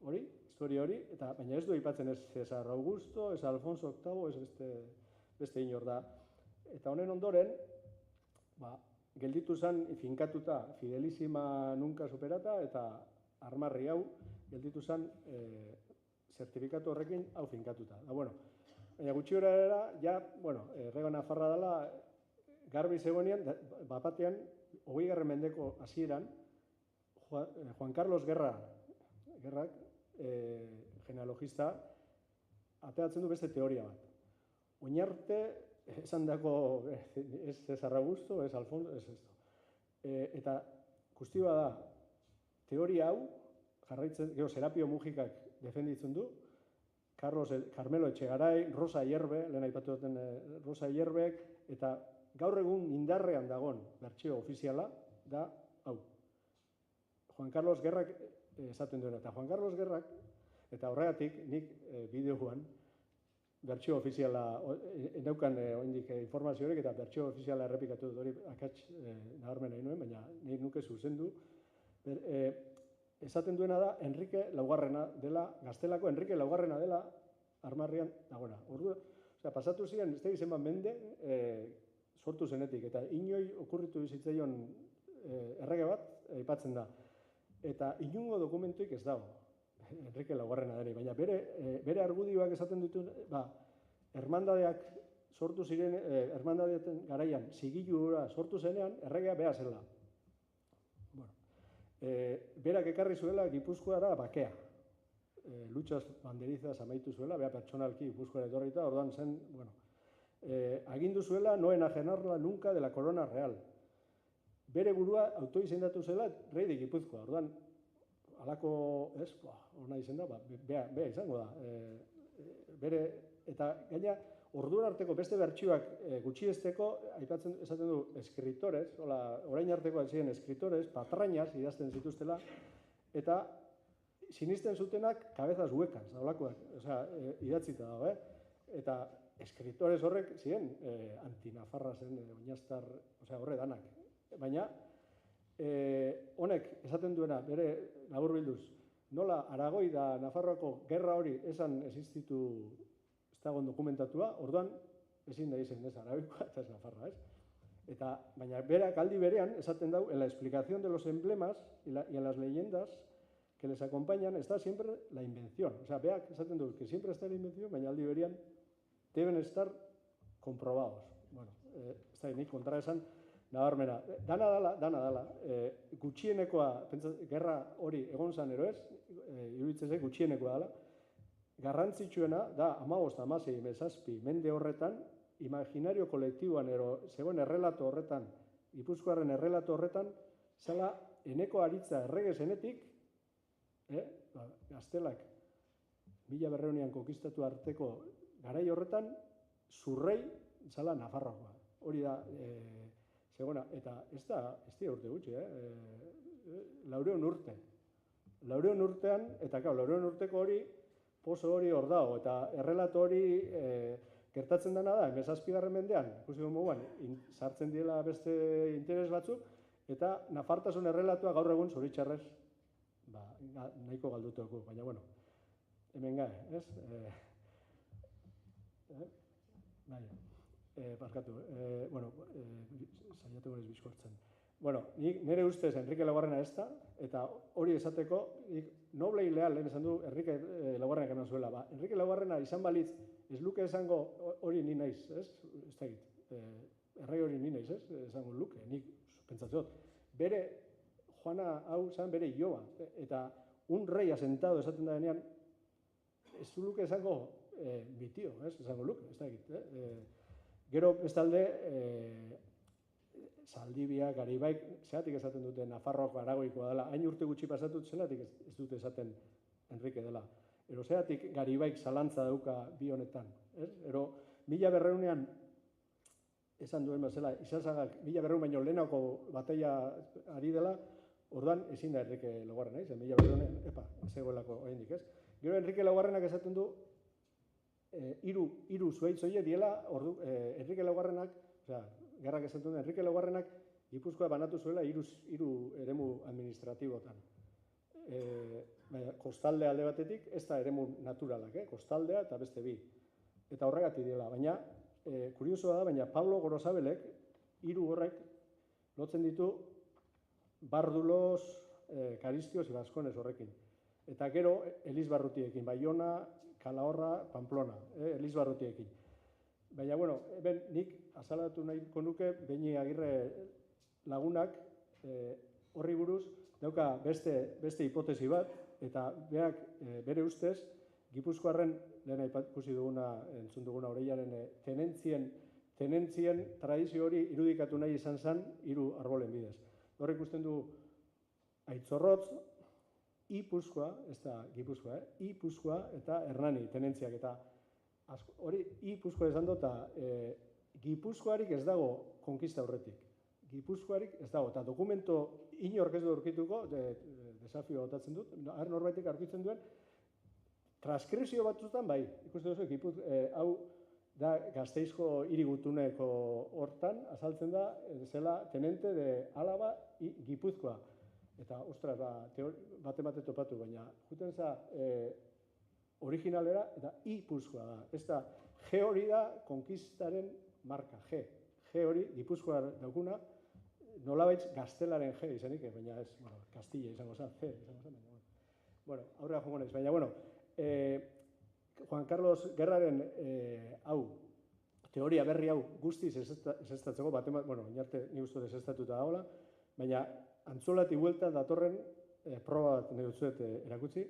hori, historia hori, baina ez du aipatzen ez Cesar Augusto, ez Alfonso VIII, ez beste inor da. Eta honen ondoren, gelditu zen finkatuta Fidelissima nunca superata, eta armarri hau gelditu zen zertifikatu horrekin hau finkatuta. Baina gutxi horrela, errega nafarra dela, garbi zegoenean, batean, 20. mendeko hasieran, Juan Carlos Gerrak, genealogista, ateratzen du beste teoria bat. Oinarte, esan dako, ez Cesar Augusto, ez Alfonso, ez esto. Eta, guztioa da, teoria hau, jarraitzen, Serapio Mujikak defenditzen du, Carmelo Etxegaray, Rosa Hierbe, lehen aipatu duten Rosa Hierbek, eta gaur egun indarrean dagon bertsio ofiziala da hau. Juan Carlos Gerrak esaten duena, eta Juan Carlos Gerrak, eta horregatik nik bideoan bertsio ofiziala, eneukan oraindik informazio horiek eta bertsio ofiziala errepikatu dut hori akats nabarmen nahi nuen, baina nahi nuke zuzendu. Esaten duena da Enrique Laugarrena dela, Gaztelako Enrique Laugarrena dela armarrian dagoena. Pasatu ziren, ez da zenbat mende sortu zenetik, eta inoi okurritu zitzaion errege bat aipatzen da. Eta inungo dokumentuik ez dago, Enrique Laugarrena dela, baina bere argudioak esaten ditu, hermandadeak sortu ziren, hermandadeaten garaian zigilura sortu zenean, erregea beha zela. Berak ekarri zuela Gipuzkoara bakea. Luchas banderizas amaitu zuela, beha pertsonalki Gipuzkoara etorrita, orduan zen, agindu zuela no enajenarla nunca de la corona real. Bere burua autoizendatu zela rei de Gipuzkoa, orduan, halako, hona izen da, beha izango da. Eta gaina, ordura arteko beste bertsioak gutxiesteko, aipatzen esaten du eskriptores, orain artekoak ziren eskriptores, patrañas idazten zituztela, eta sinisten zutenak cabezas huecas, daulakoak, idatzita dago, eta eskriptores horrek ziren antinafarra zen, oinaztar, horre danak. Baina, honek esaten duena, bere laburbilduz, nola Aragoi da Nafarroako gerra hori esan existitu ez dagoen dokumentatua, orduan ezin da izen ez Aragoikoa eta ez Nafarra, ez? Baina berak aldi berean esaten dau, en la explicación de los emblemas y en las leyendas que les acompañan está siempre la invención. Beak esaten du, que siempre está la invención, baina aldi berean deben estar comprobados. Ez da, nik kontra esan, nabarmena. Dana dala, gutxienekoa, gerra hori egon zan ero ez, iruditzen zait gutxienekoa dela, garrantzitsuena da 15-16 mende horretan, imaginario kolektiboan zegoen errelato horretan, Gipuzkoarren errelato horretan, zela eneko aritza errege zenetik, Gaztelak 1200ean konkistatu arteko garai horretan, zurrei zela Nafarroakoa. Hori da, zegoena, eta ez da urte gutxi, 400 urte. 400 urtean, eta 400 urteko hori, pozo hori hor dago, eta errelato hori gertatzen dena da, 17. mendean, ikusi moduan, sartzen diela beste interes batzuk, eta nafartasun errelatoa gaur egun zoritxarrez nahiko galdutuko, baina bueno, hemen gai, ez? Barkatu, saiatuko naiz bizkortzen. Nire ustez Enrique Laugarrena ez da, eta hori esateko, noble y leal, lehen esan du, Enrique Laugarrenak eman zuela. Enrique Laugarrena izan balitz, ez luke esango hori ni naiz, ez? Ez da egit, errege hori ni naiz, ez? Esango luke, nik pentsatzen dut. Bere, Juana hau zan bere ioa, eta un rey asentado esaten da denean, ez du luke esango mi tío, ez? Esango luke, ez da egit. Gero, bestalde, Zaldibia, Garibaik, zeatik esaten dute Nafarroako Aragoikoa dela, hain urte gutxi pasatut zelatik ez dute esaten Enrique dela. Ero zeatik Garibaik zalantza dauka bi honetan. Ero, 1200ean esan duen bezala, Izazagak 1200 baino lehenako bataia ari dela, orduan ezin da Enrique Laugarrena, 1200ean, zegoelako oraindik ez. Gero Enrique Laugarrenak esaten du, hiru zuhaitz horiek diela, Enrique Laugarrenak, gerrak esan duen, Enrique Laugarrenak Gipuzkoa banatu zuela hiru eremu administratibotan. Kostalde alde batetik, ez da eremu naturalak, kostaldea eta beste bi. Eta horregatik dela, baina, kuriosoa da, baina Pablo Gorosabelek hiru horrek lotzen ditu Bardulos, Karistios y Baskones horrekin. Eta gero Elizbarrutiekin, Baiona, Calahorra, Pamplona, Elizbarrutiekin. Baina, nik azalatu nahiko nuke, Beini Agirre lagunak horri buruz dauka beste hipotesi bat, eta berak bere ustez, Gipuzkoarren, lehen ikusi duguna, entzun duguna Oreiaren, tenentzien tradizio hori irudikatu nahi izan zen hiru arbolen bidez. Horrek ikusten du Aitzorrotz, Ipuzkoa, ez da Gipuzkoa, Ipuzkoa eta Hernani tenentziak, eta hori Ipuzkoa esan dut, Gipuzkoarik ez dago konkista horretik. Gipuzkoarik ez dago, eta dokumento inork ez du aurkituko, desafioa botatzen dut, norbaitek aurkitzen duen, transkripzio batzutan bai, ikusten duzu, hau da Gasteizko hiri gutuneko hortan, azaltzen da, zela tenente de Álava y Gipuzkoa. Eta, ostras, bate topatu, baina, juten za, originalera, eta Ipuzkoa da. Ez da, G hori da, konkistaren marka, G. G hori, Gipuzkoa daukuna, nolabait gaztelaren G izanik, baina ez, Castilla izango zen, G izango zen, baina, bueno, aurrera jongo naiz, baina, bueno, Juan Carlos Guerraren teoria berri hau guztiz ezestatzeko, bueno, inarte nik uste ezestatuta dagoela, baina Antzolati buelta datorren proba bat nahi dutzuet erakutsi.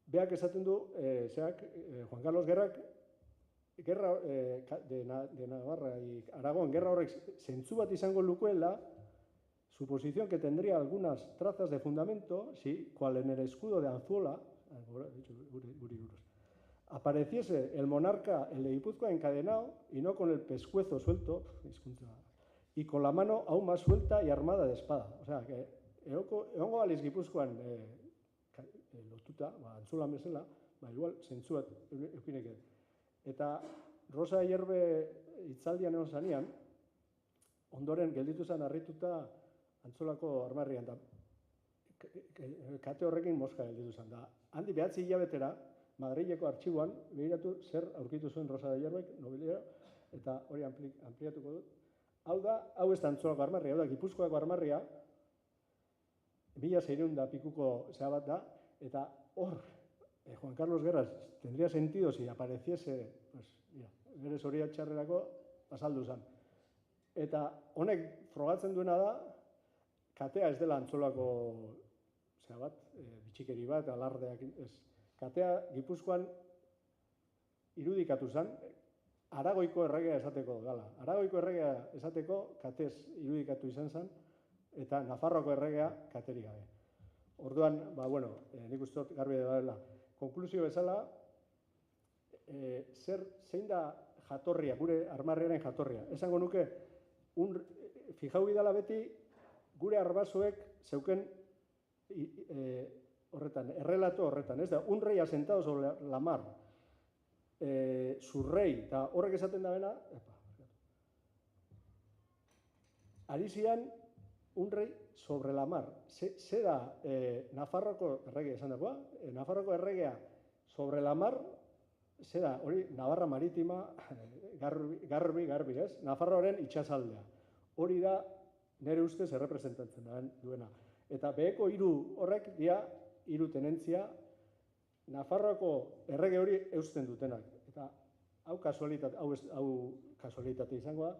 Beak esaten du, Juan Carlos Guerrak, Guerra de Navarra y Aragón, guerra horrek zentzu bat izango lukuela, suposición que tendría algunas trazas de fundamento, si, cual en el escudo de Anzuola, apareciese el monarca, el de Guipúzcoa, encadenado y no con el pescuezo suelto, y con la mano aún más suelta y armada de espada. O sea, que egongo baliz Gipuzkoan lotuta, Antzuolan bezala, igual zentzu bat eukineke. Eta Rosa Hierbe hitzaldian egon zanean, ondoren gelditu zen harrituta Antzuolako armarrian da. Kate horrekin mosca gelditu zen da. Handi 9 hilabetera, Madrileko artxiboan, behiratu zer aurkitu zuen Rosa Hierbek, nobilera, eta hori ampliatuko dut. Hau ez da Antzuolako armarria, hau da Gipuzkoako armarria, 1600 pikuko zea bat da, eta hor, Juan Carlos Guerras tendría sentido si apareciese, berez hori txarrerako azaldu zen. Eta honek frogatzen duena da, katea ez dela Antzuolako zea bat, bitxikeri bat, alardeak ez. Katea Gipuzkoan irudikatu zen, Aragoiko erregea esateko gala. Aragoiko erregea esateko katez irudikatu izan zen, eta Nafarroako erregea katerik gabe. Orduan, nik uste dut garbi dela. Konklusio bezala, zein da jatorria, gure armarriaren jatorria. Esango nuke, fijau bidala beti, gure arbasoek zeuken horretan, errelato horretan. Ez da, un rey asentado sobre la mar, su rey, eta horrek esaten da bena, Arizian, un rey sobre la mar. Ze da Nafarroko erregea esan dagoa? Nafarroko erregea sobre la mar, ze da, hori Navarra Maritima, garbi, ez? Nafarroaren itxasaldea. Hori da nire ustez errepresentatzen duena. Eta beheko 3 horrek dia 3 tenentzia Nafarroako errege hori eusten dutenak. Eta hau kasualitate izango da.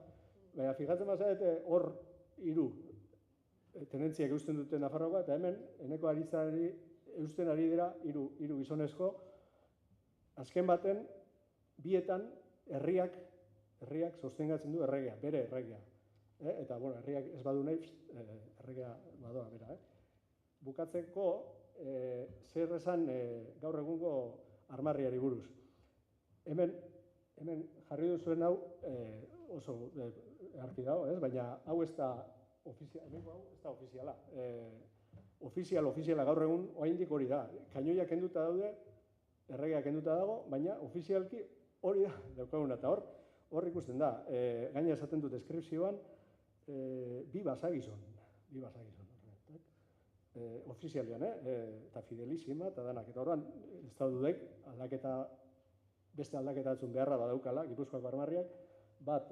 Baina, fijatzen bazarete hor 3 tenentziak eusten duten Nafarroakoa, eta hemen, eneko aritzari eusten ari dira 3 gizonezko, azken baten, bietan herriak sostengatzen du erregea, bere erregea. Eta, herriak ez badu nahi, erregea badoa, bera. Bukatzeko, zer esan gaur egungo armarriari buruz. Hemen jarri duzuen hau oso argi dago, baina hau ez da ofiziala. Ofiziala gaur egun oraindik hori da. Kainoiak kenduta daude, erregea kenduta dago, baina ofizialki hori da daukaguna. Eta hor ikusten da, gaina esaten dut deskripzioan, bi basagizon. Ofizialean, eta fidelizima, eta danak. Eta horren, ez da dudek, beste aldaketa batzun beharra badaukala, Gipuzkoako armarriak, bat,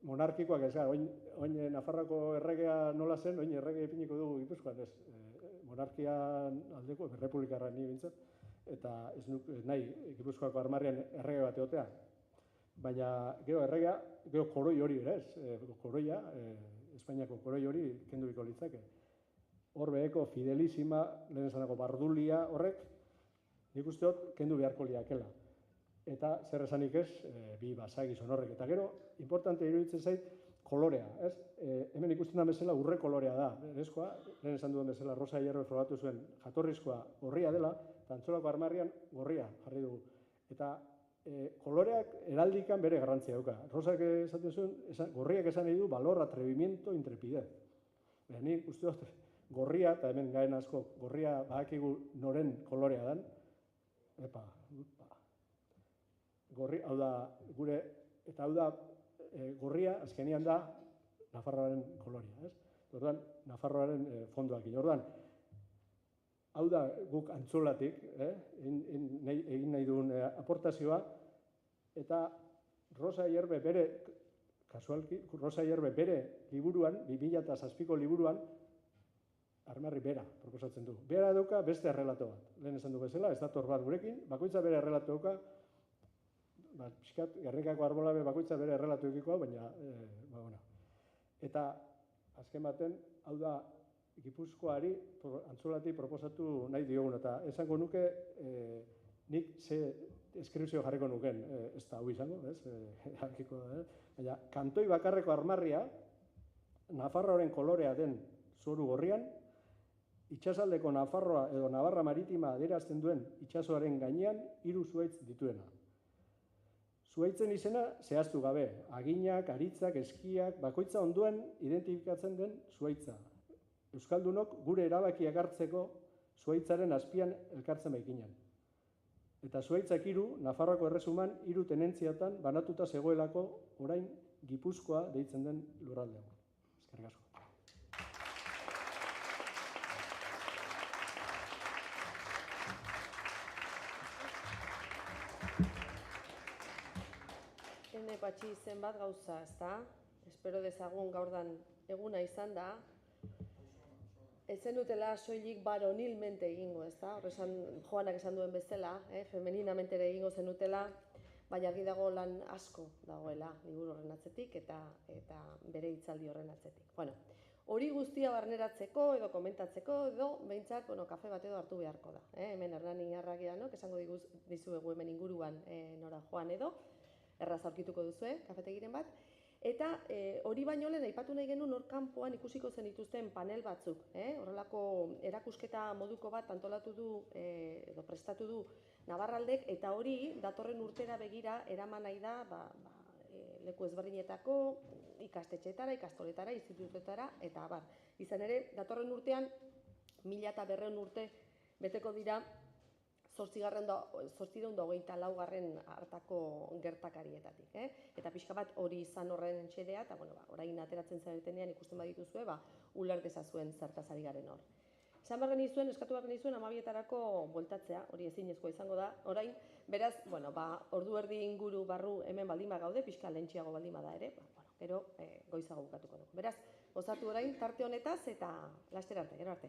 monarkikoak ez gara, oin Nafarroako erregea nola zen, oin errege ipiniko dugu Gipuzkoan, ez, monarkian aldeko, republikarra ni bintzat, eta ez nahi Gipuzkoako armarrian errege bat egotea. Baina, gero erregea, gero koroi hori ere ez, koroia, Espainiako koroi hori kendubiko litzake. Hor beheko fidelizima, lehen esanako bardulia horrek, nik uste dut kendu beharko liakela. Eta zer esanik ez, bi basagizon horrek. Eta gero, importante iruditzen zait, kolorea, ez? Hemen ikusten da bezala urre kolorea da, berezkoa, lehen esan duen bezala Rosa Hierbe frogatu zuen jatorrizkoa gorria dela, eta Antzuolako armarrian gorria jarri dugu. Eta koloreak heraldikan bere garrantzia dauka. Rosak esaten zuen, gorriak esan nahi du valor, atrevimiento, intrepidez. Nik uste dut, gorria, eta hemen gaen asko, gorria badakigu noren kolorea dan, gorri, hau da, gure, eta hau da, gorria, azkenean da, Nafarroaren koloria, ez? Orduan, Nafarroaren fondoak. Orduan, hau da guk Antzolatik, egin nahi duen aportazioa, eta Rosa Ierbe bere, kasualki, Rosa Ierbe bere liburuan, 2007ko liburuan, armarri bera proposatzen du. Bera dauka beste errelato bat. Lehen esan du bezala, ez dator bat gurekin, bakoitza bere errelato dauka, pixkat, Gernikako arbolabe bakoitza bere errelato eukikoa, baina, Eta, azken baten, hau da, Gipuzkoari, Antzolati proposatu nahi diogun, eta esango nuke, nik ze eskripzio jarriko nuken, ez da hau izango, ez? Baina, kantoi bakarreko armarria, Nafarroaren kolorea den zoru gorrian, itsasaldeko Nafarroa edo Navarra Maritima adierazten duen itsasoaren gainean 3 zuhaitz dituena. Zuhaitzen izena zehaztu gabe, aginak, aritzak, eskiak, bakoitza ondoen identifikatzen den zuhaitza. Euskaldunok gure erabakiak hartzeko zuhaitzaren azpian elkartzen baikinan. Eta zuhaitzak 3, Nafarroako erresuman 3 tenentziatan banatuta zegoelako orain Gipuzkoa deitzen den lurraldean. Eskerrik asko. Patxi, zenbat gauza, ezta? Espero dezagun gaurdan eguna izan da. Ez zenutela soilik baronilmente egingo, ezta? Horrezan, Joanak esan duen bezala, femeninamente ere egingo zenutela, baina argi dago lan asko dagoela liburu horren atzetik eta bere hitzaldi horren atzetik. Bueno, hori guztia barneratzeko edo komentatzeko edo behintzat, kafe bat edo hartu beharko da. Hemen Hernani Arragianok esango dizuegu hemen inguruan nora joan edo, erraz aurkituko duzue, kafetegiren bat. Eta hori baino lehen aipatu nahi genuen hor kanpoan ikusiko zen dituzten panel batzuk. Horrelako erakusketa moduko bat antolatu du edo prestatu du Navarraldek, eta hori datorren urtera begira eraman nahi da leku ezberdinetako ikastetxeetara, ikastoletara, institutuetara, eta abar. Izan ere, datorren urtean 1100 urte beteko dira 824 hartako gertakarietatik. Eta pixka bat hori izan horren xedea, eta orain ateratzen zaretenean ikusten badituzue, uler dezazuen zertaz ari garen hor. Esan behar genizuen, eskatu behar genizuen 12etarako bueltatzea, hori ezinezkoa izango da, orain, beraz, ordu erdi inguru barru hemen baldin gaude, pixka lehentxiago baldin bada ere, gero goizago bukatuko dugu. Beraz, gozatu orain tarte honetaz eta laster arte, gero arte.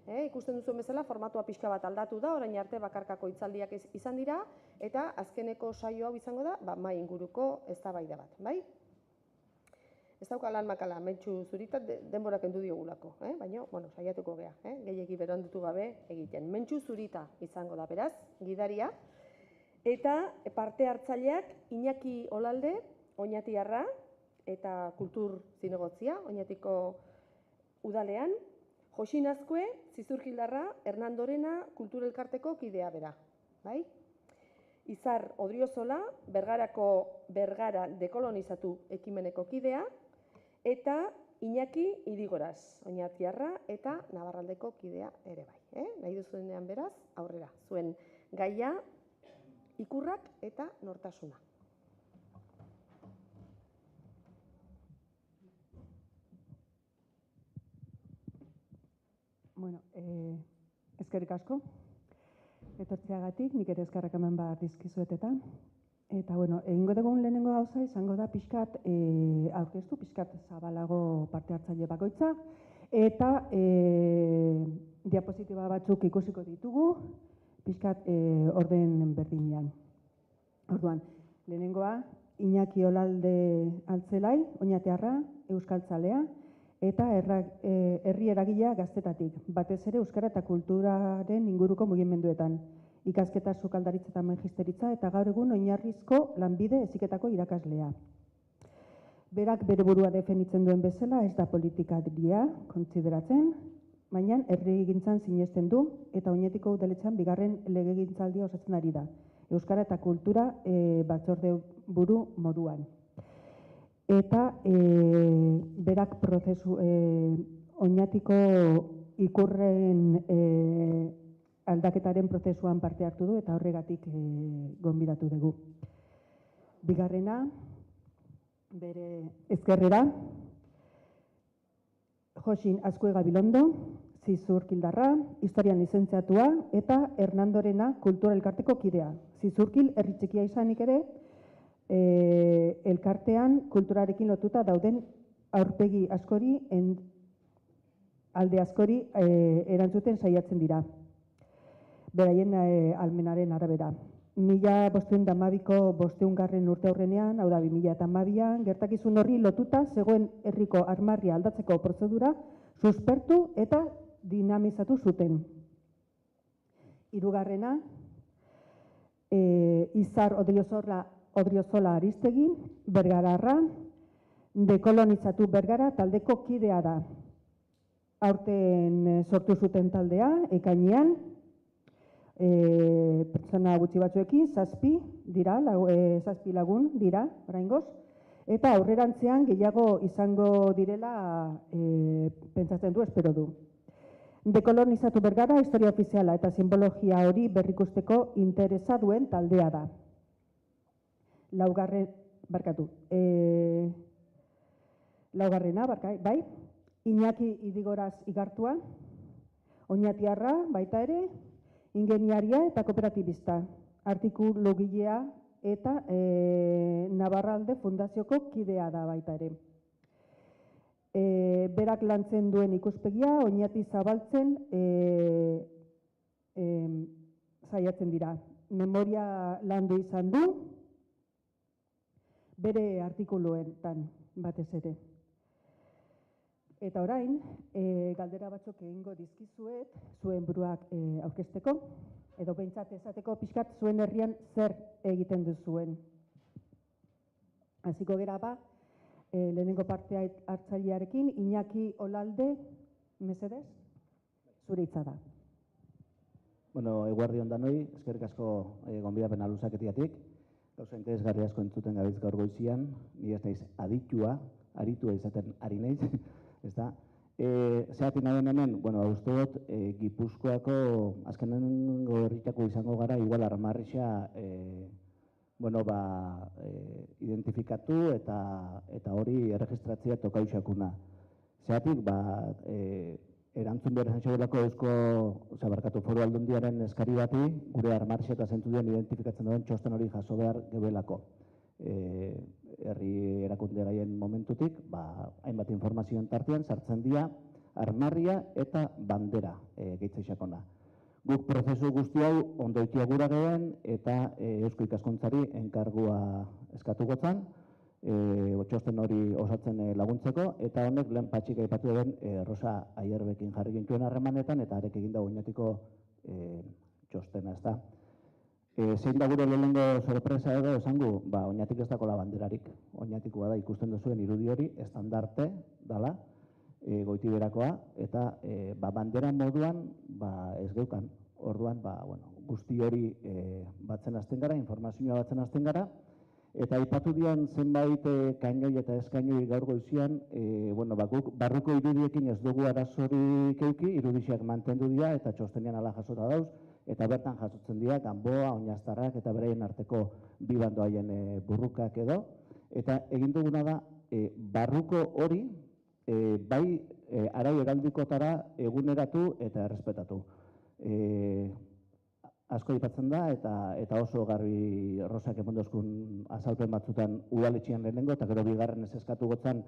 Ikusten duzuen bezala, formatua pixka bat aldatu da, orain arte bakarkako hitzaldiak izan dira, eta azkeneko saio hau izango da, mahai inguruko eztabaida bat, bai? Ez dauka lan makala, Mentxu Zurita denbora kendu diogulako, baina, saiatuko gea, gehiegi berandutu gabe egiten. Mentxu Zurita izango da, beraz, gidaria, eta parte hartzaileak Iñaki Olalde, Oñatiarra, eta kultur zinegotzia, Oñatiko udalean, Josin Azkue, Zizurkildarra, Hernandorena, kulturelkarteko kidea bera, bai? Izar Odriozola, Bergara dekolonizatu ekimeneko kidea, eta Iñaki Idigoraz, Oñatiarra eta Nabarraldeko kidea ere bai. Nahi duzuenean beraz, aurrera, zuen gaia, ikurrak eta nortasuna. Bueno, eskerrik asko, etortzeagatik, nik ere eskerrak eman bat dizkizuetetan. Eta, egingo dugun lehenengo gauza izango da pixkat aurkeztu, pixkat zabalago parte hartzaile bakoitza, eta diapositiba batzuk ikusiko ditugu, pixkat orden berdinean. Orduan, lehenengoa, Iñaki Olalde Altzelai, Oñatiarra, euskaltzalea, eta herri eragilea gaztetatik, batez ere euskara eta kulturaren inguruko mugimenduetan, ikasketa sukaldaritza eta magisteritza eta gaur egun oinarrizko lanbide heziketako irakaslea. Berak bere burua definitzen duen bezala ez da politikaria kontsideratzen, baina herrigintzan sinesten du eta Oñatiko udaletxean bigarren legegintzaldia osatzen ari da, euskara eta kultura batzorde buru moduan. Eta berak prozesu Oñatiko ikurren aldaketaren prozesuan parte hartu du eta horregatik gonbidatu dugu. Bigarrena, bere ezkerrera, Josin Azkue Gabilondo, Zizurkildarra, historian lizentziatua eta Hernandorena kultura elkarteko kidea. Zizurkil herri txikia izanik ere, elkartean kulturarekin lotuta dauden aurpegi askori, alde askori erantzuten saiatzen dira. Beraien almenaren arabera. 1512ko 500. urte aurrenean, hau da 2012an, gertakizun horri lotuta zegoen herriko armarria aldatzeko prozedura suspertu eta dinamizatu zuten. Hirugarrena, Izar Odriozola Aristegi, Bergararra, dekolonizatu Bergara taldeko kidea da. Aurten sortu zuten taldea, ekainean, pertsona gutxi batzuekin, 7 dira, 7 lagun dira, oraingoz, eta aurrerantzean gehiago izango direla pentsatzen du, espero du. Dekolonizatu Bergara, historia ofiziala eta simbologia hori berrikusteko interesa duen taldea da. Laugarrena, bai, Iñaki Idigoraz Igartua, Oñatiarra, baita ere, ingeniaria eta kooperatibista, artikulugilea eta Nabarralde Fundazioko kidea da baita ere. Berak lantzen duen ikuspegia, Oñati zabaltzen saiatzen dira. Memoria landu izan du, bere artikuluetan batez ere. Eta orain, galdera batzuk egingo dizkizuet, zuen buruak aurkezteko, edo behintzat esateko pixkat zuen herrian zer egiten duzuen. Hasiko gera ba, lehenengo parte hartzailearekin, Iñaki Olalde, mesedez, zure hitza da. Eguerdi on danoi, eskerrik asko gonbidapena luzaketiatik. Gauza interesgarri asko entzuten gabiz gaur goizian, ni ez naiz aritua izaten ari naiz, ez da. Zeratik nagoen hemen, uste dut, Gipuzkoako azkenengo herritako izango gara, igual armarrixa identifikatu eta hori erregistratzea tokauxakuna. Zeratik, erantzun behar esan txabelako Eusko Foru Aldundiaren eskari bati, gure armarrixa eta zentu duen identifikatzen duen txosten hori jaso behar gebelako. Herri erakunde gaien momentutik, hainbat informazioen tartean, sartzen dira, armarria eta bandera gehitze sakona. Guk prozesu guzti hau ondo itiagura gehen eta Eusko Ikaskuntzari enkargua eskatu gotzan, txosten hori osatzen laguntzeko, eta honek lehen patxik aipatu den Rosa Aierbekin jarri gintuen harremanetan, eta arek egin da oinatiko txostena, ez da. Zein da gure lehenengo sorpresa edo esango, oinatik ez dakola banderarik. Oinatikoa da ikusten duzuen irudi hori, estandarte dala, goiti berakoa, eta bandera moduan ez geukan. Orduan, guzti hori batzen hasten gara, informazioa batzen hasten gara, eta aipatu dian zenbait kainoi eta eskainoi gaur goizian, guk barruko irudiekin ez dugu arazorik euki, irudixak mantendu dira eta txostenian ala jasota dauz, eta bertan jasotzen dira Ganboa, Oinaztarrak eta beraien arteko bi bandoaien burrukak edo, eta egin duguna da barruko hori bai arau heraldikotara eguneratu eta errespetatu. Asko aipatzen da eta oso garbi Rosak emondozkun azalpen batzutan udaletxean lehenengo, eta gero bigarren ez eskatu gotzan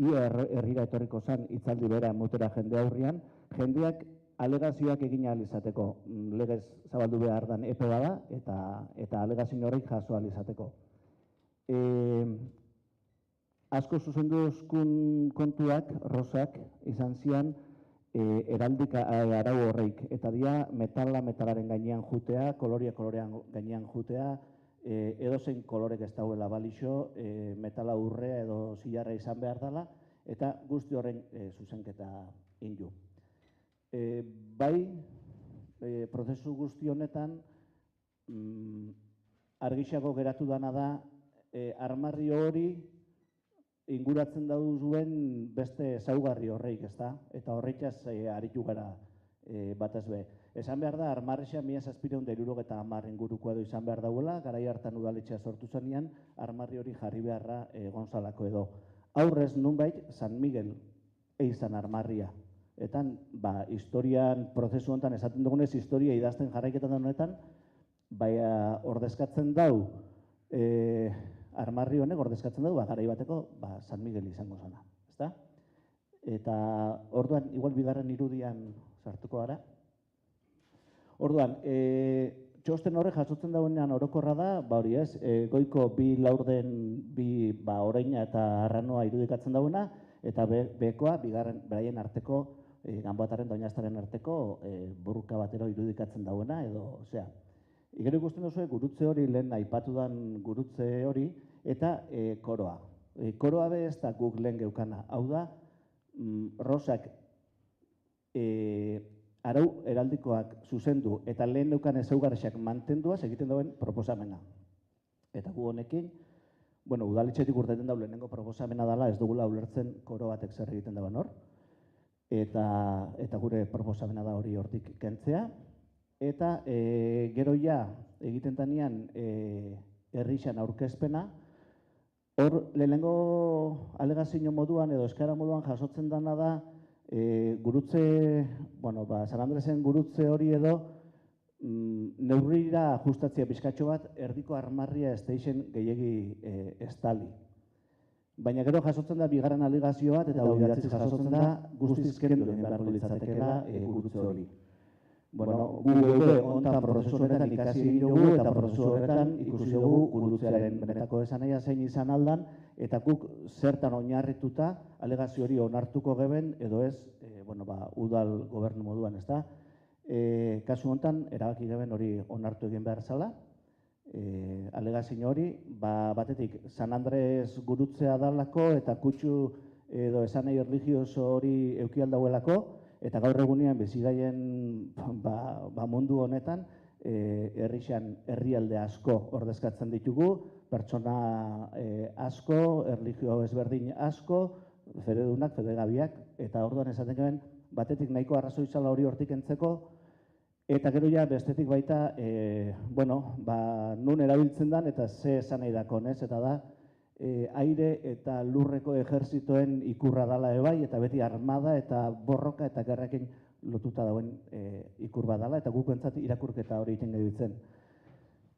ia herrira etorriko zen hitzaldi bera emutera jende aurrian, jendeak alegazioak egin ahal izateko, legez zabaldu behar dan epe bada, eta alegazio horrek jaso ahal izateko. Asko zuzenduzkun kontuak, Rosak, izan zian, heraldik arau horreik, eta dia metalaren gainean jutea, kolorean gainean jutea, edozein kolorek ez dauela balixo, metala urrea edo zilarra izan behar dela, eta guzti horren zuzenketa inju. Bai, prozesu guzti honetan, argixako geratu dana da, armarri hori inguratzen dauduen beste ezaugarri horreik, ezta? Eta horretaz aritu gara batez be. Esan behar da, armarrexea 1770 ingurukoa edo izan behar dauela, garai hartan udaletxea sortu zenean, armarri hori jarri beharra Gonzalako edo. Aurrez nunbait, San Miguel eizan armarria. Eta, historian, prozesu honetan, esaten dugunez, historia idazten jarraiketan da honetan, baina ordezkatzen dau, armarri honek ordezkatzen dugu, garai bateko, San Miguel izango zana, ezta? Eta, orduan, igual bigarren irudian sartuko gara. Orduan, txosten horrek jasotzen dauenean orokorra da, hori ez, goiko bi laurden, bi oraina eta arranoa irudikatzen dauena, eta bekoa, beraien arteko, Ganboataren da Oinaztaren arteko burruka batero irudikatzen dauena, edo, osea, gero ikusten duzu, gurutze hori, lehen aipatu dan gurutze hori, eta koroa. Koroa be ez da guk lehen geukana. Hau da, Rosak arau heraldikoak zuzendu eta lehen deukan ezaugarriak mantenduaz egiten dauen proposamena. Eta gu honekin, udaletxetik urteten dau lehenengo proposamena dela, ez dugula ulertzen koro batek zer egiten dauen hor. Eta gure proposamena da hori hortik kentzea. Eta gero ja egiten tanean herrixan aurkezpena, hor lehenengo alegazio moduan edo eskara moduan jasotzen dana da gurutze, San Andresen gurutze hori edo neurrira ajustatzea pixkatxo bat erdiko armarria ez deixen gehiegi estali. Baina gero jasotzen da bigarren alegazio bat eta idatziz jasotzen da guztiz kendu beharko litzatekeela gurutze hori. Gu geude ontan prozesu horretan ikasi egin dugu eta prozesu horretan ikusi dugu gurutzearen benetako esanahia zein izan aldan eta guk zertan oinarrituta alegazio hori onartuko geben edo ez, udal gobernu moduan, ez da. Kasu honetan, erabaki geben hori onartu egin behar zala, alegazio hori, batetik San Andres gurutzea dalako eta kutsu edo esanai erligioso hori eukialdauelako, eta gaur egunean bizigaien mundu honetan herrialde asko ordezkatzen ditugu, pertsona asko, erlijio ezberdin asko, fededunak, fedegabiak, eta orduan esaten geben batetik nahiko arrazoi zala hori hortik entzeko, eta gero ja bestetik baita, nun erabiltzen den eta ze esan nahi dakon, ez? Eta da, aire eta lurreko ejerzitoen ikurra dala ebai, eta beti armada eta borroka eta gerrakin lotuta dauen ikur bat dala, eta guk entzat irakurketa hori egiten gabitzen.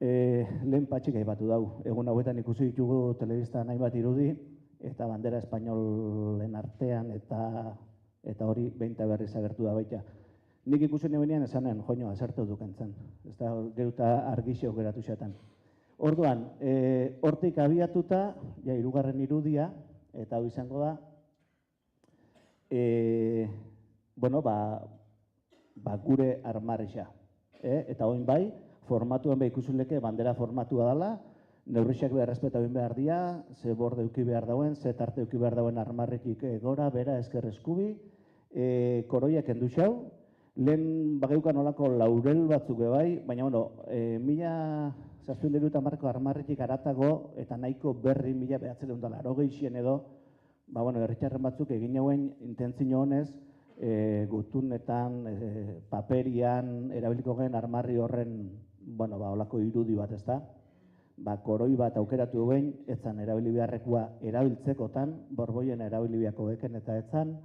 Lehen patxik aipatu dau, egun hauetan ikusi ditugu telebistan hainbat irudi, eta bandera espainolen artean eta eta hori behin eta berriz agertu da baita. Nik ikusi nebenean esanen, joño, azertu dukentzen, ez da, geruta argixio geratu xetan. Orduan, hortik abiatuta, ja, hirugarren irudia, eta hau izango da, bueno, gure armarrixa. Eta hoin bai, formatuen behar ikusuleke bandera formatua dela, neurrixak behar respeta egin behar dia, ze borde euki behar dauen, ze tarte euki behar dauen armarretik gora, bera, esker eskubi, koroiak endu xau, lehen bageukan olako laurel batzuk bai, baina, bueno, 1770 armarretik aratago, eta nahiko berri 1980 edo, bueno, herritxarren batzuk egin hauen intentzio honez, gutunetan, paperian, erabiliko gen armarri horren, bueno, olako irudi bat ez da, koroi bat aukeratu behin, etzan erabili beharrekoa erabiltzekotan, borboien erabili beharko eken eta etzan,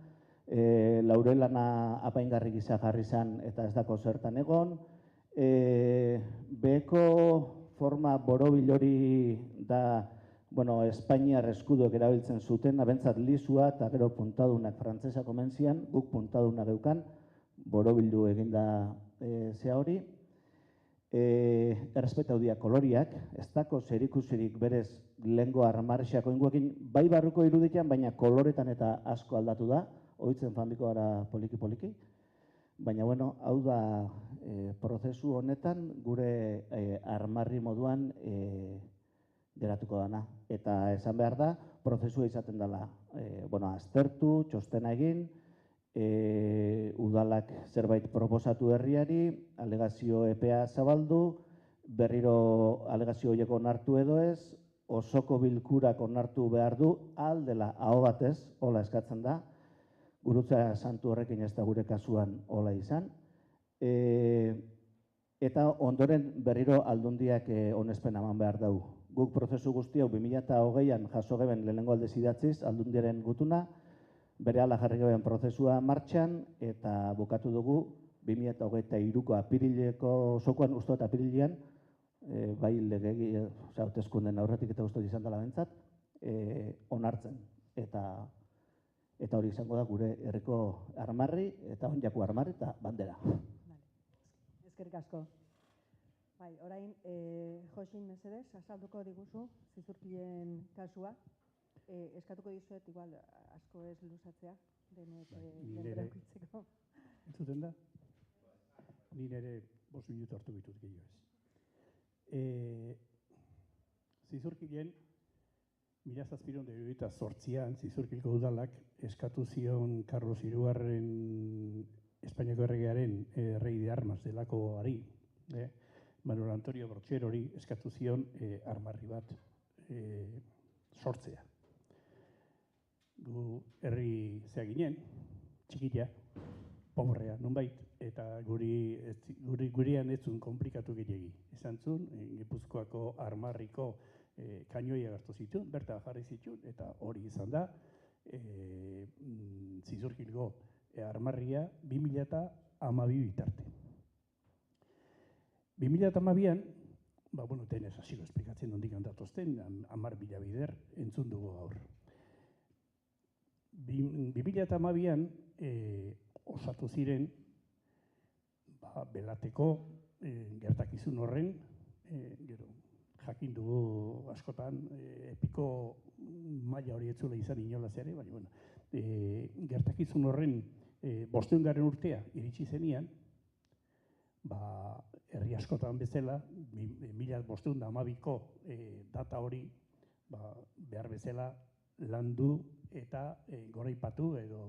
laurelana apaingarri gisa jarri zan eta ez dako zertan egon, beheko forma borobil hori da, bueno, Espainiar eskuduek erabiltzen zuten, abentzat lisua eta gero puntadunak frantzesa komentzian, guk puntaduna geukan, borobildu eginda zea hori. Errespetau dia koloriak, ez dako zerikusirik berez lehengo armarrixako inguekin, bai barruko iruditan, baina koloretan eta asko aldatu da, ohitzen fanbiko gara poliki-poliki. Baina, bueno, hau da prozesu honetan gure armarri moduan geratuko dana. Eta esan behar da, prozesua izaten dela, aztertu, txostena egin, udalak zerbait proposatu herriari, alegazio EPA zabaldu, berriro alegazio horiek onartu edo ez, osoko bilkurak onartu behar du, aldela aho batez, hola eskatzen da, gurutza santu horrekin ez da gure kasuan hola izan, eta ondoren berriro aldundiak onespen eman behar dau. Guk prozesu guzti hau 2020an jaso geben lehenengo aldez idatziz, aldundiaren gutuna, bere ala jarri geben prozesua martxan, eta bukatu dugu 2023ko apirileko sokoan usto eta apirilean, bai legegi, hauteskunden aurretik eta usto izan dela bentzat, onartzen. Eta hori izango da gure herriko armarri, eta onjako armarri eta bandera. Eskerrik asko. Bai, orain, Josin mesedez, azalduko diguzu, zizurkilen kasua. Eskatuko dizuet, igual, asko ez luzatzea, denek denbora ukitzeko. Entzuten da? Ni nire 5 minutu hartu bitut gehiago ez. Zizurkilen, 1798an, Zizurkilko udalak eskatu zion Carlos Hirugarren Espainiako erregearen rei de armas delako ari, Manuel Antonio Brocherori eskatu zion armarri bat sortzea. Gu herri zea ginen, txikila, pobrea, nonbait, eta gurean ez zuen komplikatu gehiagi. Izan zuen, Gipuzkoako armarriko kainoia hartu zituen, berta jarri zituen, eta hori izan da, Zizurkilgo armarria 2012 bitarte. 2012an, tenez hasiko esplikatzen nondik handatozten, 10.000 bider entzun dugu gaur. 2012an osatu ziren belateko gertakizun horren, gero jakin dugu askotan epiko maila hori etzula izan inolaz ere, baina gertakizun horren 500. urtea iritsi zenian, herri askotan bezala, 1512ko data hori behar bezala landu eta goraipatu edo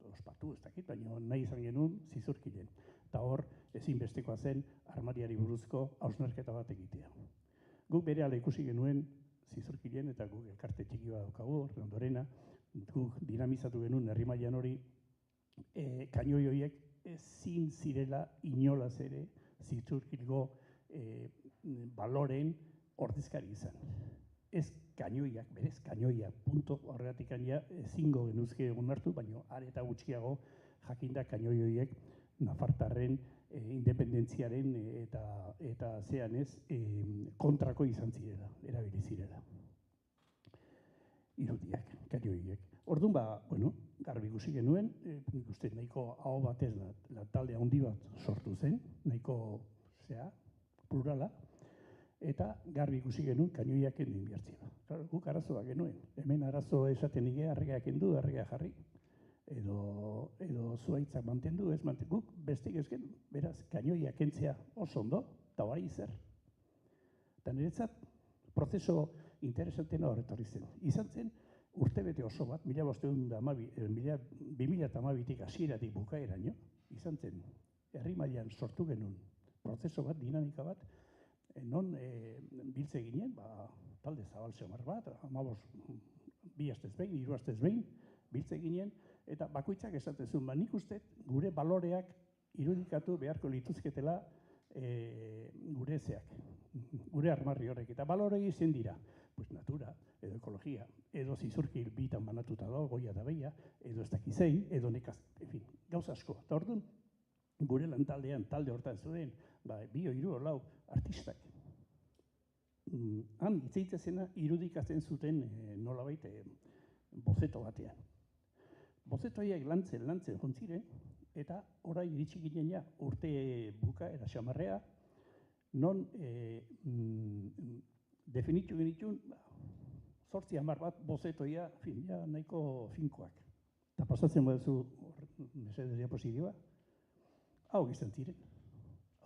ospatu, ez dakit, baina nahi izan genuen Zizurkilen. Eta hor, ezinbestekoa zen armariari buruzko hausnarketa bat egitea. Guk berehala ikusi genuen Zizurkilen eta guk elkarte txiki bat daukagu, ondorena, guk dinamizatu genuen herri mailan hori, kainoi horiek ezin zirela inolaz ere Zizurkilgo baloren ordezkari izan. Ez kainoiak, berez kainoiak, punto horregatik ja ezingo genuzke onartu, baina are eta gutxiago jakinda kainoi horiek nafartarren independentziaren eta zean ez kontrako izan zirela, erabili zirela. Irudiak, kainoi horiek. Orduan garbi ikusi genuen, nik uste nahiko aho batez talde handi bat sortu zen, nahiko plurala, eta garbi ikusi genuen kainoiak egin behar. Guk arazoa genuen, hemen arazo esaten nire erregea kendu, erregea jarri, edo zuaitzak mantendu, ez mantendu, guk bestik ez genuen, beraz, kainoiak kentzea oso ondo, eta hori zer. Eta niretzat, prozeso interesantena horretorri zen. Izan zen, urtebete oso bat, 2012-tik hasieratik bukaeraino, izan zen, herri mailan sortu genuen prozeso bat, dinamika bat, non biltze ginen, talde zabal zehomar bat, 2 astez behin, 3 astez behin, biltze ginen, eta bakoitzak esaten zuen, nik uste gure baloreak irudikatu beharko lituzketela gure gure armarri horrek, eta balorei zen dira, pues natura, edo ekologia, edo zizurkil bitan banatuta dago, goia da beia, edo ez dakizein, edo nekaz, en fin, gauza asko. Eta orduan, gure lantaldean, talde hortan zuen, 2, 3, 4 artistak. Han hitzeitzezena irudikatzen zuten nolabait bozeto batean. Bozetoiak lantzen jontziren, eta orai iritsi ginen ja, urte bukaera xamarrea, non definitu genitun, 8-10 bat bozetoia, nahiko finkoak. Eta pasatzen baduzu, mesedez diapositiba, hau izan ziren.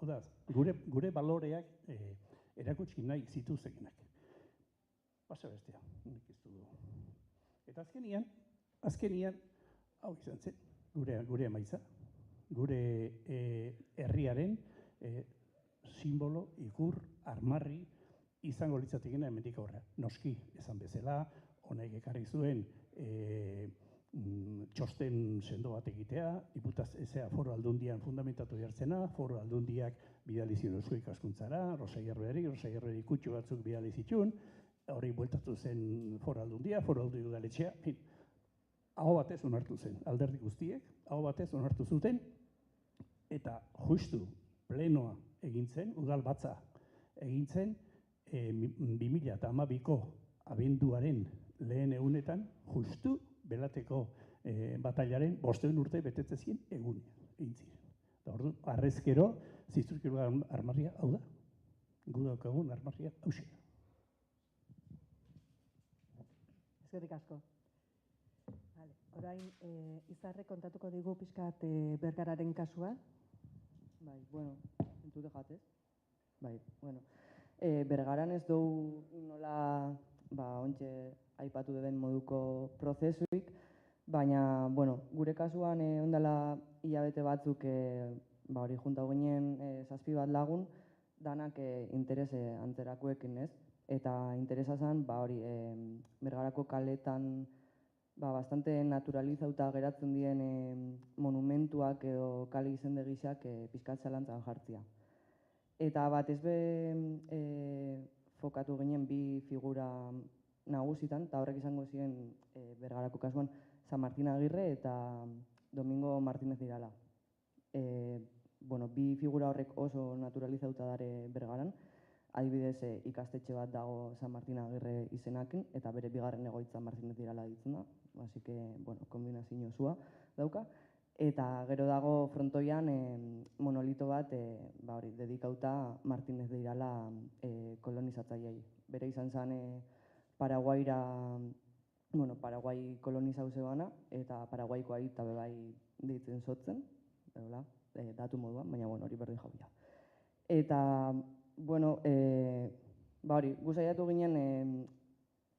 Hau da, gure baloreak erakutsi nahi zituzenak. Pasa bestea, nik ez du. Eta azkenian, hau izan zen, gure emaitza, gure herriaren simbolo, ikur, armarri, izango litzatekena hemendik aurrera. Noski, esan bezala, honek ekarri zuen txosten sendo bat egitea, diputazioa Foru Aldundian fundamentatu jartzena, Foru Aldundiak bidali zion Eusko Ikaskuntzara, Rosai Herberri kutxu batzuk bidali zituen, hori bueltatu zen Foru Aldundia, Foru Aldundi udaletxea, aho batez onartu zen, alderdi guztiek, aho batez onartu zuten, eta justu plenoa egin zen, udal batza egin zen, 2012ko abenduaren lehen egunetan, justu belateko batailaren 500 urte betetze zien egunean egin ziren. Eta ordu, arrezkero, zizurkilo armarria, hau da, gu daukagun armarria, hauxe. Eskerrik asko. Orain, Izarrek kontatuko digu pixkat Bergararen kasua. Bai, bueno, entzute jatez. Bai, bueno. Bergaran ez dugu nola, ontxe aipatu deben moduko prozesuik, baina, bueno, gure kasuan ondala hilabete batzuk hori junta ginen 7 bat lagun, danak interes antzerakoekin, ez? Eta interesa zen, hori, Bergarako kaletan bastante naturalizauta geratzen dien monumentuak edo kale izendegisak pixkat zalantzan jartzia. Eta batez be fokatu ginen 2 figura nagusitan, eta horrek izango ziren Bergarako kasuan San Martin Agirre eta Domingo Martínez Irala. 2 figura horrek oso naturalizauta dare Bergaran, adibidez ikastetxe bat dago San Martin Agirre izenakin, eta bere bigarren egoitza Martínez Irala ditzen da, así que, kombinazio osua dauka. Eta gero dago frontoian monolito bat, hori, dedikauta Martínez de Irala kolonizatzaileei. Bere izan zen Paraguai kolonizau zebana, eta Paraguaikoa eta bebai deitzen zotzen, datu moduan, baina hori berdin jaubia. Eta, hori, guzaiatu ginen,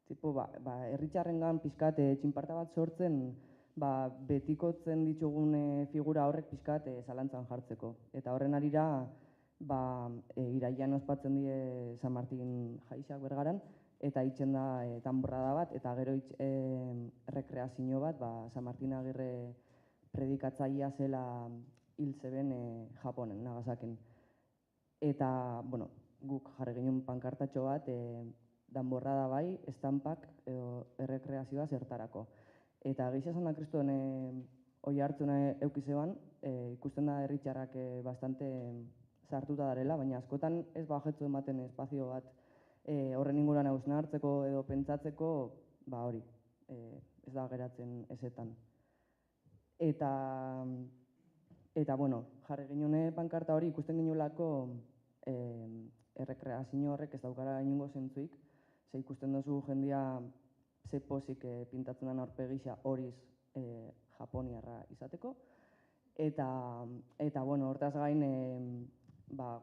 herritxarrengan pixkat txinparta bat sortzen, betikotzen ditugun figura horrek pixkat zalantzan jartzeko. Eta horren arira, iraian ospatzen die San Martin jaixak Bergaran, eta itxen da tanborrada bat, eta gero rekreazio bat, San Martin Agirre predikatzailea zela hil zeben Japonen, Nagasakin. Eta, guk jarri ginen pankartatxo bat, danborrada bai, estampak edo errekreazioa zertarako. Eta Gisa Santa Kristuen oi hartzuna eukizeban, ikusten da herritxarrak bastante sartuta darela, baina askotan ez bajetzu ematen espazio bat horren inguruan hausnartzeko edo pentsatzeko, hori, ez da geratzen ezetan. Eta bueno, jarri ginen pankarta hori ikusten ginulako errekreazio horrek ez daukara inongo zentzuik, ze ikusten duzu jendia ze pozik pintatzen den aurpegisa horiz japoniarra izateko. Eta bueno, hortaz gain,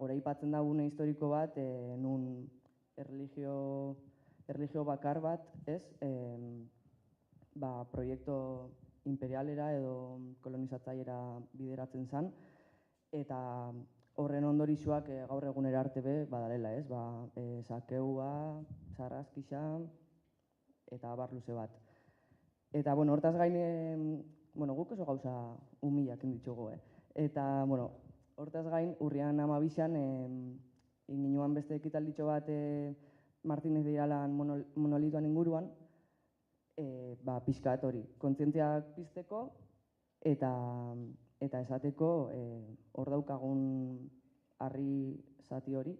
goraipatzen da gune historiko bat, nun erlijio bakar bat, ez, proiektu imperialera edo kolonizatzaiera bideratzen zen, eta horren ondorixoak gaur egunera arte be badalela, ez, sakeua, sarraskixa, eta abar luze bat. Eta, bueno, hortaz gain, guk oso gauza humilak ditugu, Eta, hortaz gain, urrian 12an, inginuan beste ekitalditxo bat Martínez de Iralan monolitoan inguruan, pixkat hori, kontzientziak pizteko eta esateko hor daukagun harri zati hori,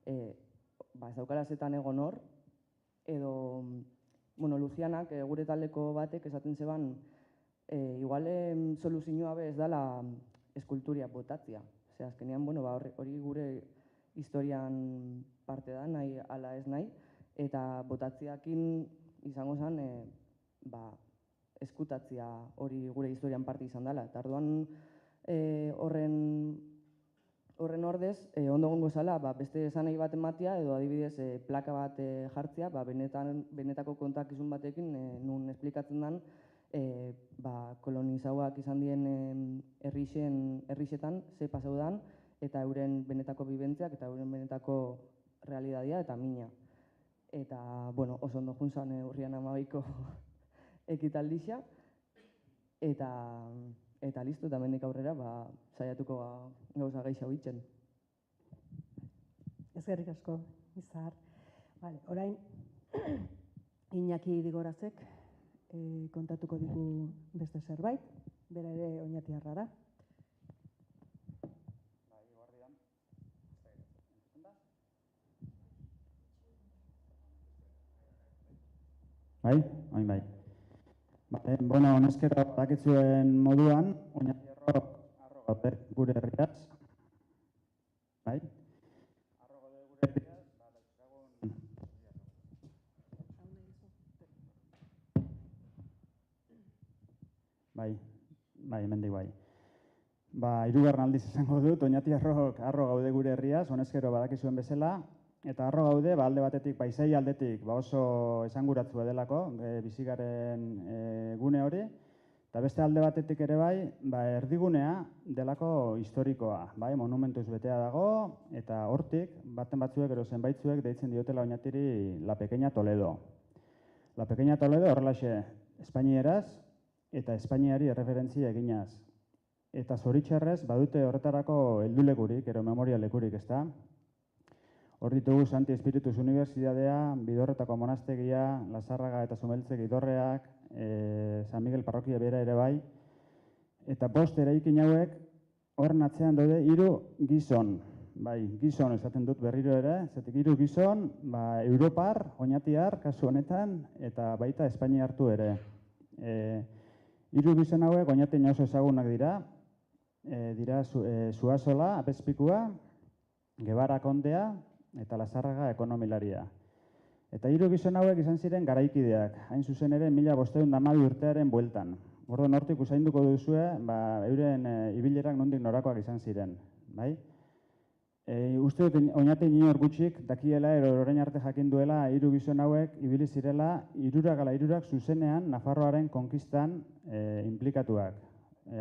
ez daukala zetan egon hor, edo, Luzianak, gure taldeko batek esaten zeban, igual soluzioa be ez dela eskulturia botatzia. Zer, azkenean, hori gure historian parte da, nahi ala ez nahi, eta botatziakin izango zen, eskutatzia hori gure historian parte izan dela. Eta orduan horren ordez, ondo gongo zala, beste esan nahi bat ematia, edo adibidez plaka bat jartzea, benetako kontakizun batekin, nun esplikatzen den, kolonizauak izan dien herrixetan, ze pasau dan, eta euren benetako bibentziak, eta euren benetako realidadia, eta mina. Eta, oso ondo juntzan urrian 12ko ekitaldixa, eta listo, eta mendik aurrera, saiatuko gauza gehiago itzen. Eskerrik asko, Izar. Orain, Iñaki Digorazek kontatuko digu beste zerbait, bera ere oñatiarra da. Bai. Bueno, honezkero badakitzuen moduan, oñatiarrok harro gaude gure herriaz. Bai? Harro gaude gure herriaz, Bai, hemendik bai. Hirugarren aldiz izango dut, oñatiarrok harro gaude gure herriaz, honezkero badakizuen bezala, eta harro gaude, alde batetik, paisai aldetik, oso esanguratzua delako, bizigaren gune hori, eta beste alde batetik ere bai, erdigunea delako historikoa, monumentuz betea dago, eta hortik, baten batzuek, ero zenbaitzuek, deitzen diotela oñatiri La Pequeña Toledo. La Pequeña Toledo horrelaxe, espainieraz, eta Espainiari erreferentzia eginaz. Eta zoritxarrez, badute horretarako heldulekurik, ero memorialekurik, ezta? Hor ditugu Santi Espiritus Unibertsitatea, Bidorretako monastegia, Lasarraga eta Zumeltzek idorreak, San Miguel parrokia bera ere bai. Eta bost eraikin hauek horren atzean daude 3 gizon. Gizon esaten dut berriro ere, zetik 3 gizon, Europar, oñatiar, kasu honetan, eta baita Espainia hartu ere. 3 gizon hauek oñatin oso ezagunak dira, Zuazola, Apezpikua, Gebara kondea, eta Lasarraga ekonomilaria. Eta 3 gizon hauek izan ziren garaikideak, hain zuzen ere 1512 urtearen bueltan. Orduan hortik usainduko duzue, euren ibilerak nondik norakoak izan ziren. Uste dut oñatin inor gutxik dakiela, orain arte jakin duela 3 gizon hauek ibili zirela 3 zuzenean Nafarroaren konkistan implikatuak.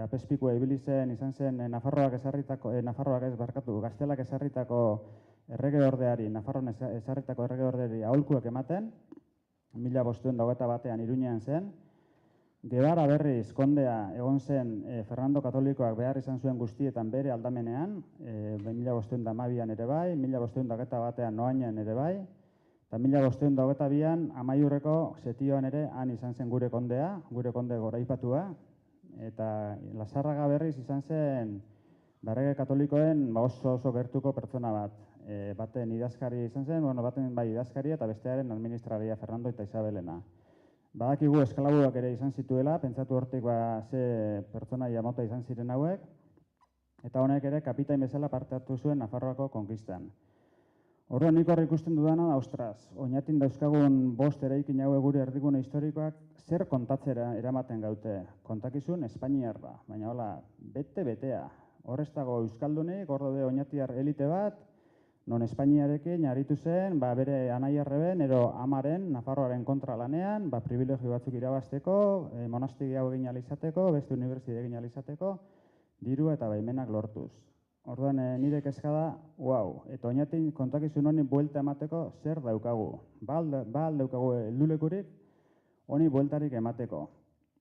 Apezpikua ibili izan zen Nafarroak Gaztelak ezarritako erregeordeari, Nafarroan ezarritako erregeordeari aholkuak ematen, 1521 Iruñean zen. Gebara berriz kondea egon zen Fernando Katolikoak behar izan zuen guztietan bere aldamenean, 1512an ere bai, 1521an Noainen ere bai, eta 1522an Amaiurreko Setioan ere han izan zen gure kondea, gure konde goraipatua, eta Lasarraga berriz izan zen errege katolikoen oso gertuko pertsona bat. Baten idazkari izan zen, baten bai idazkaria eta bestearen administraria Fernando eta Isabelena. Badakigu esklabuak ere izan zituela, pentsatu hortik ze pertsonaia mota izan ziren hauek, eta honek ere kapitain bezala parte hartu zuen Nafarroako konkistan. Orduan nik hor ikusten dudana, ostras, Oñatin dauzkagun 5 eraikin hauek gure erdigune historikoak zer kontatzera eramaten gaute. Kontakizun espainiarra, baina hola, bete-betea. Hor ez dago euskaldunik, hor daude oñatiar elite bat, non Espainiarekin aritu zen, bere anaiarreben, ero amaren, Nafarroaren kontra lanean, privilegio batzuk irabazteko, monastegi hau egin alizateko, beste unibertsitate egin alizateko, diru eta baimenak lortuz. Orduan nire kezka da, wow, eta Oñatin kontakizun honi buelta emateko zer daukagu. Ba daukagu heldulekurik honi bueltarik emateko.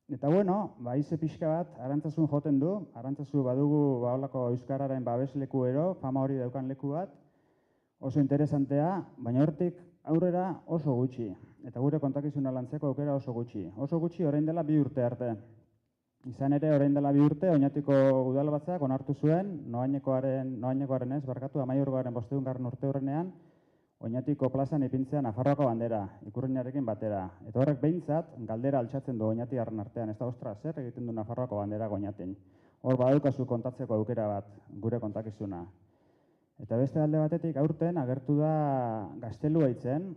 Eta bueno, haize pixka bat, Arantzazun joten du, Arantzazu badugu holako euskararen babesleku ero, fama hori daukan leku bat, oso interesantea, baina hortik aurrera oso gutxi. Eta gure kontakizuna lantzeko aukera oso gutxi. Oso gutxi orain dela 2 urte arte. Izan ere, orain dela 2 urte, Oñatiko udalbatzak onartu zuen, noaineko ez, Amaiurgoaren 500. urte horrenean, Oñatiko plazan ipintzea Nafarroako bandera, ikurrinarekin batera. Eta horrek behintzat, galdera altxatzen du oñatiarren artean, ez da, ostras, zer egiten du Nafarroako bandera Oñatin. Hor badaukazu kontatzeko aukera bat, gure kontakizuna. Eta beste alde batetik, aurten agertu da Gaztelua hitzen,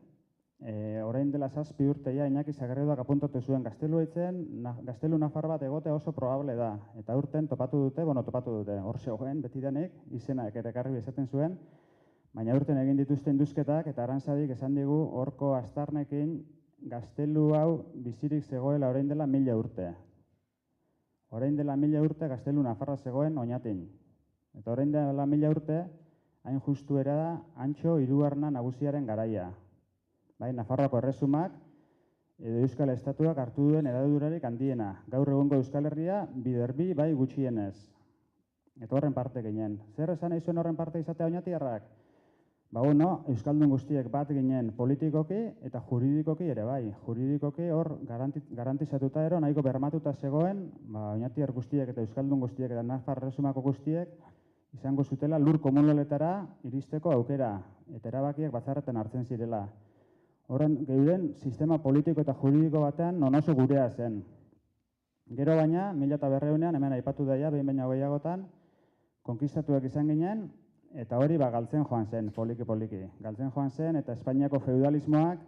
orain dela 7 urte Iñaki Sagredoak apuntatu zuen Gaztelu Nafar bat egotea oso probable da. Eta aurten topatu dute, hor zegoen betidanik, izenak ere ekarri bezaten zuen, baina aurten egin dituzte induzketak eta Arantzadik esan digu horko Aztarnekin Gaztelu hau bizirik zegoela orain dela 1000 urte. Orain dela 1000 urte Gaztelu Nafarra zegoen Oñatin. Eta orain dela 1000 urte, hain justuera da Antxo Hirugarna nagusiaren garaia. Nafarroako erresumak edo Euskal Estatuak hartu duen hedadurarik handiena. Gaur egungo Euskal Herria biderbi bai gutxienez. Eta horren parte ginen. Zer esan nahi zuen horren parte izatea oñatiarrak? Euskaldun guztiek bat ginen politikoki eta juridikoki ere bai. Juridikoki hor garantizatuta ero, nahiko bermatuta zegoen, oñatiar guztiek eta Euskaldun guztiek eta Nafar erresumako guztiek izango zutela lur komunaletara iristeko aukera, eta erabakiak batzarretan hartzen zirela. Horren, geuren sistema politiko eta juridiko batean non oso gurea zen. Gero baina, 1200ean, hemen aipatu daia, behin baina gehiagotan, konkistatuak izan ginen, eta hori galtzen joan zen, poliki. Galtzen joan zen, eta Espainiako feudalismoak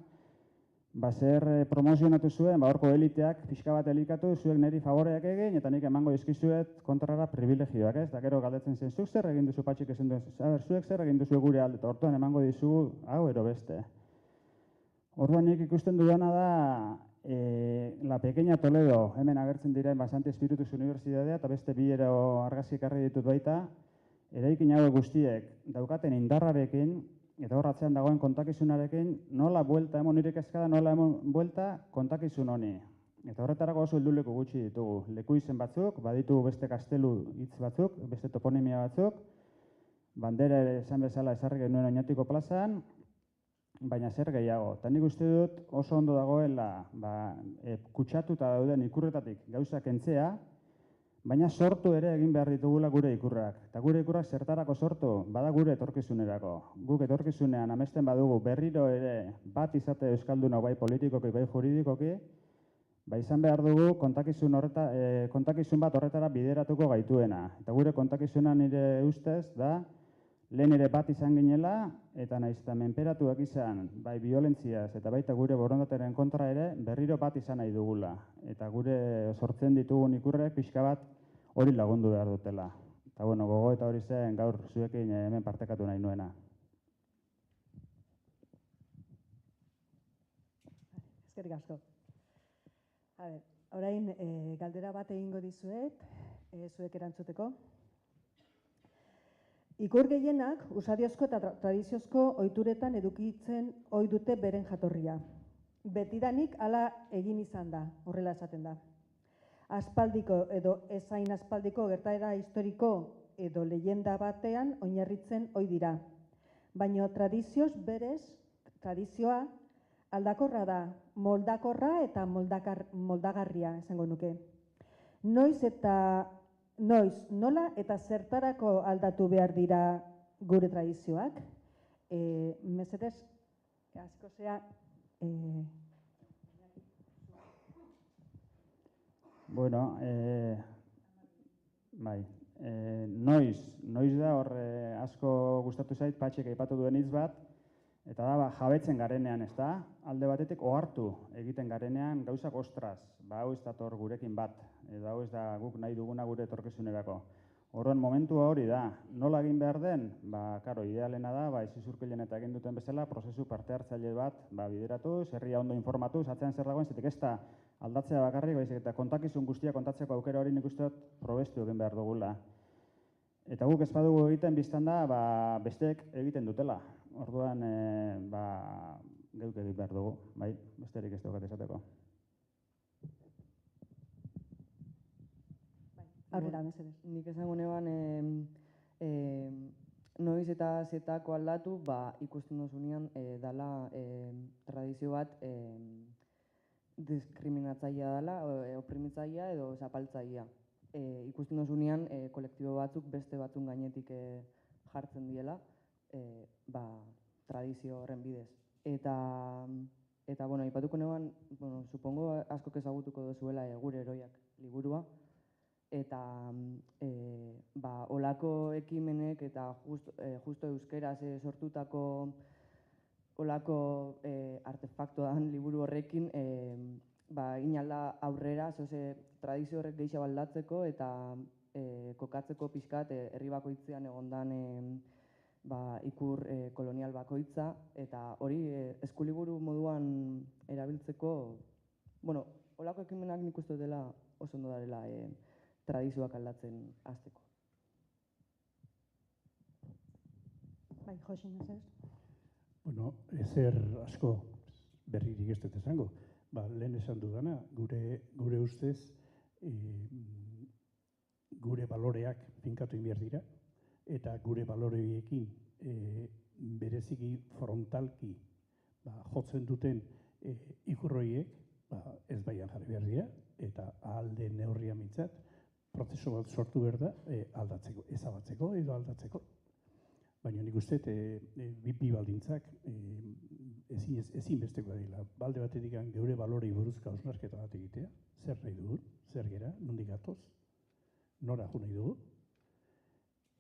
zer promozionatu zuen, horko eliteak pixka bat elikatu, zuek niri favoreak egin, eta nik emango dizkizuet kontrara privilegioak, ez? Da gero galdetzen zen, zuk zer egin duzu patxik esan duen, zuek zer egin duzu gure alde, eta hortuan emango dizugu, hau ero beste. Orduan nik ikusten dudana da La Pequeña Toledo, hemen agertzen diren Basante Espiritus Unibertsitatea, eta beste 2 argazki ekarri ditut baita, eraikin hauek guztiek daukaten indarrarekin, eta hor atzean dagoen kontakizunarekin, nola buelta, nire kezkada, nola buelta kontakizun honi. Eta horretarako oso helduleku gutxi ditugu. Leku izen batzuk, baditugu beste gaztelu hitz batzuk, beste toponimia batzuk, bandera ere esan bezala ezarri genuen Oñatiko plazan, baina zer gehiago. Eta nik uste dut oso ondo dagoela kutsatuta dauden ikurretatik gauzak entzea, baina sortu ere egin behar ditugula gure ikurrak. Eta gure ikurrak zertarako sortu, bada gure etorkizunerako. Guk etorkizunean amesten badugu berriro ere bat izate euskalduna bai politikoki, bai juridikoki, izan behar dugu kontakizun bat horretara bideratuko gaituena. Eta gure kontakizuna nire ustez da, lehen ere bat izan ginela, eta nahiz eta menperatuak izan, bai biolentziaz eta baita gure borondateren kontra ere, berriro bat izan nahi dugula. Eta gure sortzen ditugun ikurrek pixka bat hori lagundu behar dutela. Eta gogo eta hori zen gaur zuekin hemen partekatu nahi nuena. Eskerrik asko. Orain galdera bat egingo dizuet, zuek erantzuteko. Ikur gehienak usadiozko eta tradiziozko ohituretan edukitzen ohi dute beren jatorria. Betidanik hala egin izan da, horrela esaten da. Aspaldiko edo ezain aspaldiko gertaera historiko edo leyenda batean oinarritzen ohi dira. Baina tradizioz berez, tradizioa aldakorra da, moldakorra eta moldagarria esango nuke. Noiz, nola eta zertarako aldatu behar dira gure tradizioak? Mesedez, hasiko zea, Bueno, bai, noiz da hor asko gustatu zait, Patxik aipatu duen hitz bat, eta da, jabetzen garenean, ez da? Alde batetik ohartu egiten garenean gauzak ostras, hau ez dator gurekin bat, edo hau ez da guk nahi duguna gure etorkizunerako. Horren momentua hori da, nola egin behar den, karo, idealena da, izuzurkilen eta egin duten bezala, prozesu parte hartzaile bat, bideratuz, herria ondo informatuz, atzean zer dagoen, zetik ez da aldatzea bakarrik, baizik eta kontakizun guztia kontatzeko aukera hori nik uste dut probestu egin behar dugula. Eta guk ez badugu egiten biztan da, besteek egiten dutela. Orduan, geuk egin behar dugu, bai, besterik ez daukat esateko. Aurrera, mesedez. Nik esango neban, noiz eta zetako aldatu, ikusten dozunean dala tradizio bat diskriminatzailea dela, oprimitzailea edo zapaltzailea. Ikusten dozunean kolektibo batzuk beste batzun gainetik jartzen diela, tradizio horren bidez. Eta, ipatuko neban, supongo askok ezagutuko dozuela gure heroiak liburua, eta olako ekimenek eta justo euskeraz sortutako olako artefaktoan liburu horrekin inalda aurrera, zoze tradizio horrek gehiago aldatzeko eta kokatzeko pixkat herri bakoitzean egondan ikur kolonial bakoitza, eta hori eskuliburu moduan erabiltzeko, olako ekimenak nik uste dela oso ondo darela tradizioak aldatzen hasteko. Bai, Josi, mesedez. Bueno, ezer asko berririk ez dut esango. Lehen esan dudana, gure ustez, gure baloreak finkatu behar dira, eta gure baloreekin bereziki frontalki jotzen duten ikurroiek ez baian jarri behar dira, eta ahalde neurria mintzat, prozesu bat sortu behar da aldatzeko, ezabatzeko edo aldatzeko. Baina nik uste, bi baldintzak ezinbestekoa dira. Balde batetik geure balorei buruzko hausnarketa bat egitea, zer nahi dugu, zer gera, nondik gatoz, nora jo nahi dugu,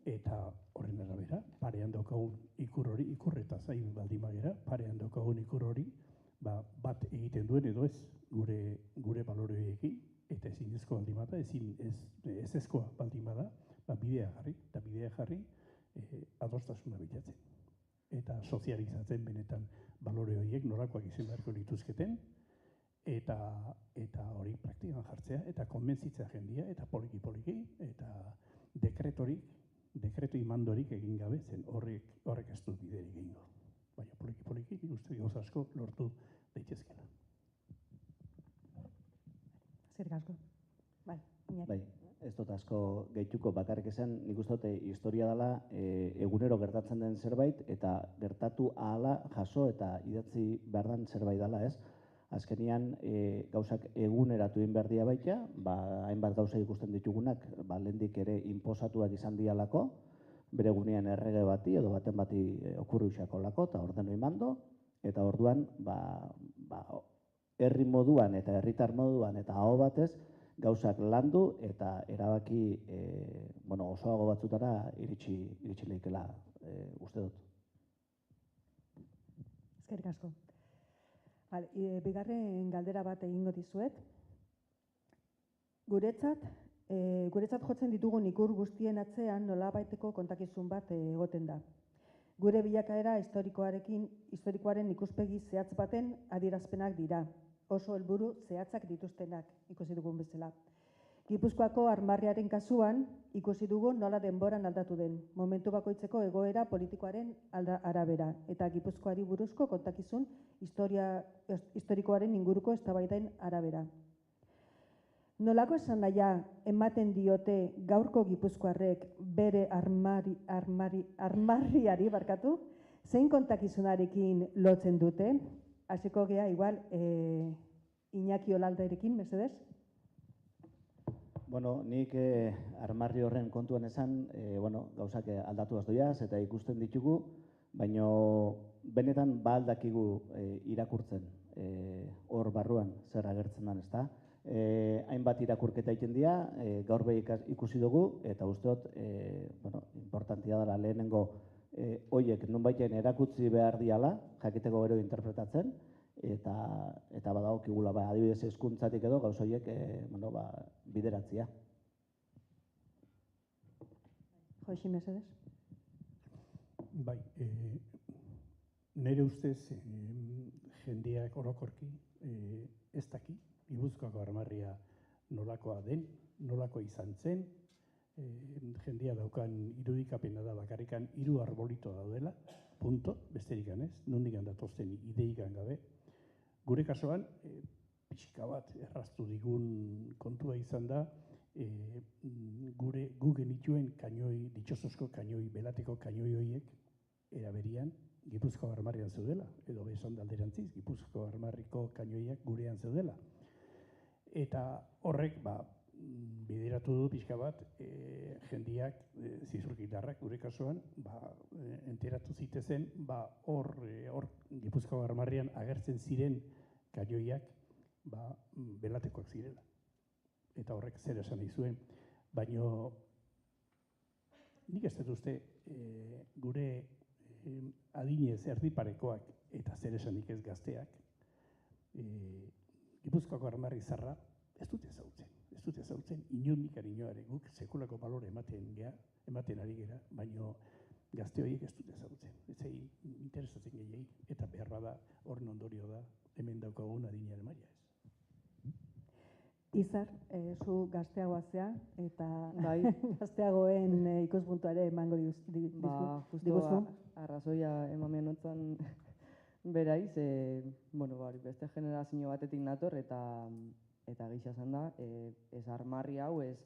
eta horren arabera, parean daukagun ikur hori, ikurreta zain baldin bagera, parean daukagun ikur hori, bat egiten duen edo ez gure baloreekin, eta ezinezko baldin bada, ezezkoa baldin bada, bidea jarri, adostasuna bilatzen. Eta sozializatzen benetan balore horiek norakoak izan beharko lituzketen, eta hori praktikan jartzea, eta konbentzitzea jendia, eta poliki, eta dekretu imandorik egin gabe, zen horrek ez du biderik egingo. Baina poliki, nik uste gauza asko lortu daitezkela. Zer asko. Bai, ez dut asko gehituko bakarrik esan, nik uste dute historia dela egunero gertatzen den zerbait, eta gertatu ahala jaso eta idatzi behar den zerbait dela, ez? Azkenian gauzak eguneratu egin behar dira baita, hainbat gauza ikusten ditugunak, lehendik ere inposatuak izan dialako, bere gunean errege bati edo baten bati okurruxako lako, eta ordeno imando, eta orduan, herri moduan eta herritar moduan eta aho batez, gauzak landu eta erabaki osoago batzutara iritsi lehikela uste dut. Eskerrik asko. Bigarren galdera bat egingo dizuet. Guretzat jotzen ditugun ikur guztien atzean nolabaiteko kontakizun bat egoten da. Gure bilakaera historikoaren ikuspegi zehatz baten adierazpenak dira. Oso helburu zehatzak dituztenak, ikusi dugun bezala. Gipuzkoako armarriaren kasuan, ikusi dugu nola denboran aldatu den, momentu bakoitzeko egoera politikoaren arabera, eta Gipuzkoari buruzko kontakizun historikoaren inguruko eztabaidaen arabera. Nolako esan nahia ematen diote gaurko Gipuzkoarrek bere armarriari zein kontakizunarekin lotzen dute? Hasiko gea, igual, Iñaki Olalderekin, mesedez? Nik armarri horren kontuan esan, gauzak aldatu azdoiaz eta ikusten ditugu, baina benetan aldakigu irakurtzen hor barruan zer agertzen den, ezta? hainbat irakurketa egiten dira, gaur behi ikusi dugu, eta uste dut, importantia dela lehenengo hoiek nunbaiten erakutsi behar diala, jakiteko gero interpretatzen, eta badagokigula, adibidez hezkuntzatik edo gauz horiek bideratzia. Joxi, mesedez. Bai, nire ustez jendeak orokorki ez daki, Gipuzkoako armarria nolakoa den, nolakoa izan zen, jendea daukan irudikapena da bakarrikan 3 arbolito daudela, punto, besterik ganez, nondik handatozten ideik gabe. Gure kasuan, pixka bat erraztu digun kontua izan da, gu genituen kainoi, ditxosozko kainoi, belateko kainoi horiek, eraberian, Gipuzkoako armarrian zeudela, edo besan alderantziz, Gipuzkoako armarriko kainoiak gurean zeudela. Eta horrek, bideratu du pixka bat, jendeak, zizurkitarrak, gure kasuan, enteratu zitezen, hor Gipuzkoako armarrian agertzen ziren kainoiak, belatekoak zirela. Eta horrek zer esan izuen, baina nik ez dut uste gure adinez erdiparekoak eta zer esanik ez gazteak, Gipuzkoako armarri zarra ez dute ezagutzen, inondik inoare guk sekulako balore ematen ari gera, baina gazte horiek ez dute ezagutzen. Ez egin interesatzen gehiagik, eta behar bada horren ondorio da hemen daukagun adinaren maila ez. Izar, zu gazteagoa zea, eta gazteagoen ikuspuntuare emango diguzu? Justo arrazoia emamen notzan beraiz, beste generazio batetik nator, eta gisa esan da, ez armarri hau, ez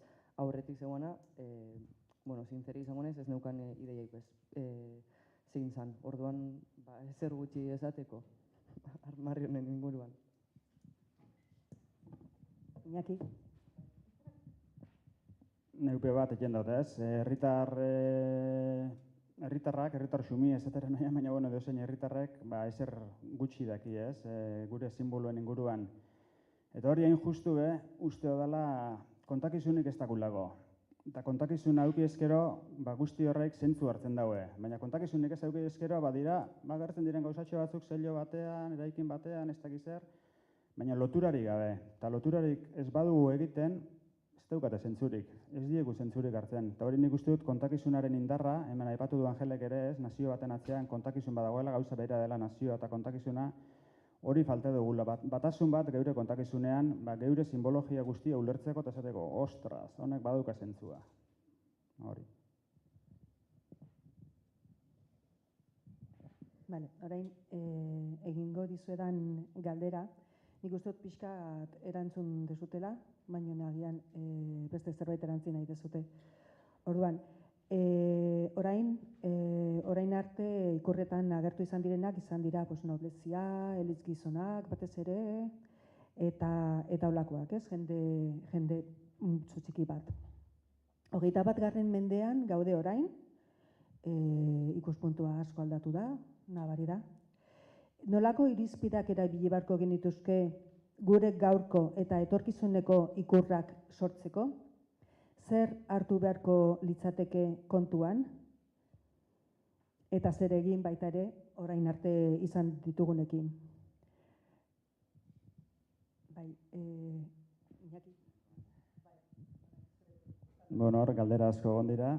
aurretik zegoena, zintzeri izangonez, ez neukan ideiaik zein zan. Orduan, ezer gutxi esateko, armarri honen inguruan. Iñaki? Neupe bat egin dut, ez? Herritar xumi esatera nahi, baina dozein herritarrek ezer gutxi daki, ez? Gure simboloen inguruan. Eta hori hain justu, uste dela kontakizunik ez dakulago. Eta kontakizun hauki ezkero, guzti horrek zentzu hartzen daue. Baina kontakizunik ez hauki ezkero, badira, gertzen diren gauzatxo batzuk zelio batean, eraikin batean, ez dakiz zer, baina loturarik gabe. Eta loturarik ez badugu egiten, ez daukate zentzurik, ez diegu zentzurik hartzen. Eta hori nik uste dut kontakizunaren indarra, hemen aipatu du Angelek ere ez, nazio baten atzean kontakizun badagoela, gauza bera dela nazioa eta kontakizuna, hori falta dugula. Batasun bat geure kontakizunean, geure simbologia guztia ulertzeko eta esateko, ostras, honek baduka zentzua. Hori. Orain, egingo dizuedan galdera, nik uste dut pixkat erantzun dezutela, baina nagian beste zerbait erantzun nahi dezute. Orduan, orain arte ikurretan agertu izan direnak, izan dira noblezia, elitz gizonak, batez ere, eta olakoak, ez? Jende txiki bat. 21. mendean gaude orain, ikuspuntua asko aldatu da, nabari da. Nolako irizpideak erabili beharko genituzke gure gaurko eta etorkizuneko ikurrak sortzeko? Zer hartu beharko litzateke kontuan? Eta zer egin baita ere orain arte izan ditugunekin? Iñaki. Hor galdera asko egon dira.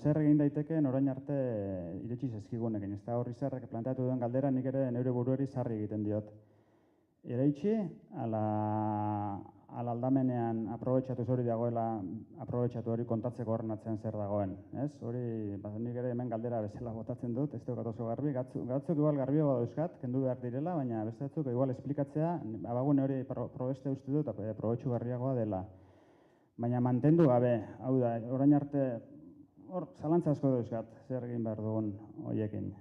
Zer egin daiteken orain arte iritsi zezkigunekin. Ez da horri zerrek planteatu duen galdera, nik ere neure buruari sarri egiten diot. Eraitsi, ala aldamenean aprobetxatu hori dagoela, aprobetxatu hori kontatzeko horren atzean zer dagoen. Hori, nik ere hemen galdera bezala botatzen dut, ez daukat oso garbi. Gatzuk igual garbiago dauzkat, kendu behar direla, baina beste batzuk igual esplikatzea, abagune hori probeste uste dut, aprobetxu garriagoa dela. Baina mantendu gabe, hau da, orain arte, hor, zalantza asko dauzkat, zer egin behar dugun horiekin.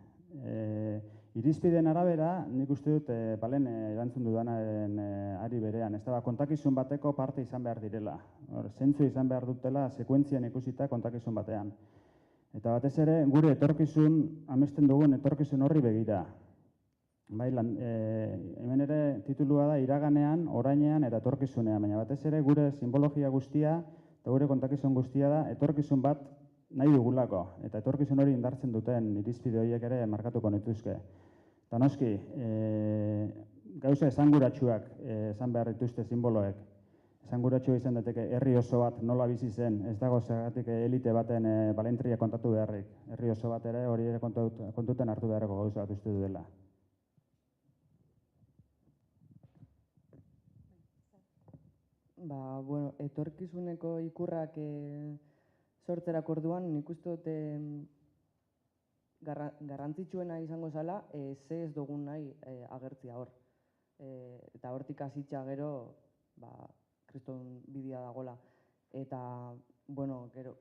Irizpideen arabera, nik uste dut, balen erantzun dudanaren ari berean, ez da, kontakizun bateko parte izan behar direla. Zentzu izan behar dutela, sekuentzian ikusita kontakizun batean. Eta batez ere, gure etorkizun, amesten dugun etorkizun horri begira. Bai, hemen ere titulua da iraganean, orainean eta etorkizunean, baina batez ere gure simbologia guztia eta gure kontakizun guztia da etorkizun bat nahi dugulako, eta etorkizun hori indartzen duten irizpide horiek ere markatuko nituzke. Eta noski, gauza esanguratsuak esan behar dituzte simboloek. Esanguratsua izan daiteke herri oso bat nola bizi zen, ez dago zergatik elite baten balentria kontatu beharrik. Herri oso bat ere hori ere kontuten hartu beharreko gauza bat uste duela. Bueno, etorkizuneko ikurrak sortzerak orduan, nik uste dut garrantzitsuena izango zala, ze ez dugun nahi agertzia hor. Eta hortik hasitza gero, kriston bidia dagola. Eta, gero,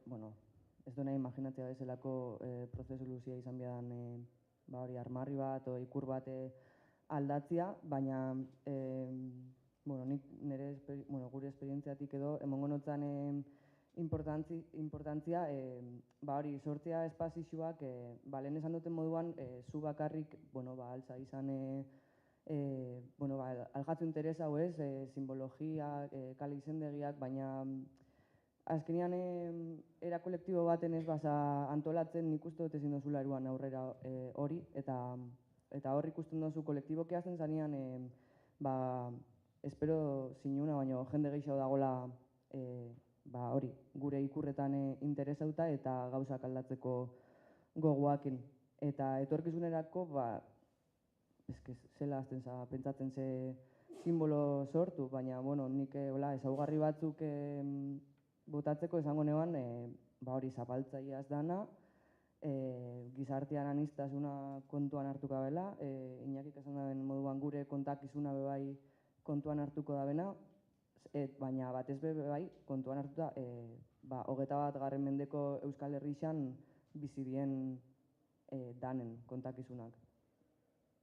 ez du nahi imaginatzea bezalako prozesu luzia izan bidan hori armarri bat o ikur bat aldatzia, baina nik gure esperientziatik edo emongo notzan importantzia hori sortzea espazioak lehen esan duten moduan zu bakarrik altza izan aljatzu interesa hau ez, simbologia, kale izendegiak, baina azkenean era kolektibo baten ez baza antolatzen nik uste dut ezin dozula eruan aurrera hori, eta hor ikusten dozu kolektiboki hasten zanean espero zinuna, baina jende gehiago dagoela hori, gure ikurretan interesauta eta gauzak aldatzeko gogoakin. Eta etorkizunerako, zela azten pentsatzen ze simbolo sortu, baina nik ezaugarri batzuk botatzeko esango neban, hori zapaltzaileaz dana, gizartean aniztasuna kontuan hartuko dabela, Iñakik esan daben moduan gure kontakizuna bebai kontuan hartuko dabena, baina batez bai kontuan hartuta 21. Mendeko Euskal Herrixan bizi dien danen kontakizunak.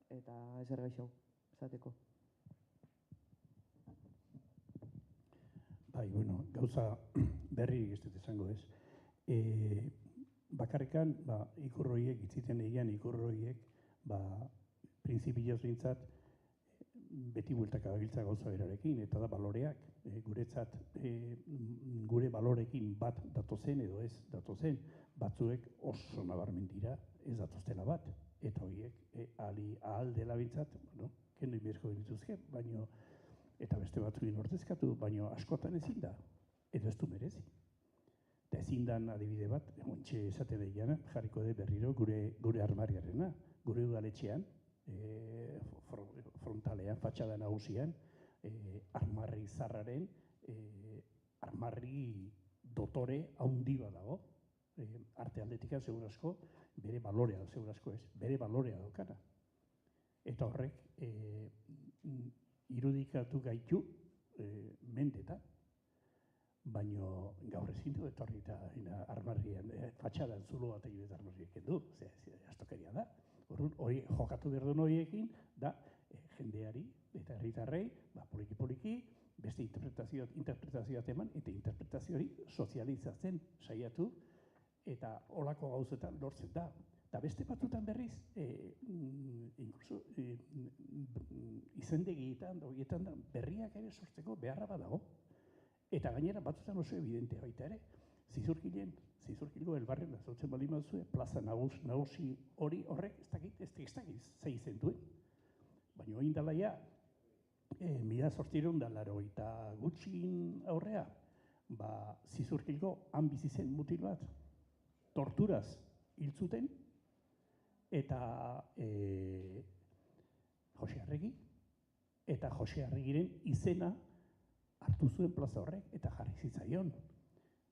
Eta ezer gaixo, esateko. Bai, gauza berri ez dut esango ez. Bakarrikan, ikurroiek, itziten egian ikurroiek, printzipioz bintzat, beti bueltaka gabiltza gauza berarekin, eta da baloreak, guretzat gure balorekin bat datozen edo ez datozen, batzuek oso nabarmen dira ez datoztela bat, eta horiek ahal dela bintzat, kendu inbierko dituzke, eta beste batzuin ordezkatu, baina askotan ezin da, edo ez du merezi. Eta ezin dan adibide bat, ontxe esaten daiana, jarriko de berriro gure armariarena, gure udaletxean, frontalean, fatxada nagusian, armarri zarraren, armarri dotore haundi bat dago, arte aldetikan segurasko, bere balorea, segurasko ez, bere balorea daukana. Eta horrek, irudikatu gaitu mendetan, baina gaur ezin du etorri eta armarrian, fatxadan zulo bat egin eta armarriak edu, astokeria da. Hori jokatu behar duen horiekin, da jendeari eta herritarrei, poliki-poliki, beste interpretazioa eman, eta interpretazio hori sozializatzen saiatu, eta holako gauzetan lortzen da. Eta beste batzutan berriz, inkluso izendegietan, horietan berriak ere sortzeko beharra badago. Eta gainera batzutan oso evidentea baita ere, Zizurkilgo elbarren azaltzen bali mazue, plaza nagusi hori horrek ez dakit ze izen duen. Baina hori indalaia, 1880 gutxin aurrea, Zizurkilgo han bizi zen mutil bat, torturaz hil zuten, eta Jose Arregi, eta Jose Arregiren izena hartu zuen plaza horrek, eta jarri zitzaion.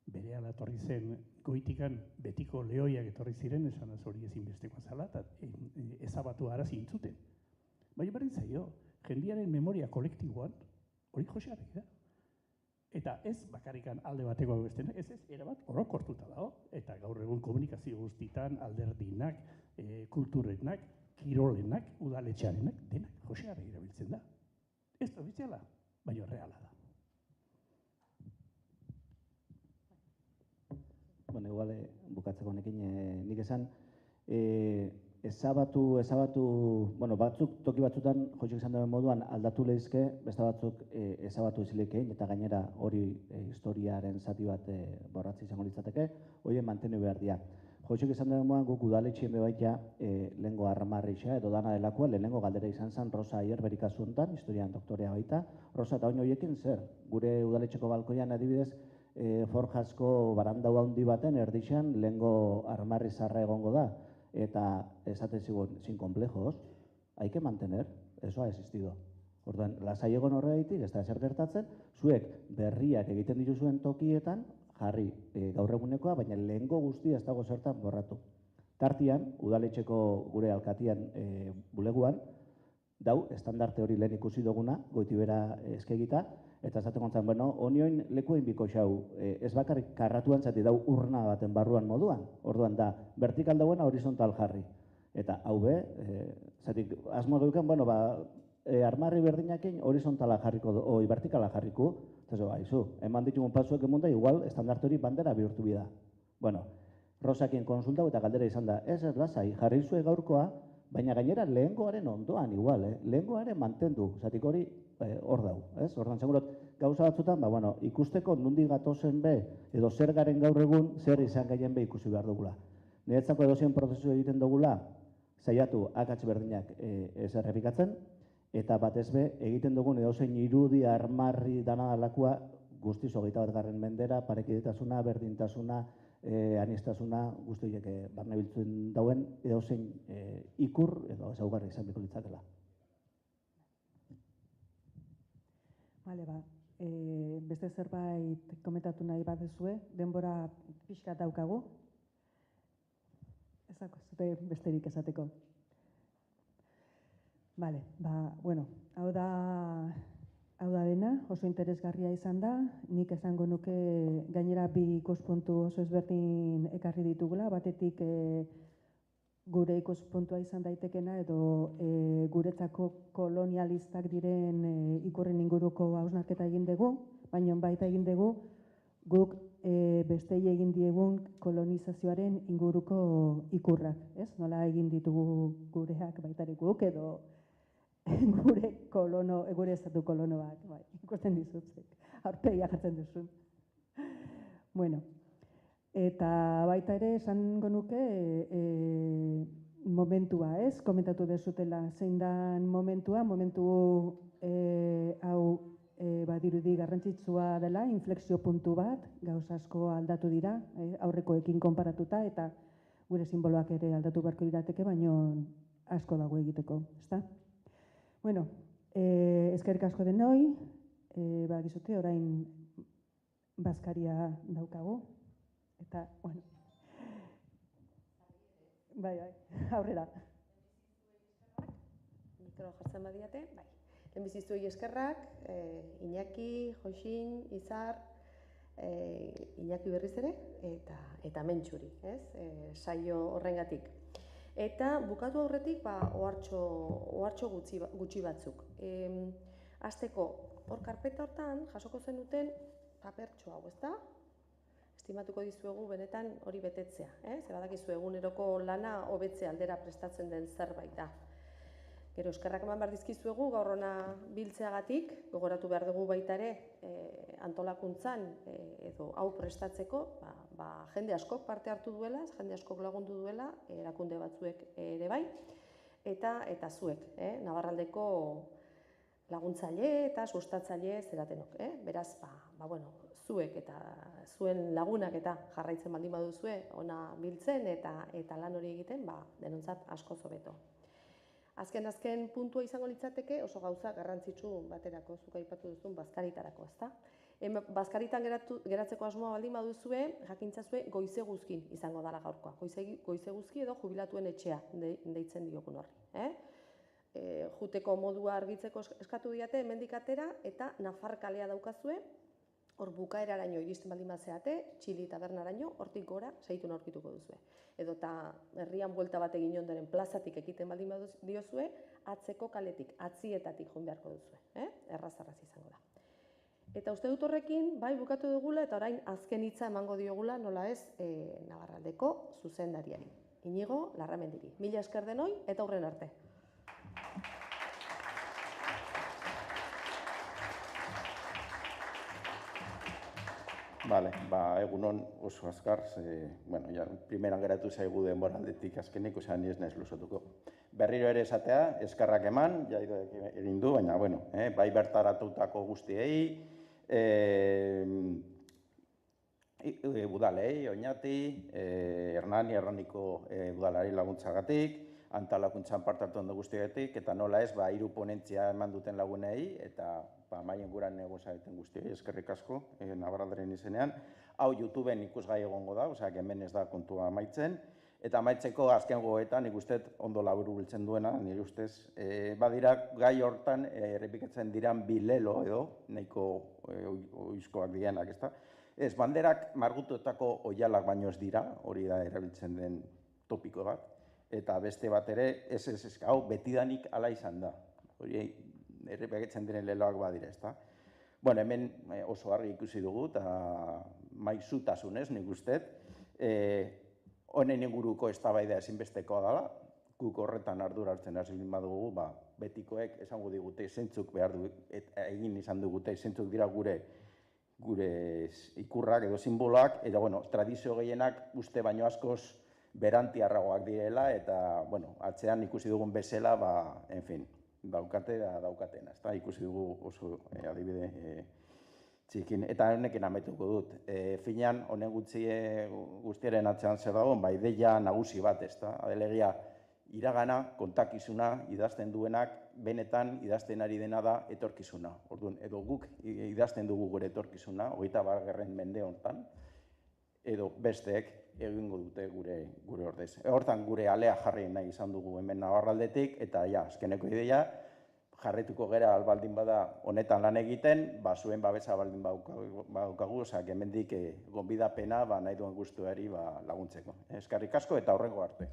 Berehala etorri zen goitikan betiko lehoiak etorri ziren, esan az hori ezinbestekoa zala, eta ezabatu arazi intzuten. Baina berdin zaio, jendiaren memoria kolektiboan, hori Jose Arregi da. Eta ez bakarrikan alde bateko besteena, ez erabat orokortuta dago, eta gaur egun komunikazio guztitan, alderdinak, kulturenak, kirolenak, udaletxarenak, denak Jose Arregi erabiltzen da. Ez da ofiziala, baina reala da. Igual bukatzeko honekin nik esan, ezabatu, bueno, batzuk toki batzutan, Josek izan duen moduan, aldatu lehizke, beste batzuk ezabatu izilekein, eta gainera hori historiaren zati bat borratzi izango litzateke, horien mantenu behar dira. Josek izan duen moduan, guk udaletxien bebaita lehengo armarrixa edo dana delakoa, lehenengo galdera izan zen Rosa Aier berikazu honetan, historian doktorea baita. Rosa, eta oin horiekin zer? Gure udaletxeko balkoian adibidez, forjasko barandau handi baten erdixan lehengo armarri zarra egongo da. Eta esaten zigun, sin complejos, hay que mantener, eso ha existido. Orduan, lasai egon horregaitik, ez da ezer gertatzen, zuek berriak egiten dituzuen tokietan, jarri gaur egunekoa, baina lehengo guztia ez dago zertan borratu. Tartian, udaletxeko gure alkatian buleguan, dau, estandarte hori lehen ikusi duguna, goitibera eskegita, eta esaten gontzan, bueno, honioin lekuein biko xau, ez bakarrik karratuan zati dau urna baten barruan moduan, orduan da, vertikal dauena horizontal jarri. Eta hau be, zatik, asmo duken, bueno, armarri berdinakin horizontala jarriko, oi, vertikala jarriko, eta zo, haizu, eman ditugun pasuek emunda, igual, estandarte hori bandera bihurtu bida. Bueno, Rosakien konsultau eta galdera izan da, ez lasai, jarri zue gaurkoa, baina gainera lehengoaren ondoan igual, lehengoaren mantendu, zatik hori hor dau, ez? Ordan segurot, gauza batzutan, bueno, ikusteko nundi gatozen be, edo zer garen gaur egun, zer izan gaien be ikusi behar dugula. Niretzako edozien prozesu egiten dugula, saiatu akats berdinak ez errepikatzen, eta batez be, egiten dugun edozein irudi armarri dana alakoa guztiz 21. mendera, parekidetasuna, berdintasuna, anistasuna, guzti horiek barne biltzen dauen edozein ikur edo ezaugarri izan biko litzakela. Bale, beste zerbait komentatu nahi bat dezue, denbora pixka daukagu. Ezako, zute besterik esateko. Bale, bueno, hau da dena, oso interesgarria izan da, nik esango nuke gainera bi ikuspuntu oso ezberdin ekarri ditugula, batetik gure ikuspuntua izan daitekena edo guretzako kolonialistak diren ikurren inguruko hausnarketa egin dugu, baina baita egin dugu guk bestei egin diegun kolonizazioaren inguruko ikurrak, ez? Nola egin ditugu gureak baitarik guk edo gure estatu kolonoak, bai, ikusten dizutzek, aurpegia jartzen duzun. Bueno, eta baita ere esango nuke momentua, ez? Komentatu dezutela zein dan momentu hau badirudi garrantzitsua dela, inflexio puntu bat, gauza asko aldatu dira, aurrekoekin konparatuta, eta gure simboloak ere aldatu beharko lirateke, baino asko dago egiteko, ezta? Bueno, eskerrik asko denoi, badakizute orain bazkaria daukagu, eta, bueno, bai, aurrera. Mikro jartzen badiate, bai. Lehenbiziztuei eskerrak, Iñaki, Joxin, Izar, Iñaki berriz ere, eta Mentxuri, ez? Saio horrengatik. Eta bukatu aurretik, ohartxo gutxi batzuk. Hasteko, hor karpeta hortan, jasoko zenuten papertxo hau, ezta? Estimatuko dizuegu benetan hori betetzea, zer badakizu eguneroko lana hobetze aldera prestatzen den zerbait da. Gero, eskerrak eman behar dizkizuegu gaur hona biltzeagatik, gogoratu behar dugu baita ere antolakuntzan edo hau prestatzeko, jende askok parte hartu duela, jende askok lagundu duela, erakunde batzuek ere bai, eta zuek, Navarraldeko laguntzaile eta sustatzaile zeratenok. Beraz, zuek eta zuen lagunak eta jarraitzen baldin baduzue ona biltzen eta lan hori egiten, denontzat asko hobeto. Azken puntua izango litzateke oso gauza garrantzitsu baterako, zuk aipatu duzun bazkaritarako, ezta? Bazkaritan geratzeko asmoa baldin baduzue, jakintzazue goize guzkin izango dela gaurkoa. Goize guzki edo jubilatuen etxea deitzen diogun horri. Juteko modua argitzeko eskatu diate hemendik atera eta Nafar kalea daukazue, hor bukaeraraino iristen baldin bazeate, Txili tabernaraino, hortik gora segitu aurkituko duzue. Edo eta herrian buelta bat egin ondoren plazatik ekiten baldin diozue, atzeko kaletik, atzietatik joan beharko duzue. Erraz izango da. Eta uste dut horrekin, bai bukatu dugula eta orain azken hitza emango diogula nola ez Navarraldeko zuzendariari. Inigo Larramendiri. Mila esker denoi eta hurren arte. Vale, egunon oso azkar, primeran geratu zaigu denboraldetik azkenik, osea, ni ez naiz luzatuko. Berriro ere esatea, eskerrak eman, Jairoek egin du, baina, bai bertaratutako guztiei, udalei, Oñati, Hernaniko udalari laguntzagatik, antolakuntzan parte hartu ondo guztiegatik, eta nola ez, 3 ponentzia eman duten lagunei, eta maien guran negozaeten guztioi, eskerrik asko, Navarralderen izenean. Hau YouTubeen ikusgai egongo da, osea, hemen ez da kontua amaitzen. Eta amaitzeko azken gogoetan, nik uste ondo laburu biltzen duena, nire ustez, badira gai hortan errepikatzen diran bilelo edo, nahiko oizkoak direnak, ezta? Ez, banderak margututako oialak baino ez dira, hori da erabiltzen den topiko bat, eta beste bat ere, hau betidanik ala izan da. Hori errepikatzen diren leloak badira, ezta? Bueno, hemen oso argi ikusi dugu, eta maizutasunez, nik uste, honen inguruko eztabaida ezinbestekoa dela, guk horretan ardura hartzen hasi badugu, betikoek esango digute zeintzuk behar du, egin izan dugute zeintzuk dira gure ikurrak edo simboloak, eta tradizio gehienak uste baino askoz berantiarragoak direla, eta atzean ikusi dugun bezala, daukatena, ikusi dugu oso adibide txikin, eta honekin ametuko dut. Finean, honen guztiaren atzean zer dago, ideia nagusi bat, adelegia iragana, kontakizuna, idazten duenak, benetan idazten ari dena da etorkizuna. Orduan, edo guk idazten dugu gure etorkizuna, 21. mende honetan, edo besteek egingo dute gure ordez. Hortan gure alea jarri nahi izan dugu hemen Navarraldetik, eta azkeneko ideia, jarretuko gera albaldin bada honetan lan egiten, zuen babesa baldin badaukagu, hemendik gonbidapena nahi duen guztuari laguntzeko. Eskerrik asko eta hurrengo arte.